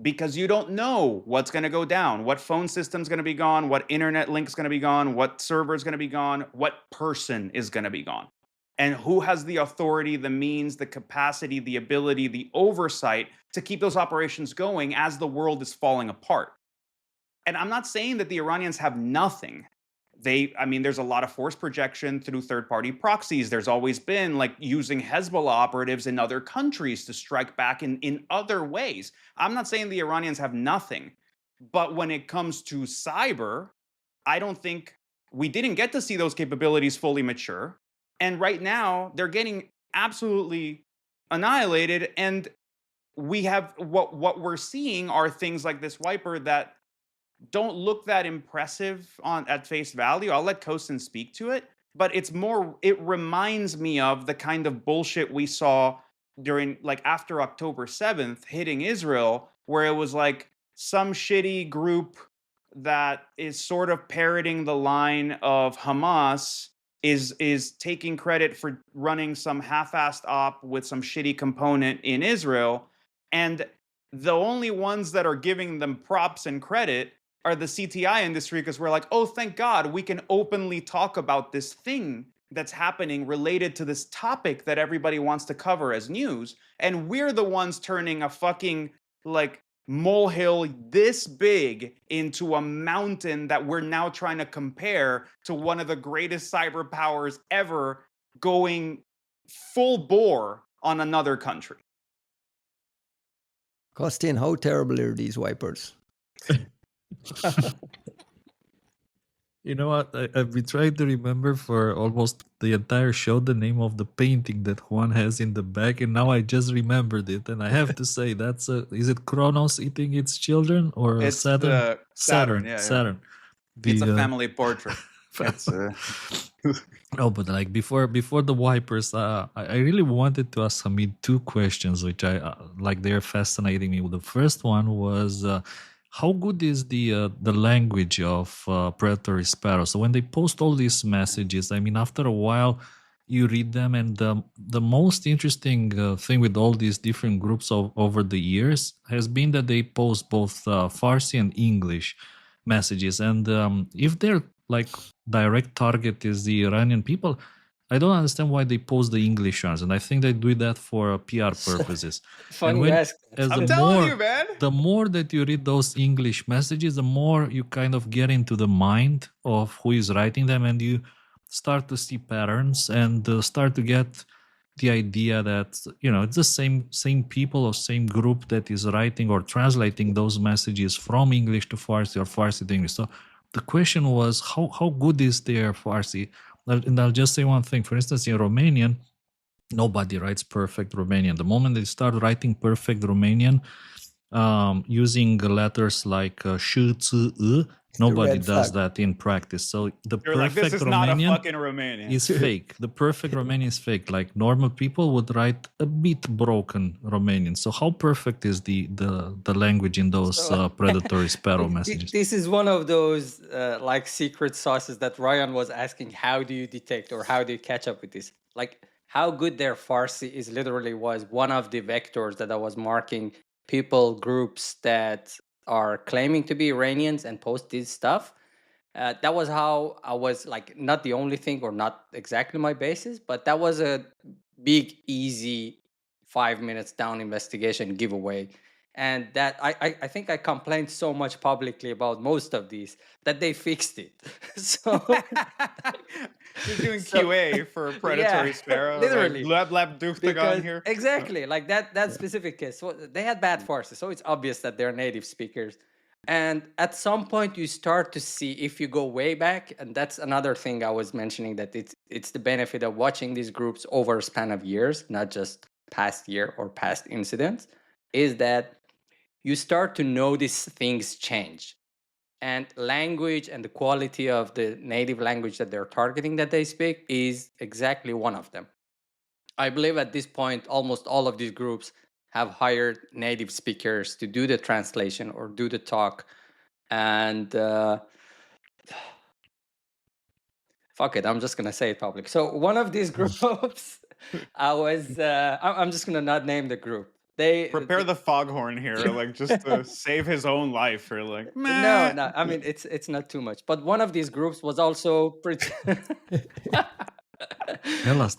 Because you don't know what's going to go down, what phone system's going to be gone, what internet link's going to be gone, what server is going to be gone, what person is going to be gone, and who has the authority, the means, the capacity, the ability, the oversight to keep those operations going as the world is falling apart. And I'm not saying that the Iranians have nothing. There's a lot of force projection through third-party proxies. There's always been like using Hezbollah operatives in other countries to strike back in other ways. I'm not saying the Iranians have nothing, but when it comes to cyber, I don't think we didn't get to see those capabilities fully mature. And right now, they're getting absolutely annihilated. And we have what we're seeing are things like this wiper that don't look that impressive at face value. I'll let Kosten speak to it, but it reminds me of the kind of bullshit we saw during like after October 7th hitting Israel, where it was like some shitty group that is sort of parroting the line of Hamas is taking credit for running some half-assed op with some shitty component in Israel, and the only ones that are giving them props and credit are the CTI industry, because we're like, oh, thank God, we can openly talk about this thing that's happening related to this topic that everybody wants to cover as news. And we're the ones turning a fucking like molehill this big into a mountain that we're now trying to compare to one of the greatest cyber powers ever going full bore on another country. Costin, how terrible are these wipers? You know what? I've been trying to remember for almost the entire show the name of the painting that Juan has in the back, and now I just remembered it. And I have to say, is it Kronos eating its children or It's Saturn? Saturn, yeah. Saturn. It's a family portrait. No, but like before the wipers, I really wanted to ask Hamid 2 questions, which I like. They're fascinating me. The first one was, how good is the language of Predatory Sparrow? So when they post all these messages, I mean, after a while, you read them, and the most interesting thing with all these different groups over the years has been that they post both Farsi and English messages, and if their like direct target is the Iranian people, I don't understand why they post the English ones, and I think they do that for PR purposes. Funny you ask. I'm telling you, man. The more that you read those English messages, the more you kind of get into the mind of who is writing them, and you start to see patterns and start to get the idea that, you know, it's the same people or same group that is writing or translating those messages from English to Farsi or Farsi to English. So the question was, how good is their Farsi? And I'll just say one thing. For instance, in Romanian, Nobody writes perfect Romanian. The moment they start writing perfect Romanian, using letters like sh, ц, nobody red does flag. that in practice. So the You're like, this perfect is not a Romanian fucking Romanian. is fake. The perfect Romanian is fake. Like normal people would write a bit broken Romanian. So how perfect is the language in those So- predatory sparrow messages? This is one of those like secret sauces that Ryan was asking. How do you detect or how do you catch up with this? Like how good their Farsi is literally was one of the vectors that I was marking people groups that are claiming to be Iranians and post this stuff. That was how I was like not the only thing or not exactly my basis, but that was a big easy 5 minutes down investigation giveaway. And that I think I complained so much publicly about most of these that they fixed it. So You're doing So- QA for Predatory Sparrow. literally. Like, lab because here. exactly like that specific case, so they had bad forces, so it's obvious that they're native speakers. And at some point you start to see, if you go way back, and that's another thing I was mentioning, that it's the benefit of watching these groups over a span of years, not just past year or past incidents, is that you start to notice things change. And language and the quality of the native language that they're targeting that they speak is exactly one of them. I believe at this point, almost all of these groups have hired native speakers to do the translation or do the talk. And fuck it, I'm just going to say it public. So one of these groups, I'm just going to not name the group. Prepare the foghorn here, like just to save his own life. Or like, No, meh. I mean, it's not too much. But one of these groups was also Tell us.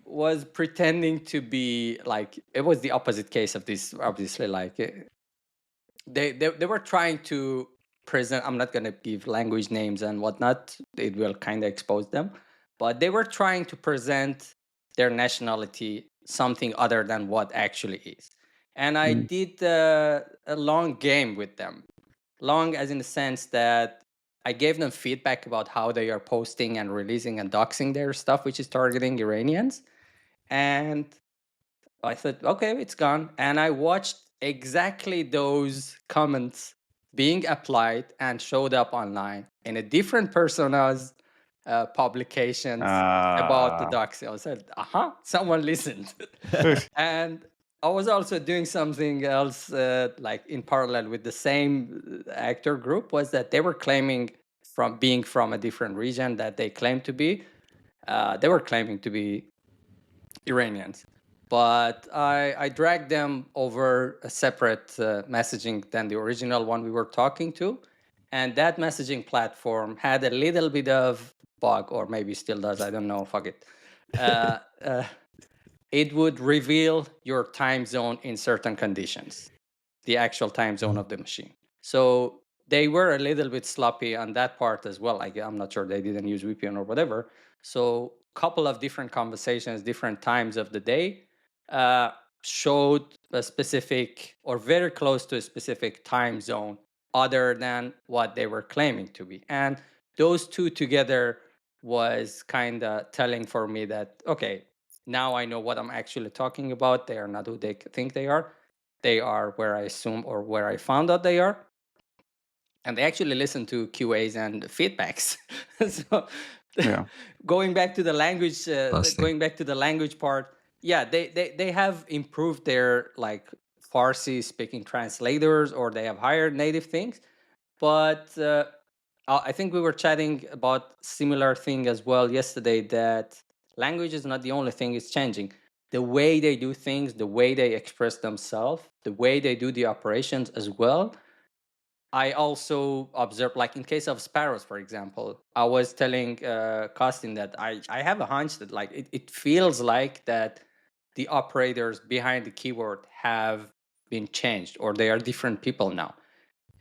was pretending to be like, it was the opposite case of this, obviously. Like they were trying to present, I'm not going to give language names and whatnot, it will kind of expose them, but they were trying to present their nationality something other than what actually is. And I did a long game with them. Long as in the sense that I gave them feedback about how they are posting and releasing and doxing their stuff, which is targeting Iranians. And I thought, okay, it's gone. And I watched exactly those comments being applied and showed up online in a different persona's publications about the doxing. I said, someone listened. And I was also doing something else, like in parallel with the same actor group, was that they were claiming from being from a different region that they claimed to be. They were claiming to be Iranians, but I dragged them over a separate messaging than the original one we were talking to. And that messaging platform had a little bit of bug, or maybe still does, I don't know, fuck it. It would reveal your time zone in certain conditions, the actual time zone of the machine. So they were a little bit sloppy on that part as well. Like, I'm not sure they didn't use VPN or whatever. So a couple of different conversations, different times of the day, showed a specific or very close to a specific time zone other than what they were claiming to be. And those two together was kind of telling for me that, okay, now I know what I'm actually talking about. They are not who they think they are. They are where I assume or where I found out they are. And they actually listen to QAs and feedbacks. So Yeah. going back to the language part, yeah, they have improved their like Farsi speaking translators, or they have hired native things. But I think we were chatting about similar thing as well yesterday, that language is not the only thing it's changing. The way they do things, the way they express themselves, the way they do the operations as well. I also observed, like in case of sparrows, for example, I was telling Costin that I have a hunch that like it feels like that the operators behind the keyword have been changed, or they are different people now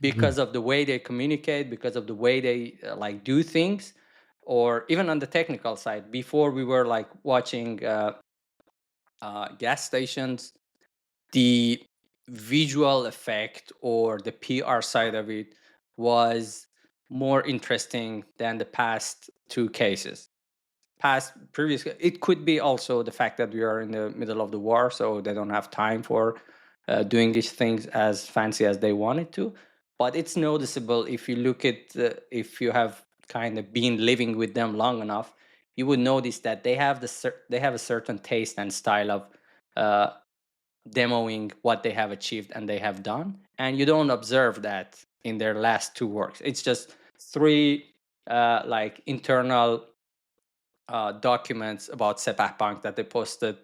because of the way they communicate, because of the way they like do things, or even on the technical side. Before we were like watching gas stations, the visual effect or the PR side of it was more interesting than the past two cases. previous. It could be also the fact that we are in the middle of the war, so they don't have time for doing these things as fancy as they wanted to. But it's noticeable if you look at if you have kind of been living with them long enough, you would notice that they have a certain taste and style of demoing what they have achieved and they have done, and you don't observe that in their last two works. It's just three like internal documents about Sepah Bank that they posted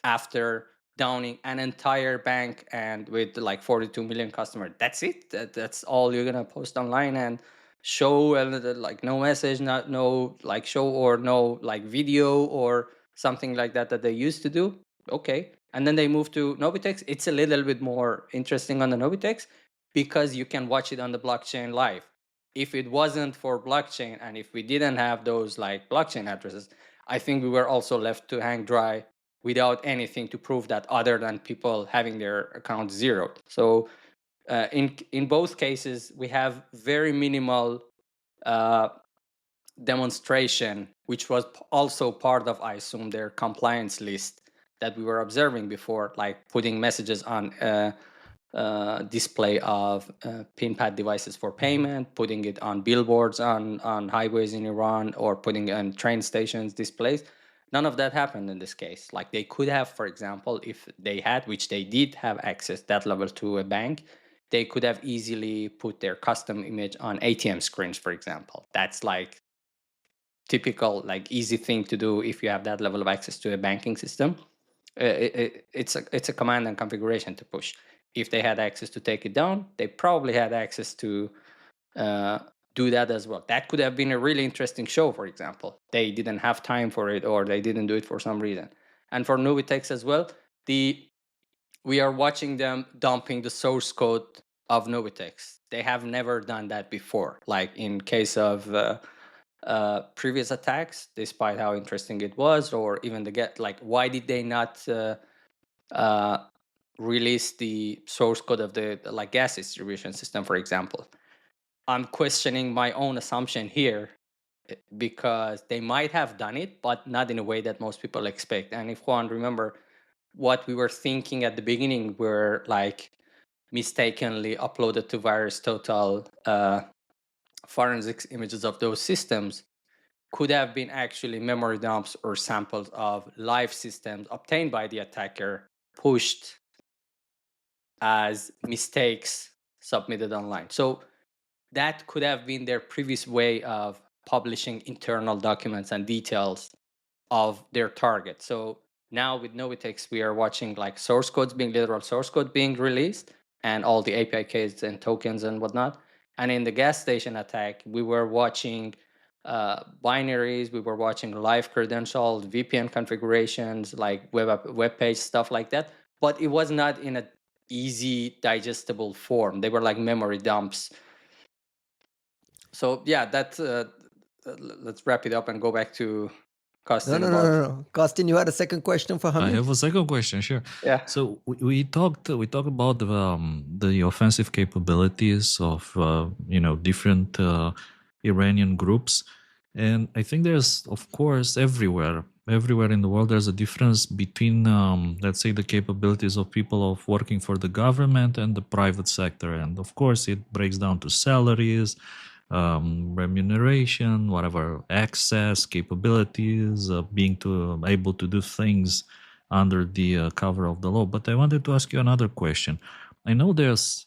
after downing an entire bank and with like 42 million customers. That's it. That's all you're gonna post online and show, and like no message, not no like show or no like video or something like that they used to do. Okay, and then they move to Nobitex. It's a little bit more interesting on the Nobitex because you can watch it on the blockchain live. If it wasn't for blockchain and if we didn't have those like blockchain addresses, I think we were also left to hang dry without anything to prove that other than people having their account zeroed. So in both cases, we have very minimal demonstration, which was also part of, I assume, their compliance list that we were observing before, like putting messages on display of pin pad devices for payment, putting it on billboards on highways in Iran, or putting on train stations displays. None of that happened in this case. Like they could have, for example, if they had, which they did have access that level to a bank, they could have easily put their custom image on ATM screens, for example. That's like typical, like easy thing to do if you have that level of access to a banking system. It's a command and configuration to push. If they had access to take it down, they probably had access to do that as well. That could have been a really interesting show, for example. They didn't have time for it, or they didn't do it for some reason. And for Nubitex as well, we are watching them dumping the source code of Nubitex. They have never done that before. Like in case of previous attacks, despite how interesting it was, or even why did they not release the source code of the like gas distribution system, for example? I'm questioning my own assumption here because they might have done it, but not in a way that most people expect. And if Juan, remember what we were thinking at the beginning, were like mistakenly uploaded to Virus Total forensics images of those systems, could have been actually memory dumps or samples of live systems obtained by the attacker, pushed as mistakes submitted online. So that could have been their previous way of publishing internal documents and details of their target. So now with Nobitex, we are watching like source codes being literal source code being released and all the API keys and tokens and whatnot. And in the gas station attack, we were watching binaries, we were watching live credentials, VPN configurations, like web page stuff like that. But it was not in a easy digestible form. They were like memory dumps. So yeah, that let's wrap it up and go back to Costin. No. Costin, you had a second question for Hamid? I have a second question, sure. Yeah. So we talked about the offensive capabilities of different Iranian groups, and I think there's, of course, everywhere in the world there's a difference between let's say the capabilities of people of working for the government and the private sector, and of course it breaks down to salaries, remuneration, whatever, access, capabilities, being able to do things under the cover of the law. But I wanted to ask you another question. I know there's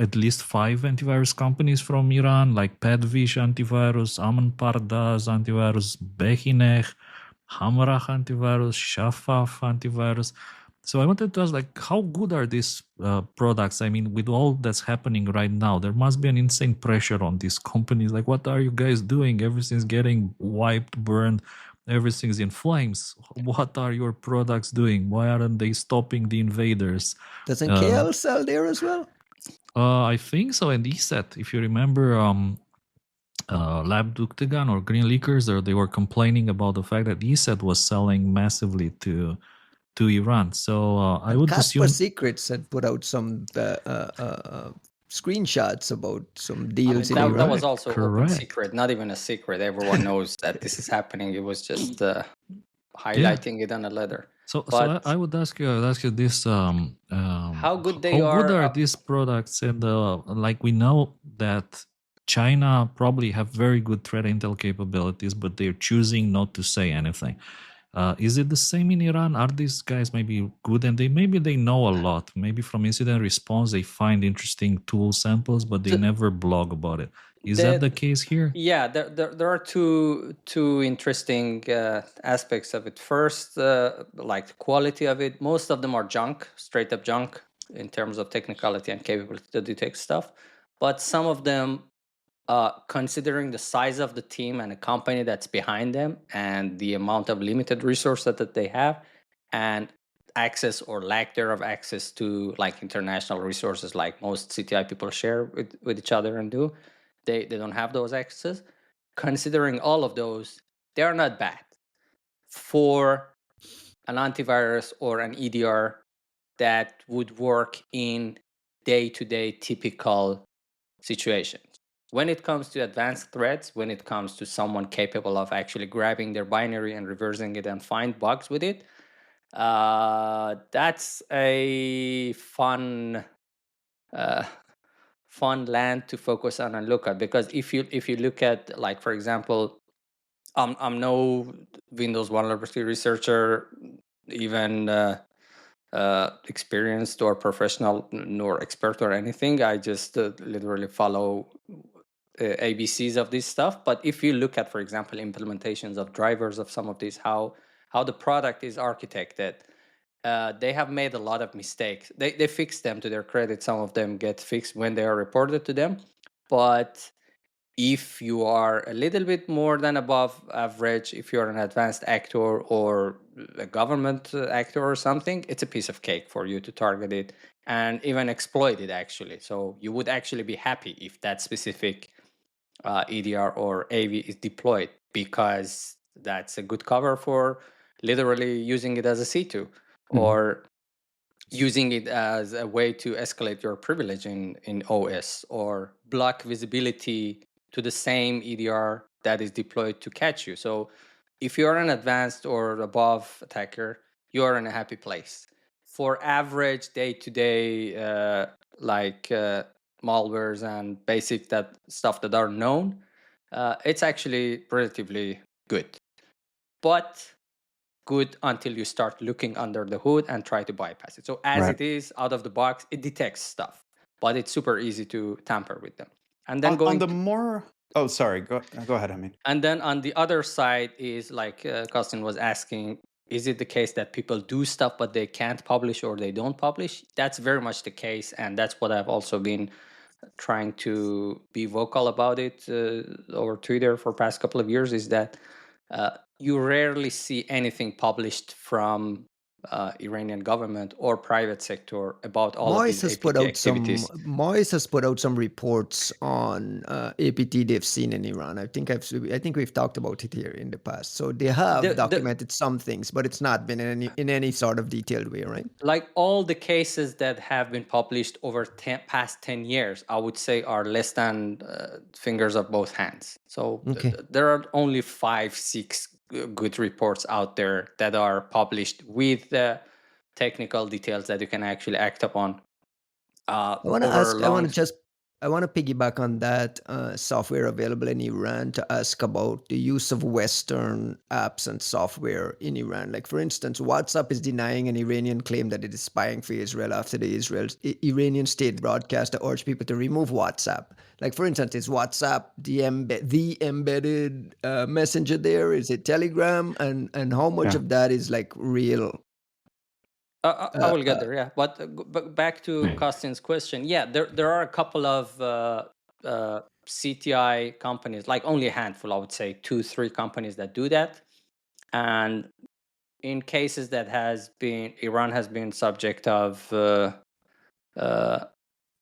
at least 5 antivirus companies from Iran, like Padvish antivirus, Aman Pardas antivirus, Behinech, Hamrach antivirus, Shafaf antivirus. So I wanted to ask, like, how good are these products? I mean, with all that's happening right now, there must be an insane pressure on these companies. Like, what are you guys doing? Everything's getting wiped, burned, everything's in flames. What are your products doing? Why aren't they stopping the invaders? Doesn't KL sell there as well? I think so. And ESET, if you remember, Lab Duktegan or Green Leakers, they were complaining about the fact that ESET was selling massively to Iran. So I would Casper assume Secrets had put out some screenshots about some I mean, deals in that was Iran. also open Correct. secret, not even a secret. Everyone knows that this is happening. It was just highlighting it on a letter. So But I would ask you this: how good they how good are? are these products? And like we know that China probably have very good threat intel capabilities, but they're choosing not to say anything. Is it the same in Iran? Are these guys maybe good and they know a lot? Maybe from incident response they find interesting tool samples, but they never blog about it. Is that the case here? Yeah, there are two interesting aspects of it. First, like the quality of it. Most of them are junk, straight up junk, in terms of technicality and capability to detect stuff. But some of them, considering the size of the team and the company that's behind them, and the amount of limited resources that they have, and access or lack thereof access to like international resources, like most CTI people share with each other and do, they don't have those access. Considering all of those, they are not bad for an antivirus or an EDR that would work in day-to-day typical situations. When it comes to advanced threats, when it comes to someone capable of actually grabbing their binary and reversing it and find bugs with it, that's a fun land to focus on and look at. Because if you look at, like, for example, I'm no Windows vulnerability researcher, even experienced or professional, nor expert or anything. I just literally follow ABCs of this stuff. But if you look at, for example, implementations of drivers of some of these, how the product is architected, they have made a lot of mistakes. They fix them, to their credit. Some of them get fixed when they are reported to them. But if you are a little bit more than above average, if you're an advanced actor or a government actor or something, it's a piece of cake for you to target it and even exploit it, actually. So you would actually be happy if that specific EDR or AV is deployed, because that's a good cover for literally using it as a C2 or using it as a way to escalate your privilege in OS, or block visibility to the same EDR that is deployed to catch you. So if you're an advanced or above attacker, you're in a happy place. For average day-to-day malwares and basic that stuff that are known, it's actually relatively good. But good until you start looking under the hood and try to bypass it. So as it is out of the box, it detects stuff, but it's super easy to tamper with them. And then On the more, oh, sorry, go ahead, Hamid. and then on the other side is like Costin was asking, is it the case that people do stuff but they can't publish or they don't publish? That's very much the case, and that's what I've also been trying to be vocal about it over Twitter for past couple of years, is that you rarely see anything published from Iranian government or private sector about all of these APT activities. Moise has put out some reports on APT they've seen in Iran. I think we've talked about it here in the past. So they have documented some things, but it's not been in any sort of detailed way, right? Like all the cases that have been published over past 10 years, I would say are less than fingers of both hands. So there are only 5-6 good reports out there that are published with the technical details that you can actually act upon. I want to piggyback on that software available in Iran to ask about the use of Western apps and software in Iran. Like, for instance, WhatsApp is denying an Iranian claim that it is spying for Israel after the Iranian state broadcaster urged people to remove WhatsApp. Like, for instance, is WhatsApp the embedded messenger there? Is it Telegram? And how much of that is like real? I will get there, yeah. But back to Costin's question, yeah, there are a couple of CTI companies, like only a handful, I would say 2-3 companies that do that. And in cases that Iran has been subject of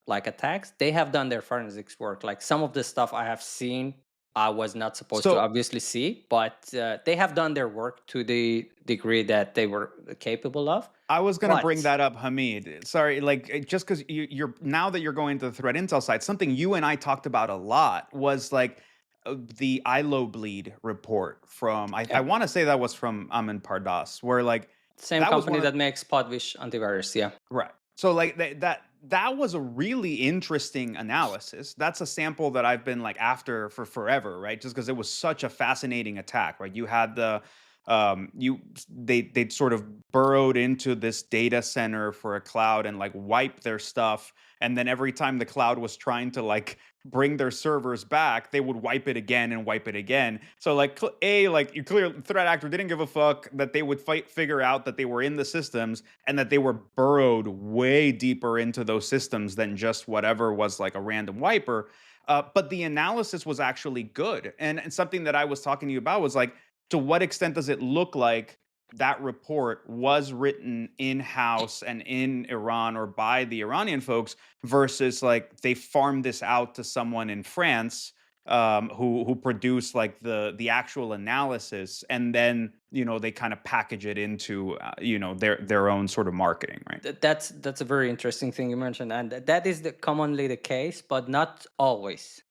like attacks, they have done their forensics work. Like some of the stuff I have seen I was not supposed to So obviously see, but they have done their work to the degree that they were capable of. I was going to But bring that up, Hamid. Sorry, like just because you're now that you're going to the threat intel side, something you and I talked about a lot was like the ILO bleed report from I yeah, want to say that was from Amin Pardas, where like same that was company one of that makes Podwish antivirus. Yeah. right. So like that was a really interesting analysis. That's a sample that I've been like after for forever, right? Just because it was such a fascinating attack, right? You had the they'd sort of burrowed into this data center for a cloud and like wiped their stuff, and then every time the cloud was trying to like bring their servers back, they would wipe it again and wipe it again. So like like you clear threat actor didn't give a fuck that they would figure out that they were in the systems and that they were burrowed way deeper into those systems than just whatever was like a random wiper. But the analysis was actually good. And something that I was talking to you about was like, to what extent does it look like that report was written in-house and in Iran or by the Iranian folks versus like they farmed this out to someone in France who produced like the actual analysis, and then they kind of package it into their own sort of marketing, right? That's a very interesting thing you mentioned, and that is commonly the case, but not always.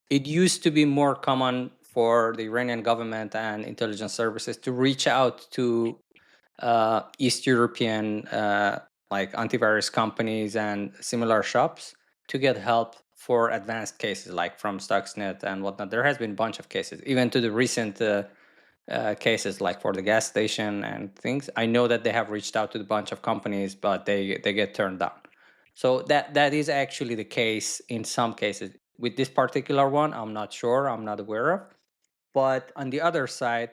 It used to be more common for the Iranian government and intelligence services to reach out to East European like antivirus companies and similar shops to get help for advanced cases, like from Stuxnet and whatnot. There has been a bunch of cases, even to the recent cases, like for the gas station and things. I know that they have reached out to a bunch of companies, but they get turned down. So that is actually the case in some cases. With this particular one, I'm not sure. I'm not aware of. But on the other side,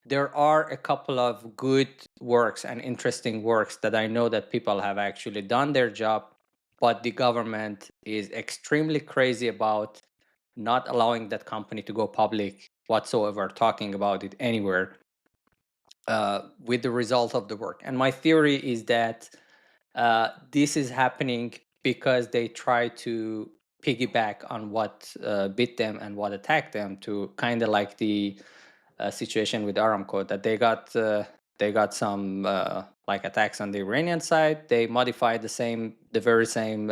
there are a couple of good works and interesting works that I know that people have actually done their job, but the government is extremely crazy about not allowing that company to go public whatsoever, talking about it anywhere with the result of the work. And my theory is that this is happening because they try to piggyback on what bit them and what attacked them, to kind of like the situation with Aramco, that they got some like attacks on the Iranian side. They modified the very same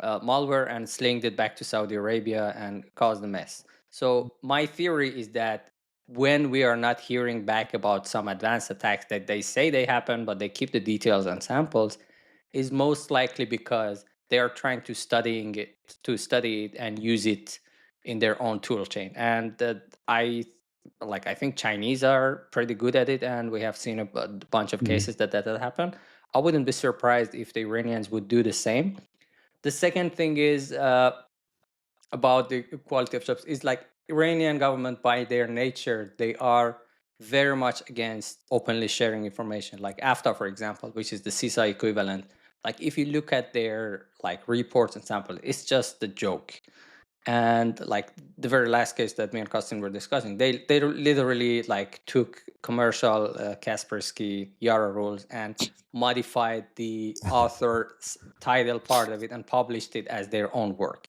malware and slinged it back to Saudi Arabia and caused a mess. So my theory is that when we are not hearing back about some advanced attacks that they say they happen, but they keep the details and samples, is most likely because they are trying to study it and use it in their own tool chain. And I think Chinese are pretty good at it, and we have seen a bunch of cases that happen. I wouldn't be surprised if the Iranians would do the same. The second thing is about the quality of jobs is like Iranian government, by their nature, they are very much against openly sharing information. Like AFTA, for example, which is the CISA equivalent. Like if you look at their like reports and samples, it's just a joke. And like the very last case that me and Costin were discussing, they literally like took commercial Kaspersky Yara rules and modified the author's title part of it and published it as their own work.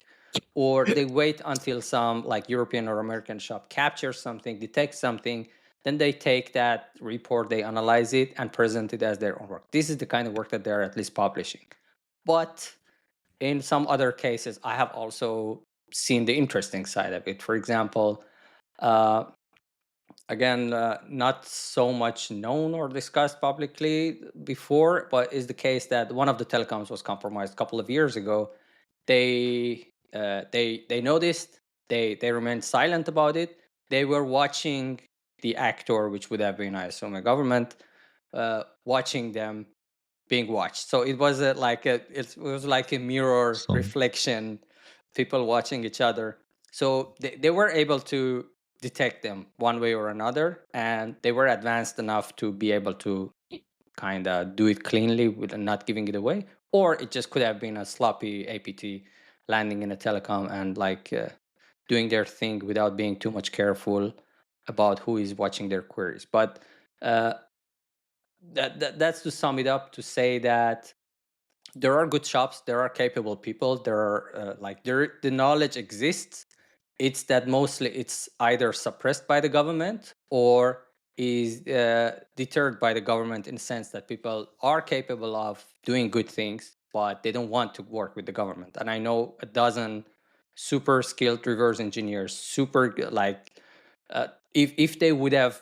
Or they wait until some like European or American shop captures something, detects something, then they take that report, they analyze it and present it as their own work. This is the kind of work that they're at least publishing. But in some other cases, I have also seen the interesting side of it. For example, uh, again, not so much known or discussed publicly before, but is the case that one of the telecoms was compromised a couple of years ago. They noticed. They remained silent about it. They were watching the actor, which would have been, I assume, a government, watching them being watched. So it was it was like a mirror So reflection, people watching each other. So they were able to detect them one way or another, and they were advanced enough to be able to kind of do it cleanly with not giving it away. Or it just could have been a sloppy APT landing in a telecom and doing their thing without being too much careful about who is watching their queries. But uh, that's to sum it up, to say that there are good shops, there are capable people, there are the knowledge exists. it's that mostly it's either suppressed by the government or is deterred by the government, in the sense that people are capable of doing good things, but they don't want to work with the government. And I know a dozen super skilled reverse engineers, if they would have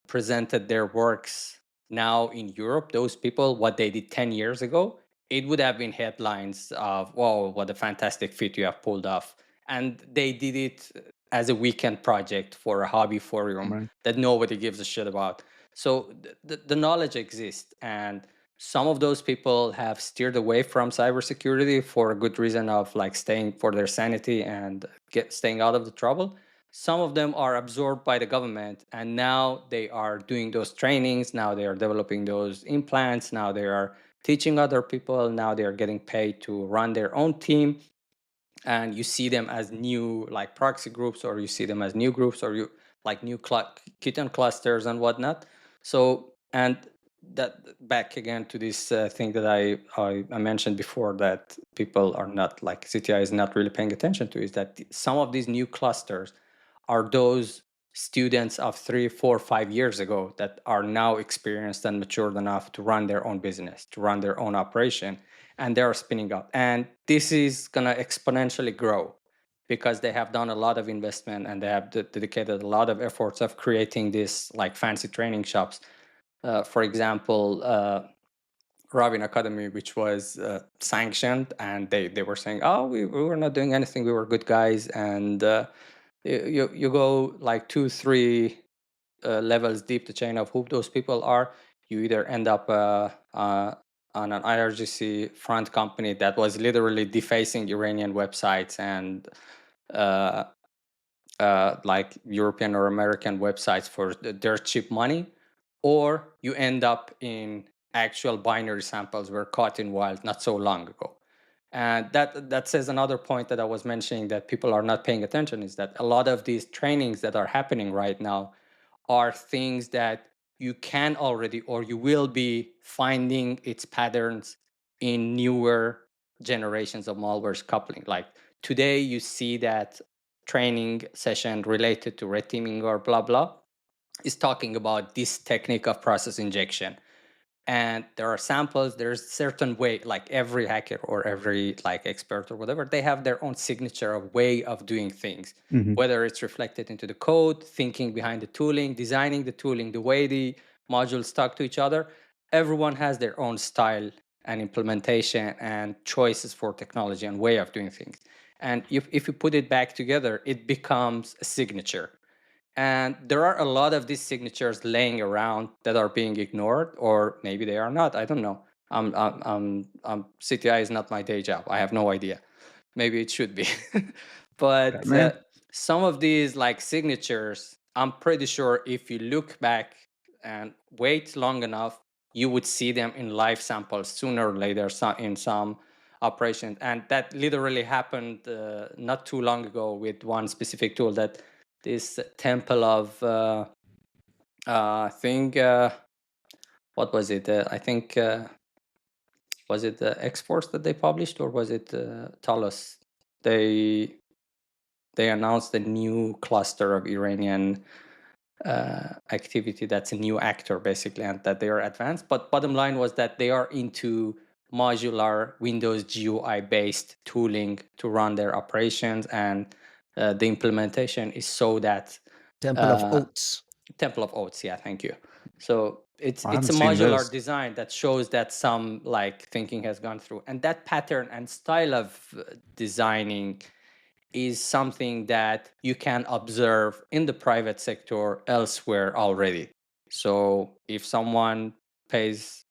presented their works now in Europe, those people, what they did 10 years ago, it would have been headlines of, "Whoa, what a fantastic feat you have pulled off." And they did it as a weekend project for a hobby forum Right. that nobody gives a shit about. So the knowledge exists, and some of those people have steered away from cybersecurity for a good reason of like staying for their sanity and staying out of the trouble. Some of them are absorbed by the government, and now they are doing those trainings. Now they are developing those implants. Now they are teaching other people. Now they are getting paid to run their own team. And you see them as new like proxy groups, or you see them as new groups, or you like new kitten clusters and whatnot. So, and that back again to this thing that I mentioned before, that people are not like CTI is not really paying attention to, is that some of these new clusters are those students of 3, 4, 5 years ago that are now experienced and matured enough to run their own business, to run their own operation, and they are spinning up. And this is going to exponentially grow because they have done a lot of investment and they have dedicated a lot of efforts of creating this like fancy training shops. For example, Robin Academy, which was sanctioned, and they were saying, "Oh, we were not doing anything. We were good guys." And you go like 2, 3 levels deep the chain of who those people are. You either end up on an IRGC front company that was literally defacing Iranian websites and uh, like European or American websites for dirt cheap money, or you end up in actual binary samples were caught in wild not so long ago. And that says another point that I was mentioning that people are not paying attention, is that a lot of these trainings that are happening right now are things that you can already, or you will be finding its patterns in newer generations of malware's coupling. Like today, you see that training session related to red teaming or blah, blah, is talking about this technique of process injection. And there are samples, there's certain way, like every hacker or every like expert or whatever, they have their own signature of way of doing things, whether it's reflected into the code, thinking behind the tooling, designing the tooling, the way the modules talk to each other. Everyone has their own style and implementation and choices for technology and way of doing things. And if you put it back together, it becomes a signature. And there are a lot of these signatures laying around that are being ignored, or maybe they are not. I don't know. CTI is not my day job. I have no idea. Maybe it should be. But Man. some of these like signatures, I'm pretty sure if you look back and wait long enough, you would see them in live samples sooner or later in some operations. And that literally happened not too long ago with one specific tool, that this temple of thing. What was it? I think was it the exports that they published, or was it Talos? They announced a new cluster of Iranian activity that's a new actor basically, and that they are advanced. But bottom line was that they are into modular Windows GUI based tooling to run their operations, and the implementation is so that Temple of Oats. Temple of Oats, yeah, thank you. So it's I a haven't seen modular this. design that shows that some like thinking has gone through, and that pattern and style of designing is something that you can observe in the private sector elsewhere already. So if someone pays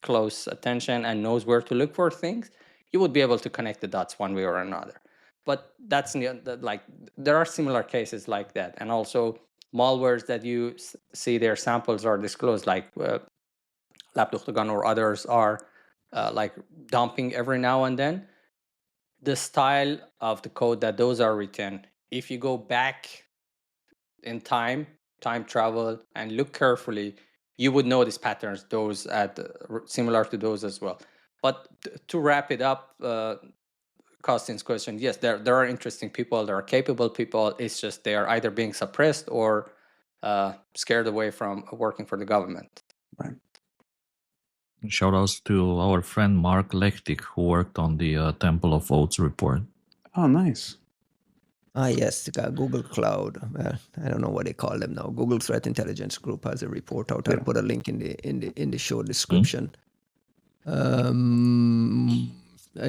close attention and knows where to look for things, you would be able to connect the dots one way or another. But that's like there are similar cases like that, and also malwares that you see their samples are disclosed, like Laptoptagon or others are like dumping every now and then. The style of the code that those are written, if you go back in time travel, and look carefully, you would notice patterns, those at similar to those as well. But to wrap it up, Costin's question, yes, there are interesting people, there are capable people. It's just they are either being suppressed or scared away from working for the government. Right. Shout outs to our friend Mark Lechtik, who worked on the Temple of Oaths report. Oh, nice. Yes, Google Cloud. I don't know what they call them now. Google Threat Intelligence Group has a report out. I'll put a link in the show description.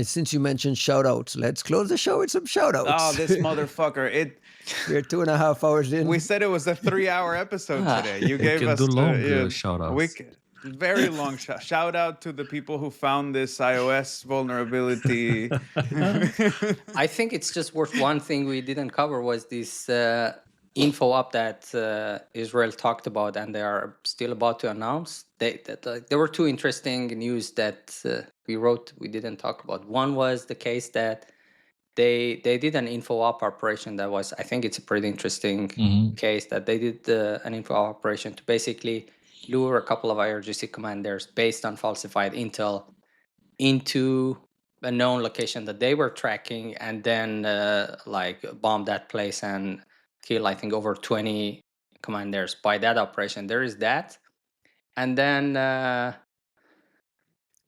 Since you mentioned shout outs, let's close the show with some shout outs. Oh, this motherfucker. We're 2.5 hours in. We said it was a 3-hour episode today. You We gave can us do long shout outs. very long shout out to the people who found this iOS vulnerability. I think it's just worth one thing we didn't cover was this info up that Israel talked about and they are still about to announce. There were two interesting news that we wrote we didn't talk about. One was the case that they did an info op operation that was, I think it's a pretty interesting case, that they did an info operation to basically lure a couple of IRGC commanders based on falsified intel into a known location that they were tracking, and then bomb that place and kill, I think, over 20 commanders by that operation. There is that. And then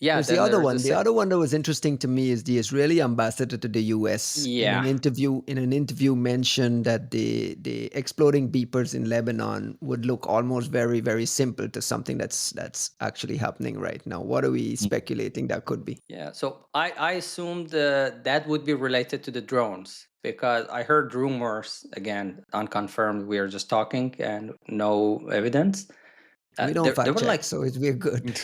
there's the other one. The other one that was interesting to me is the Israeli ambassador to the US in an interview mentioned that the exploding beepers in Lebanon would look almost very, very simple to something that's actually happening right now. What are we speculating that could be? Yeah, so I assumed that would be related to the drones, because I heard rumors, again, unconfirmed, we are just talking and no evidence. We don't fact check, so we're good.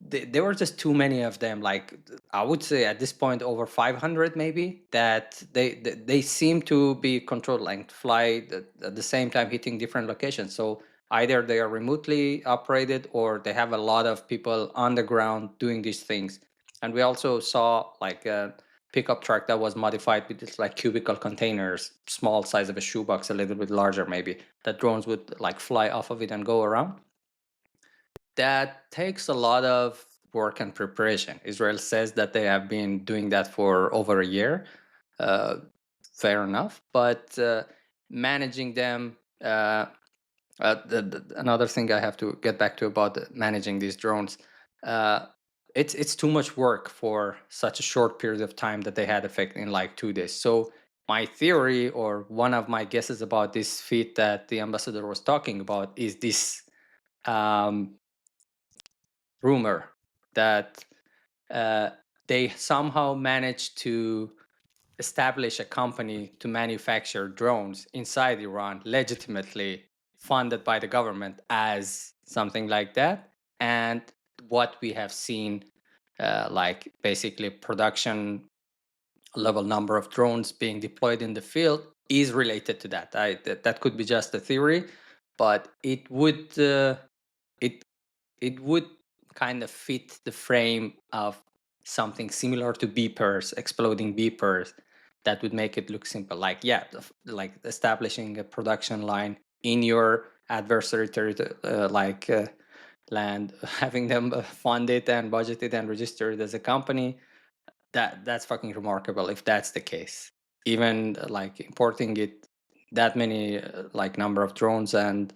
There were just too many of them. Like, I would say at this point over 500 maybe, that they seem to be controlled, like fly at the same time hitting different locations. So either they are remotely operated or they have a lot of people on the ground doing these things. And we also saw like a pickup truck that was modified with this like cubicle containers, small size of a shoebox, a little bit larger maybe, that drones would like fly off of it and go around. That takes a lot of work and preparation. Israel says that they have been doing that for over a year. Fair enough. But managing them, another thing I have to get back to about managing these drones, it's too much work for such a short period of time that they had effect in like 2 days. So my theory, or one of my guesses about this feat that the ambassador was talking about, is this rumor that they somehow managed to establish a company to manufacture drones inside Iran, legitimately funded by the government as something like that. And what we have seen, like basically production level number of drones being deployed in the field, is related to that. That could be just a theory, but it would kind of fit the frame of something similar to beepers, exploding beepers, that would make it look simple. Like, yeah, like establishing a production line in your adversary territory, land, having them fund it and budget it and register it as a company. That's fucking remarkable if that's the case. Even like importing it, that many like number of drones, and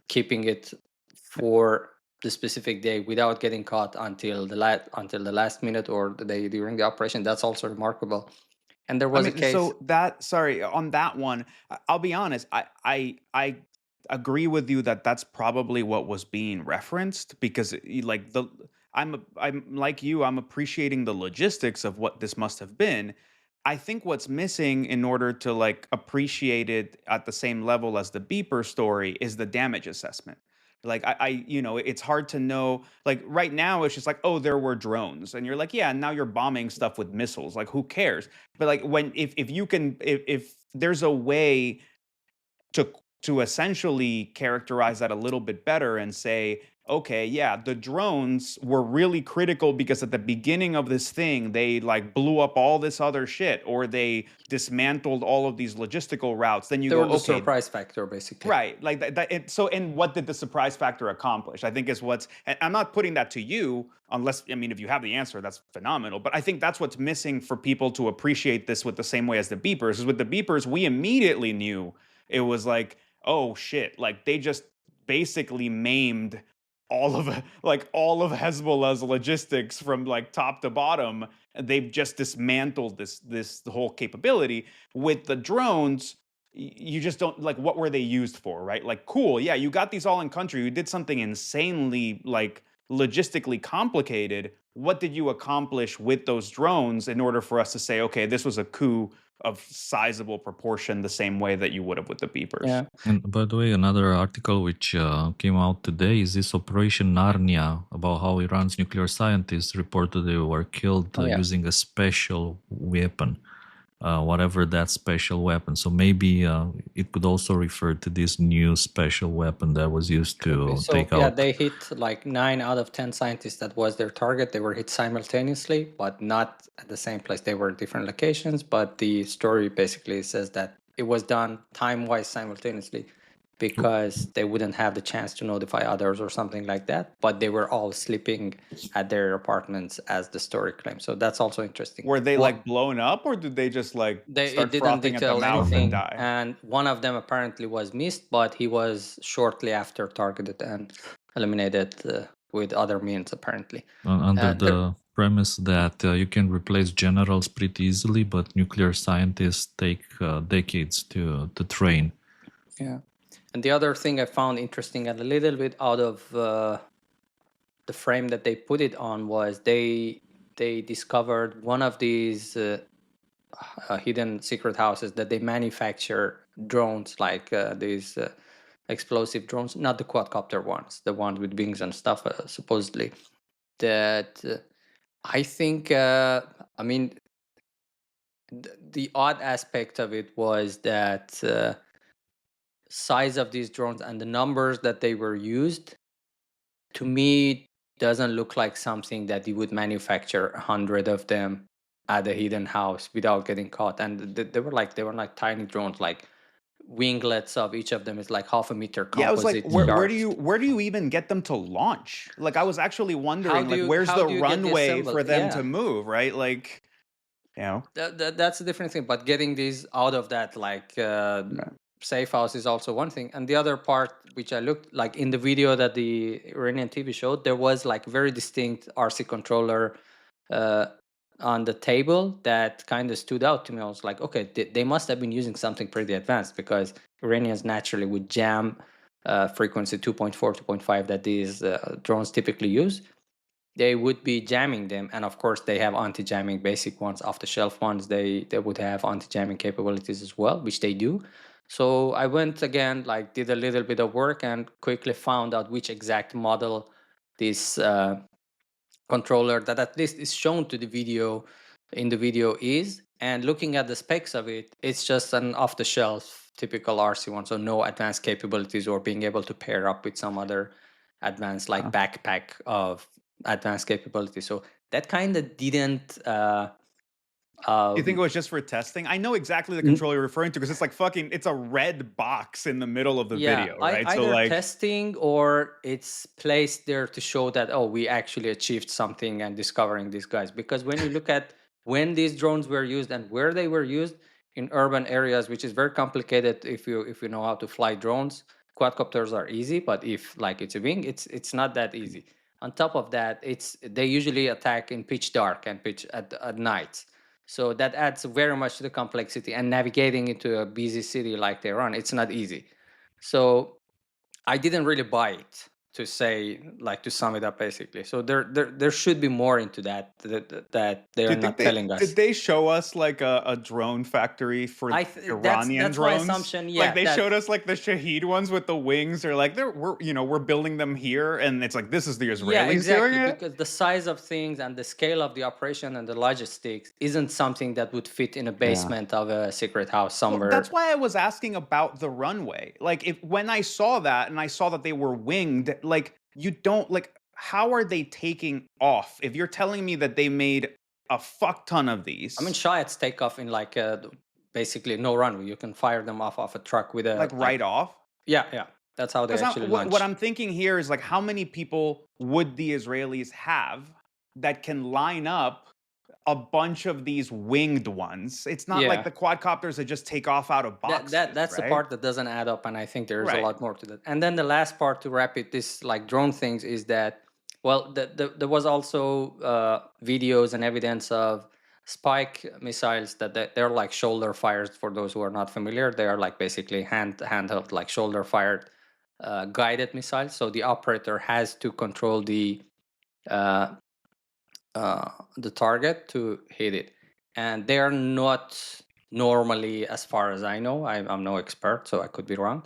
keeping it for the specific day without getting caught until the last minute or the day during the operation, that's also remarkable. And there was a case. So on that one, I'll be honest. I agree with you that that's probably what was being referenced, because like I'm like you, I'm appreciating the logistics of what this must have been. I think what's missing in order to like appreciate it at the same level as the beeper story is the damage assessment. Like it's hard to know. Like right now, it's just like, oh, there were drones, and you're like, yeah, now you're bombing stuff with missiles. Like, who cares? But like if there's a way to to essentially characterize that a little bit better and say, okay, yeah, the drones were really critical because at the beginning of this thing, they like blew up all this other shit or they dismantled all of these logistical routes. Then you They go, were the okay, surprise factor, basically. right, like so, and what did the surprise factor accomplish? I think is what's. And I'm not putting that to you, unless I mean, if you have the answer, that's phenomenal. But I think that's what's missing for people to appreciate this with the same way as the beepers. Is with the beepers, we immediately knew it was like, oh shit, like they just basically maimed all of Hezbollah's logistics from like top to bottom. They've just dismantled this whole capability. With the drones, you just don't like, what were they used for, right? Like, cool, yeah, you got these all in country, you did something insanely like logistically complicated. What did you accomplish with those drones in order for us to say, okay, this was a coup of sizable proportion, the same way that you would have with the beepers? Yeah. And by the way, another article which came out today is this Operation Narnia, about how Iran's nuclear scientists reported they were killed Oh, yeah. using a special weapon, whatever that special weapon. So maybe it could also refer to this new special weapon that was used to So take yeah, out. they hit like 9 out of 10 scientists. That was their target. They were hit simultaneously, but not at the same place. They were at different locations. But the story basically says that it was done time-wise simultaneously because they wouldn't have the chance to notify others or something like that. But they were all sleeping at their apartments, as the story claims. So that's also interesting. Were they Well, like blown up, or did they just like it start didn't frothing at the detail mouth and anything, die? and one of them apparently was missed, but he was shortly after targeted and eliminated with other means, apparently. Under There- the premise that you can replace generals pretty easily, but nuclear scientists take decades to train. Yeah. And the other thing I found interesting and a little bit out of the frame that they put it on was they discovered one of these hidden secret houses that they manufacture drones, like these explosive drones, not the quadcopter ones, the ones with wings and stuff, supposedly. That I think, I mean, the odd aspect of it was that size of these drones and the numbers that they were used, to me, doesn't look like something that you would manufacture 100 of them at a hidden house without getting caught. And they were like tiny drones, like winglets of each of them is like half a meter Yeah, I was like, composite where do you even get them to launch? Like, I was actually wondering, like, where's how the do you get the runway assembled? for them Yeah, to move, right? Like, you know, that's a different thing. But getting these out of that like safe house is also one thing. And the other part, which I looked like in the video that the Iranian TV showed, there was like very distinct RC controller on the table that kind of stood out to me. I was like, okay, they must have been using something pretty advanced, because Iranians naturally would jam frequency 2.4, 2.5 that these drones typically use. They would be jamming them, and of course they have anti-jamming basic ones, off-the-shelf ones. They would have anti-jamming capabilities as well, which they do. So I went again, like did a little bit of work and quickly found out which exact model this controller that at least is shown to the video in the video is. And looking at the specs of it, it's just an off-the-shelf typical RC one, so no advanced capabilities or being able to pair up with some other advanced like backpack of advanced capabilities. So that kind of didn't you think it was just for testing? I know exactly the controller you're referring to, because it's like fucking, it's a red box in the middle of the video, right? Either So like testing or it's placed there to show that, oh, we actually achieved something and discovering these guys. Because when you look at when these drones were used and where they were used in urban areas, which is very complicated if you know how to fly drones. Quadcopters are easy, but if like it's a wing, it's not that easy. On top of that, they usually attack in pitch dark and pitch at night. So that adds very much to the complexity, and navigating into a busy city like Tehran, it's not easy. So I didn't really buy it, to say, like, to sum it up basically. So there should be more into that they Do are you think not telling did us. they show us like a drone factory for Iranian That's my drones? assumption. Like Yeah, they that showed us like the Shaheed ones with the wings, or like we're building them here, and it's like this is the yeah, Israelis doing exactly, it. because the size of things and the scale of the operation and the logistics isn't something that would fit in a Yeah. basement of a secret house Well, that's somewhere. why I was asking about the runway. Like if when I saw that and I saw that they were winged, like you don't like how are they taking off? If you're telling me that they made a fuck ton of I mean, these, Shaheds take off in like basically no runway. You can fire them off a truck with a like right off. yeah. That's how they Because actually what launch. I'm thinking here is like, how many people would the Israelis have that can line up a bunch of these winged ones? It's not like Yeah, the quadcopters that just take off out of boxes, that's the right? part that doesn't add up, and I think there is a Right. lot more to that. And then the last part to wrap it, this like drone things, is that, well, there was also videos and evidence of spike missiles they're like shoulder fires. For those who are not familiar, they are like basically handheld, like shoulder fired guided missiles. So the operator has to control uh, the target to hit it, and they are not normally, as far as I know, I'm no expert, so I could be wrong.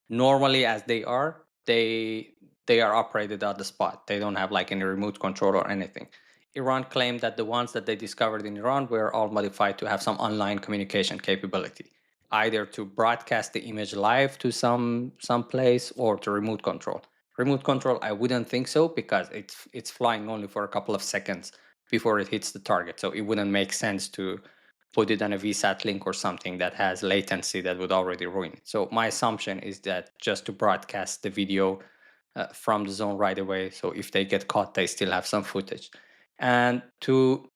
Normally, as they are operated on the spot. They don't have like any remote control or anything. Iran claimed that the ones that they discovered in Iran were all modified to have some online communication capability, either to broadcast the image live to some place or to remote control. Remote control, I wouldn't think so, because it's flying only for a couple of seconds before it hits the target. So it wouldn't make sense to put it on a VSAT link or something that has latency that would already ruin it. So my assumption is that just to broadcast the video from the zone right away. So if they get caught, they still have some footage. And to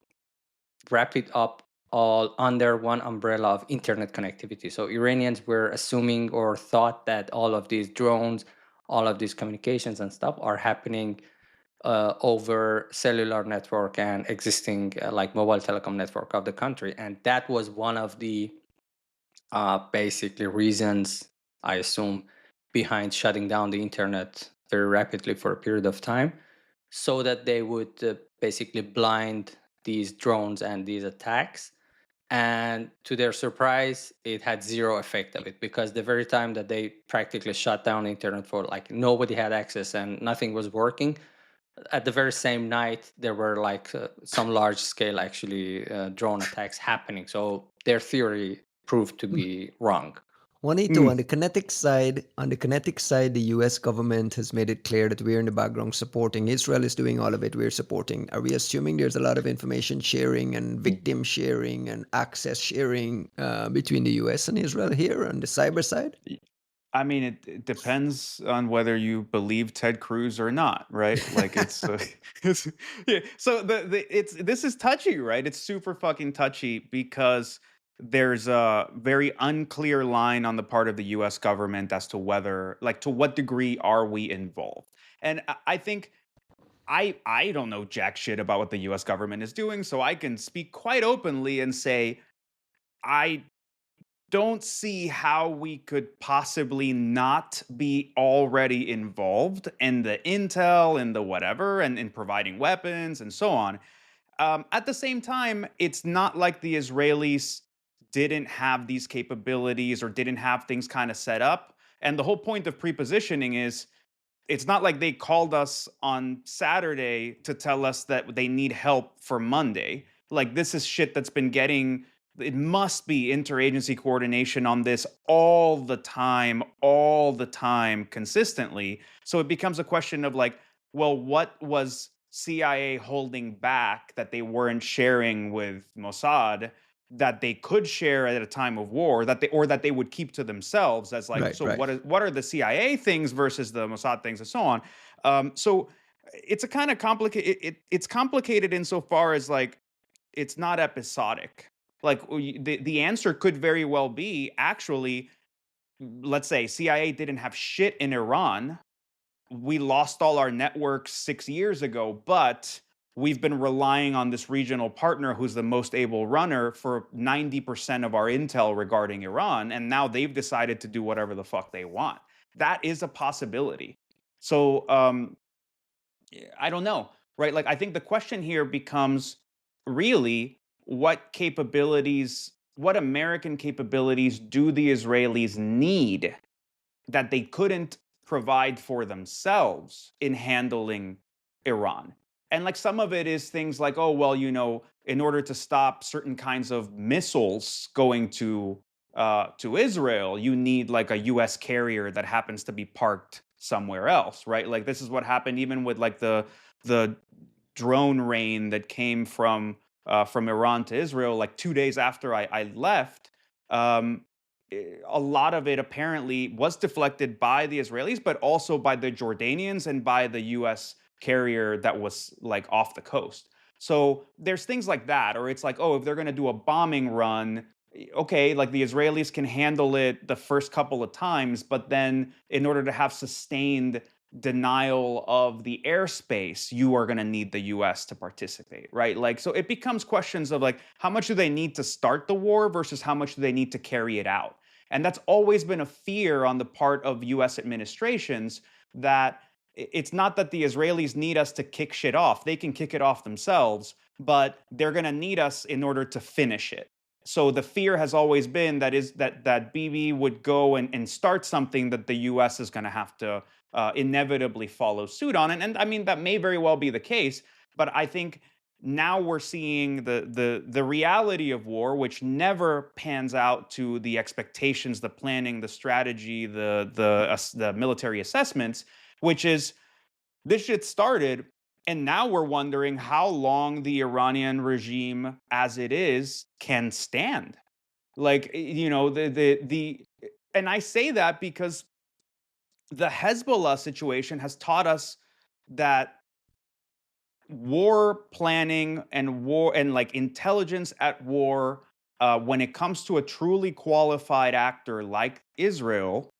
wrap it up all under one umbrella of internet connectivity. So Iranians were assuming or thought that all of these drones, all of these communications and stuff are happening over cellular network and existing like mobile telecom network of the country. And that was one of the basically reasons, I assume, behind shutting down the internet very rapidly for a period of time, so that they would basically blind these drones and these attacks. And to their surprise, it had zero effect of it, because the very time that they practically shut down the internet for like nobody had access and nothing was working, at the very same night there were like some large scale actually drone attacks happening. So their theory proved to be wrong. Juanito, Hmm. on the kinetic side, the U.S. government has made it clear that we're in the background supporting. Israel is doing all of it. We're supporting. Are we assuming there's a lot of information sharing and victim sharing and access sharing between the U.S. and Israel here on the cyber side? I mean, it depends on whether you believe Ted Cruz or not, right? Like it's, it's yeah. So it's this is touchy, right? It's super fucking touchy because there's a very unclear line on the part of the U.S. government as to whether, like, to what degree are we involved? And I think I don't know jack shit about what the U.S. government is doing, so I can speak quite openly and say I don't see how we could possibly not be already involved in the intel and the whatever and in providing weapons and so on. At the same time, it's not like the Israelis didn't have these capabilities or didn't have things kind of set up. And the whole point of prepositioning is it's not like they called us on Saturday to tell us that they need help for Monday. Like this is shit that's been getting it must be interagency coordination on this all the time, consistently. So it becomes a question of like, well, what was CIA holding back that they weren't sharing with Mossad that they could share at a time of war that they would keep to themselves as like Right, so right. what are the CIA things versus the Mossad things and so on. So it's a kind of complicated it's complicated insofar as like it's not episodic. Like the answer could very well be actually, let's say CIA didn't have shit in Iran. We lost all our networks 6 years ago, but we've been relying on this regional partner who's the most able runner for 90% of our intel regarding Iran. And now they've decided to do whatever the fuck they want. That is a possibility. So I don't know, right? Like, I think the question here becomes really what capabilities, what American capabilities do the Israelis need that they couldn't provide for themselves in handling Iran? And like some of it is things like, oh, well, in order to stop certain kinds of missiles going to Israel, you need like a US carrier that happens to be parked somewhere else, right? Like this is what happened even with like the drone rain that came from Iran to Israel like 2 days after I left. Um, a lot of it apparently was deflected by the Israelis, but also by the Jordanians and by the US carrier that was like off the coast. So there's things like that, or it's like, oh, if they're going to do a bombing run, okay, like the Israelis can handle it the first couple of times, but then in order to have sustained denial of the airspace, you are going to need the US to participate, right? Like, so it becomes questions of like, how much do they need to start the war versus how much do they need to carry it out? And that's always been a fear on the part of US administrations that it's not that the Israelis need us to kick shit off. They can kick it off themselves, but they're going to need us in order to finish it. So the fear has always been that Bibi would go and start something that the US is going to have to inevitably follow suit on. And I mean, that may very well be the case, but I think now we're seeing the reality of war, which never pans out to the expectations, the planning, the strategy, the military assessments, which is this shit started, and now we're wondering how long the Iranian regime, as it is, can stand. Like and I say that because the Hezbollah situation has taught us that war planning and war and like intelligence at war, when it comes to a truly qualified actor like Israel,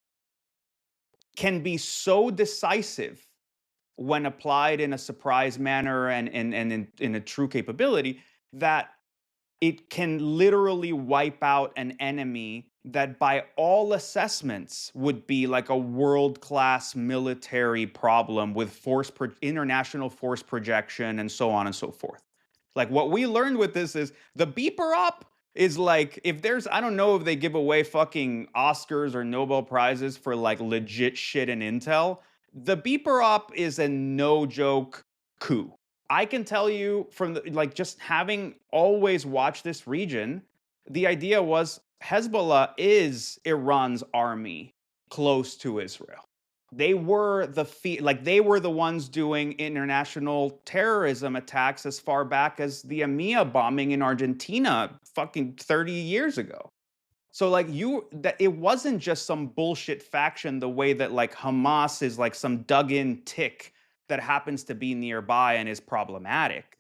can be so decisive when applied in a surprise manner and in a true capability that it can literally wipe out an enemy that by all assessments would be like a world-class military problem with international force projection and so on and so forth. Like what we learned with this is the beeper op is like, if there's, I don't know if they give away fucking Oscars or Nobel Prizes for like legit shit in intel. The beeper op is a no joke coup. I can tell you from like just having always watched this region, the idea was Hezbollah is Iran's army close to Israel. They were they were the ones doing international terrorism attacks as far back as the EMEA bombing in Argentina fucking 30 years ago. So like that it wasn't just some bullshit faction the way that like Hamas is like some dug in tick that happens to be nearby and is problematic.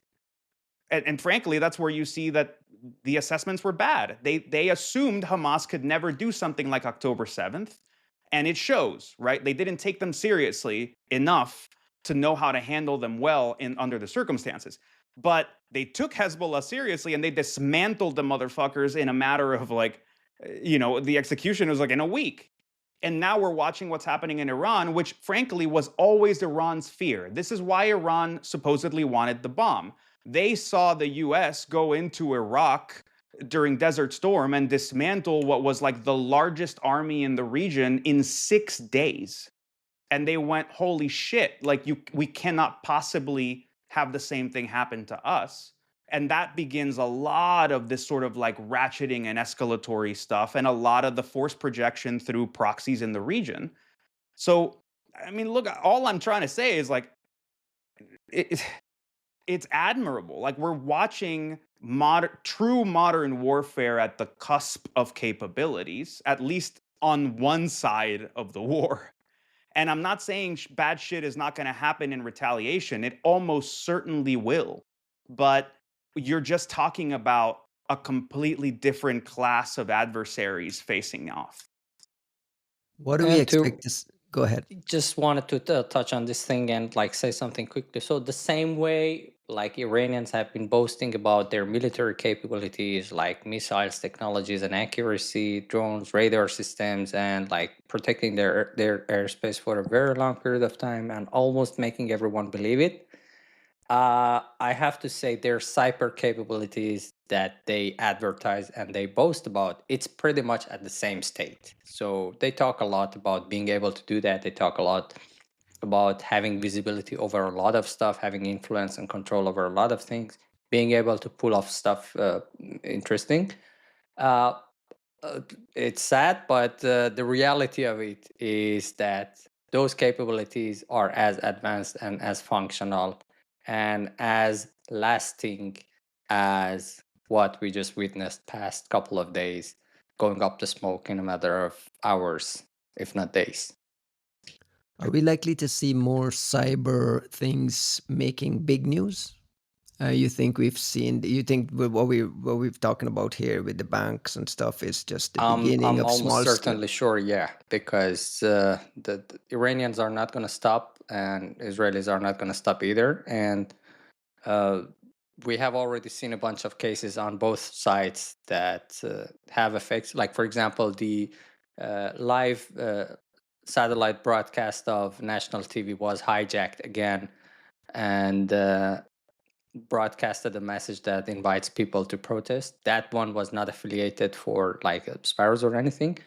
And frankly, that's where you see that the assessments were bad. They assumed Hamas could never do something like October 7th, and it shows, right? They didn't take them seriously enough to know how to handle them well under the circumstances. But they took Hezbollah seriously and they dismantled the motherfuckers in a matter of like, the execution was like in a week. And now we're watching what's happening in Iran, which frankly was always Iran's fear. This is why Iran supposedly wanted the bomb. They saw the US go into Iraq during Desert Storm and dismantle what was like the largest army in the region in 6 days. And they went, holy shit, like we cannot possibly have the same thing happen to us. And that begins a lot of this sort of like ratcheting and escalatory stuff and a lot of the force projection through proxies in the region. So, I mean, look, all I'm trying to say is like, it's admirable. Like we're watching true modern warfare at the cusp of capabilities, at least on one side of the war. And I'm not saying bad shit is not going to happen in retaliation. It almost certainly will. But you're just talking about a completely different class of adversaries facing off. What do we And expect to this? Go ahead. just wanted to touch on this thing and like say something quickly. So the same way like Iranians have been boasting about their military capabilities, like missiles, technologies, and accuracy, drones, radar systems, and like protecting their airspace for a very long period of time, and almost making everyone believe it. I have to say their cyber capabilities that they advertise and they boast about, it's pretty much at the same state. So they talk a lot about being able to do that. They talk a lot about having visibility over a lot of stuff, having influence and control over a lot of things, being able to pull off stuff interesting. Uh, uh, it's sad, but the reality of it is that those capabilities are as advanced and as functional and as lasting as what we just witnessed past couple of days, going up the smoke in a matter of hours, if not days. Are we likely to see more cyber things making big news? You think we've seen? You think what we've talking about here with the banks and stuff is just the beginning I'm of almost small scale? certainly sure, yeah, because the Iranians are not going to stop, and Israelis are not going to stop either. And uh, we have already seen a bunch of cases on both sides that have effects. Like, for example, the live satellite broadcast of national TV was hijacked again, and broadcasted a message that invites people to protest. That one was not affiliated for like Sparrows or anything.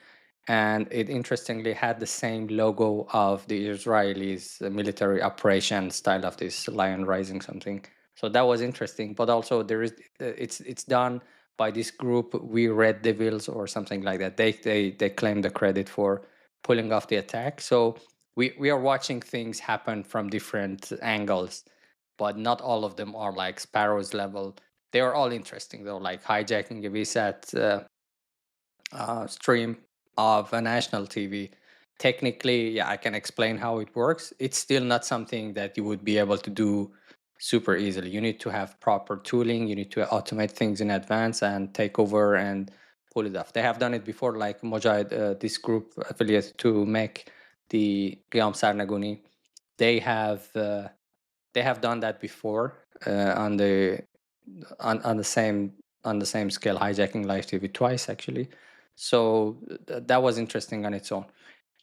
And it interestingly had the same logo of the Israelis' military operation style of this lion rising something. So that was interesting. But also there is it's done by this group, We Red Devils or something like that. They claim the credit for pulling off the attack. So we are watching things happen from different angles, but not all of them are like Sparrow's level. They are all interesting though, like hijacking a VSAT stream of a national TV. Technically, yeah, I can explain how it works. It's still not something that you would be able to do super easily. You need to have proper tooling. You need to automate things in advance and take over and pull it off. They have done it before, like Mojahid, this group affiliated to make the Qiyam Sarnaguni. They have uh, they have done that before on the same scale, hijacking live TV twice actually. So that was interesting on its own.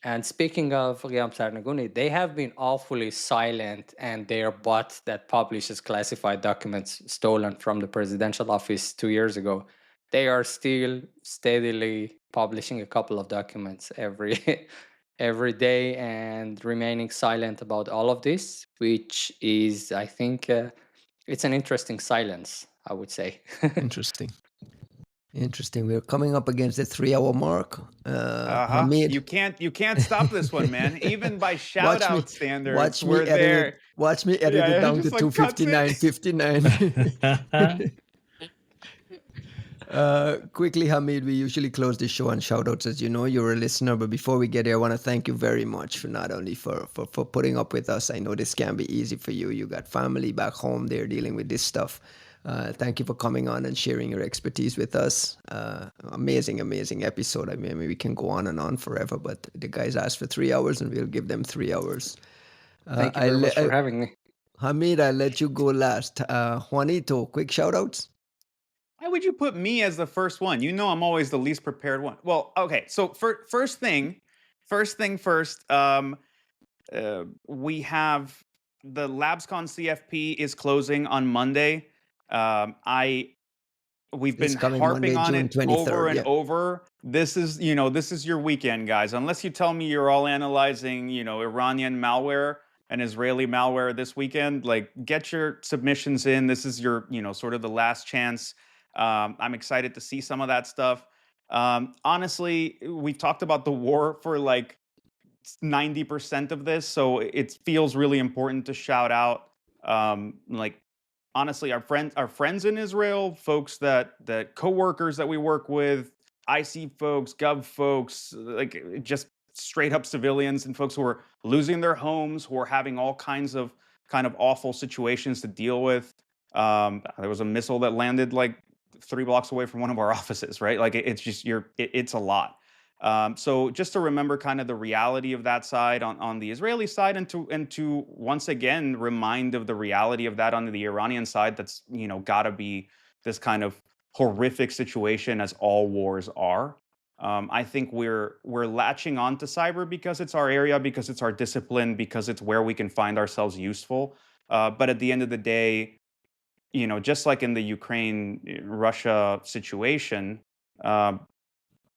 And speaking of Riyam Sarnaguni, they have been awfully silent, and their bot that publishes classified documents stolen from the presidential office 2 years ago, they are still steadily publishing a couple of documents every every day and remaining silent about all of this, which is, I think, it's an interesting silence, I would say. Interesting. Interesting. We're coming up against the 3 hour mark. Uh-huh. Hamid, You can't stop this one, man. Even by shout watch me, out standards, watch me we're edit it. there. Watch me edit Yeah, it yeah, down to just like cuts 259.59. Quickly, Hamid, we usually close the show on shoutouts. As you know, you're a listener, but before we get there, I want to thank you very much for not only for putting up with us. I know this can be easy for you. You got family back home, they're dealing with this stuff. Thank you for coming on and sharing your expertise with us. Amazing, amazing episode. I mean, we can go on and on forever, but the guys asked for 3 hours, and we'll give them 3 hours. Thank you very much for having me. Hamid, I'll let you go last. Juanito, quick shout outs. Why would you put me as the first one? You know I'm always the least prepared one. Well, okay. So first thing first. We have the LabsCon CFP is closing on Monday. We've been It's coming harping Monday, on June it over 23rd. and Yeah. over. This is your weekend, guys. Unless you tell me you're all analyzing, Iranian malware and Israeli malware this weekend, like get your submissions in. This is your, sort of the last chance. I'm excited to see some of that stuff. Honestly, we've talked about the war for like 90% of this, so it feels really important to shout out. Like honestly, our friends in Israel, folks that coworkers that we work with, IC folks, Gov folks, like just straight up civilians and folks who are losing their homes, who are having all kinds of kind of awful situations to deal with. There was a missile that landed like 3 blocks away from one of our offices, right? Like it's just it's a lot. So just to remember kind of the reality of that side on the Israeli side, and to once again remind of the reality of that on the Iranian side. That's got to be this kind of horrific situation as all wars are. I think we're latching on to cyber because it's our area, because it's our discipline, because it's where we can find ourselves useful. But at the end of the day, just like in the Ukraine Russia situation, uh,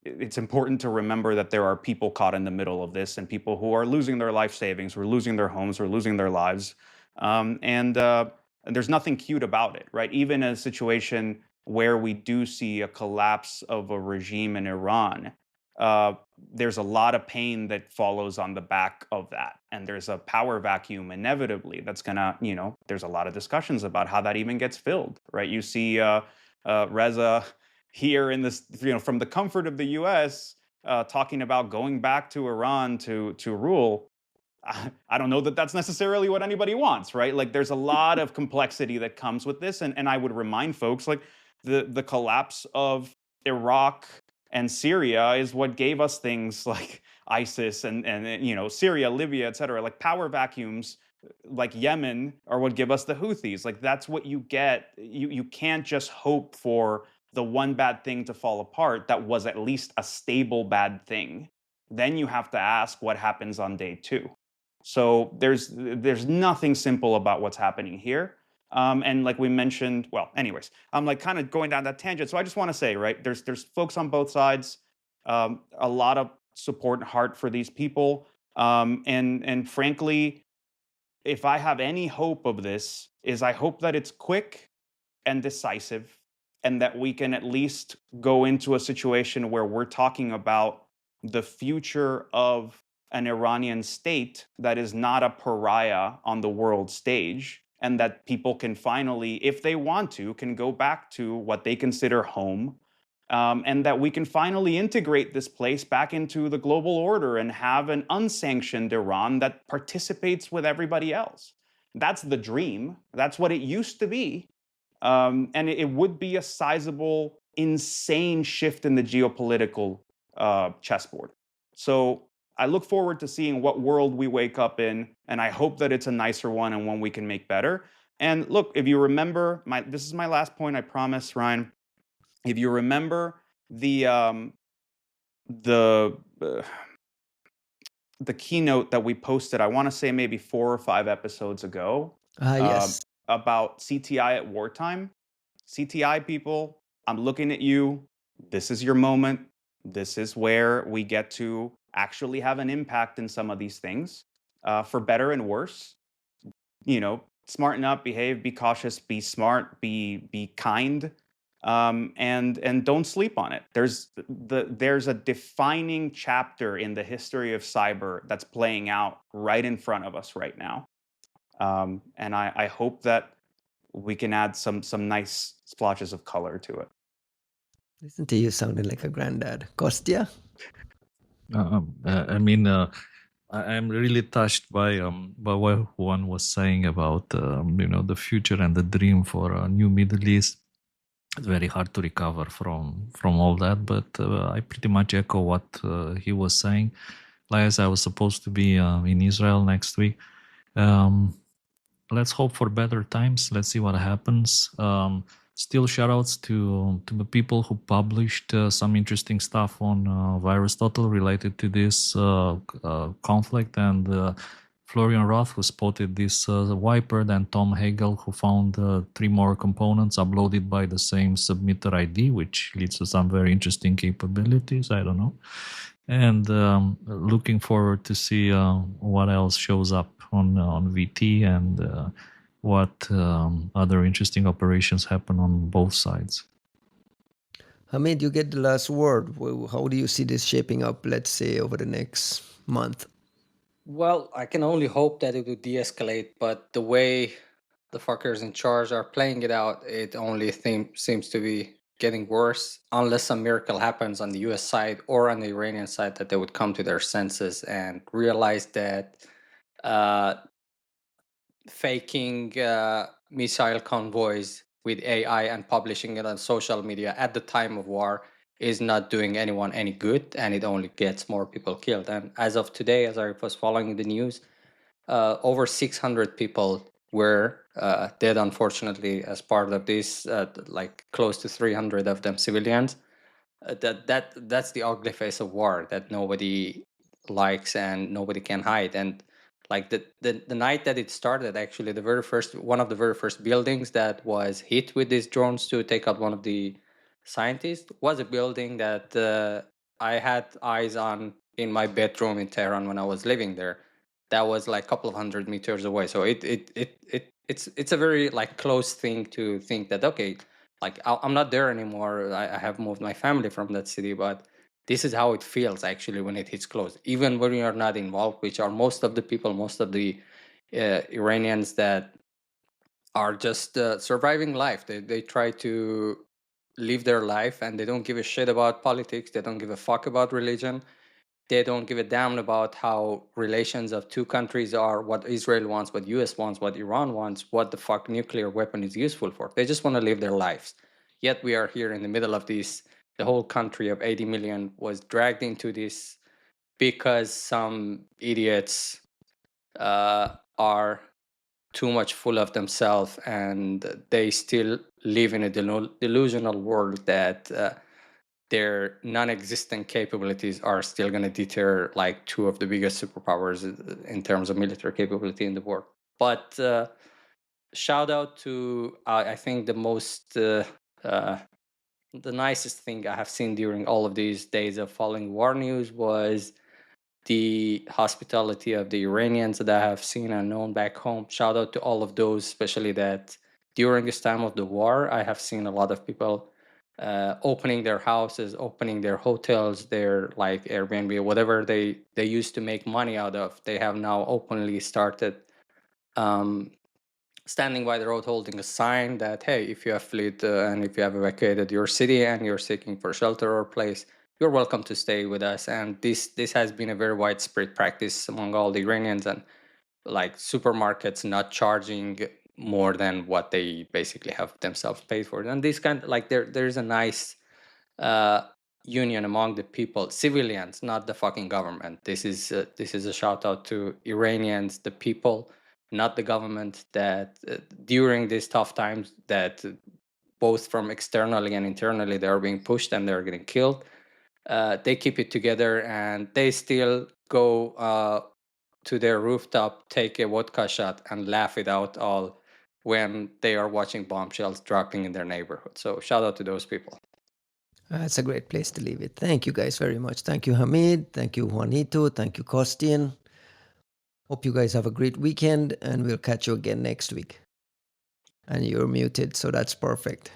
it's important to remember that there are people caught in the middle of this, and people who are losing their life savings, who are losing their homes, who are losing their lives. And there's nothing cute about it, right? Even in a situation where we do see a collapse of a regime in Iran, uh, there's a lot of pain that follows on the back of that. And there's a power vacuum inevitably that's going to, there's a lot of discussions about how that even gets filled, right? You see Reza here in this, from the comfort of the U.S., talking about going back to Iran to rule. I don't know that that's necessarily what anybody wants, right? Like, there's a lot of complexity that comes with this, and I would remind folks, like, the collapse of Iraq and Syria is what gave us things like ISIS and Syria, Libya, et cetera. Like, power vacuums like Yemen are what give us the Houthis. Like, that's what you get. You can't just hope for the one bad thing to fall apart that was at least a stable bad thing. Then you have to ask what happens on day two. So there's nothing simple about what's happening here. And like we mentioned, well, anyways, I'm like kind of going down that tangent. So I just want to say, right, there's folks on both sides, a lot of support and heart for these people. And frankly, if I have any hope of this, is I hope that it's quick and decisive, and that we can at least go into a situation where we're talking about the future of an Iranian state that is not a pariah on the world stage, and that people can finally, if they want to, can go back to what they consider home. And that we can finally integrate this place back into the global order and have an unsanctioned Iran that participates with everybody else. That's the dream. That's what it used to be. And it would be a sizable, insane shift in the geopolitical chessboard. So I look forward to seeing what world we wake up in, and I hope that it's a nicer one and one we can make better. And look, if you remember, this is my last point, I promise, Ryan. If you remember the the uh, the keynote that we posted, I want to say maybe 4 or 5 episodes ago, Yes. about CTI at wartime. CTI people, I'm looking at you. This is your moment. This is where we get to actually have an impact in some of these things, for better and worse. Smarten up, behave, be cautious, be smart, be kind, and don't sleep on it. There's a defining chapter in the history of cyber that's playing out right in front of us right now, and I hope that we can add some nice splotches of color to it. Listen to you sounding like a granddad. Kostya? I mean, I'm really touched by what Juan was saying about the future and the dream for a new Middle East. It's very hard to recover from all that, but I pretty much echo what he was saying. Like I said, I was supposed to be in Israel next week. Let's hope for better times. Let's see what happens. Still, shout outs to the people who published some interesting stuff on Virus Total related to this conflict, and Florian Roth, who spotted this wiper, and Tom Hagel, who found 3 more components uploaded by the same submitter ID, which leads to some very interesting capabilities. I don't know. And looking forward to see what else shows up on VT, and what other interesting operations happen on both sides. Hamid, you get the last word. How do you see this shaping up, let's say, over the next month? Well, I can only hope that it will de-escalate, but the way the fuckers in charge are playing it out, it only seems to be getting worse, unless some miracle happens on the US side or on the Iranian side, that they would come to their senses and realize that faking missile convoys with AI and publishing it on social media at the time of war is not doing anyone any good, and it only gets more people killed. And as of today, as I was following the news, over 600 people were dead, unfortunately, as part of this. Like close to 300 of them civilians. That's the ugly face of war that nobody likes and nobody can hide. And like the night that it started, actually, one of the very first buildings that was hit with these drones to take out one of the scientists was a building that I had eyes on in my bedroom in Tehran when I was living there. That was like a couple of 100 meters away. So it's a very like close thing to think that, okay, like I'm not there anymore. I have moved my family from that city, but this is how it feels actually when it hits close. Even when you're not involved, which are most of the people, most of the Iranians that are just surviving life. They try to live their life, and they don't give a shit about politics. They don't give a fuck about religion. They don't give a damn about how relations of two countries are, what Israel wants, what US wants, what Iran wants, what the fuck nuclear weapon is useful for. They just want to live their lives. Yet we are here in the middle of this. The whole country of 80 million was dragged into this because some idiots are too much full of themselves, and they still live in a delusional world that their non-existent capabilities are still going to deter like two of the biggest superpowers in terms of military capability in the world. But shout out to I think the nicest thing I have seen during all of these days of following war news was the hospitality of the Iranians that I have seen and known back home. Shout out to all of those, especially that during this time of the war, I have seen a lot of people opening their houses, opening their hotels, their like Airbnb, whatever they used to make money out of. They have now openly started um, standing by the road holding a sign that, hey, if you have fled and if you have evacuated your city and you're seeking for shelter or place, you're welcome to stay with us. And this has been a very widespread practice among all the Iranians, and like supermarkets not charging more than what they basically have themselves paid for. And this kind, like there's a nice uh, union among the people, civilians, not the fucking government. This is a shout out to Iranians, the people, not the government. That during these tough times, that both from externally and internally, they are being pushed and they're getting killed. They keep it together, and they still go to their rooftop, take a vodka shot, and laugh it out all when they are watching bombshells dropping in their neighborhood. So shout out to those people. That's a great place to leave it. Thank you guys very much. Thank you, Hamid. Thank you, Juanito. Thank you, Kostin. Hope you guys have a great weekend, and we'll catch you again next week. And you're muted, so that's perfect.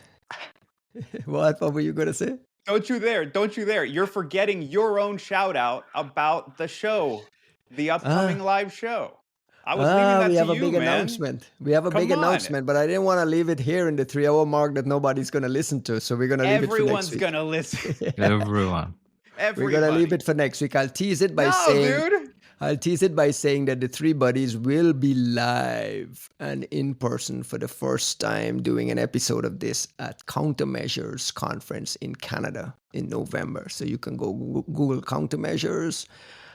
What were you going to say? Don't you dare. You're forgetting your own shout out about the show, the upcoming live show. I was leaving that we to have a you, big man. announcement. We have a Come big on. announcement, but I didn't want to leave it here in the 3-hour mark that nobody's going to listen to. So we're going to leave it for next Everyone's week. gonna listen. Everyone. We're going to leave it for next week. I'll tease it by saying that the three buddies will be live and in person for the first time doing an episode of this at Countermeasures Conference in Canada in November. So you can go Google Countermeasures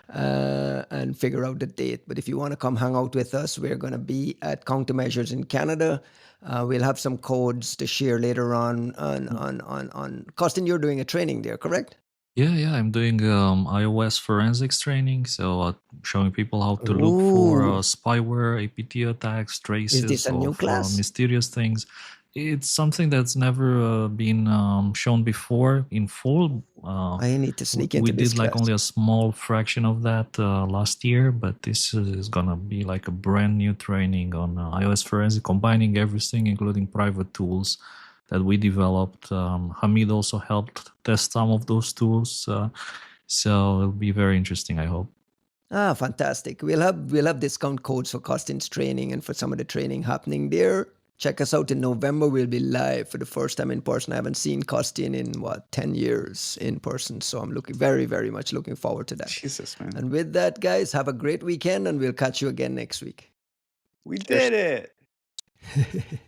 and figure out the date. But if you want to come hang out with us, we're going to be at Countermeasures in Canada. We'll have some codes to share later on. Kostin, you're doing a training there, correct? Yeah, I'm doing iOS forensics training, so showing people how to look for spyware, APT attacks, traces Is this a new class? Mysterious things. It's something that's never been shown before in full. I need to sneak into we this did like class. only a small fraction of that last year, but this is gonna be like a brand new training on iOS forensic, combining everything, including private tools that we developed. Hamid also helped test some of those tools, so it'll be very interesting, I hope. Fantastic. We'll have discount codes for Kostin's training and for some of the training happening there. Check us out in November. We'll be live for the first time in person. I haven't seen Kostin in 10 years in person, so I'm very, very much looking forward to that. Jesus, man. And with that, guys, have a great weekend, and we'll catch you again next week. We did it.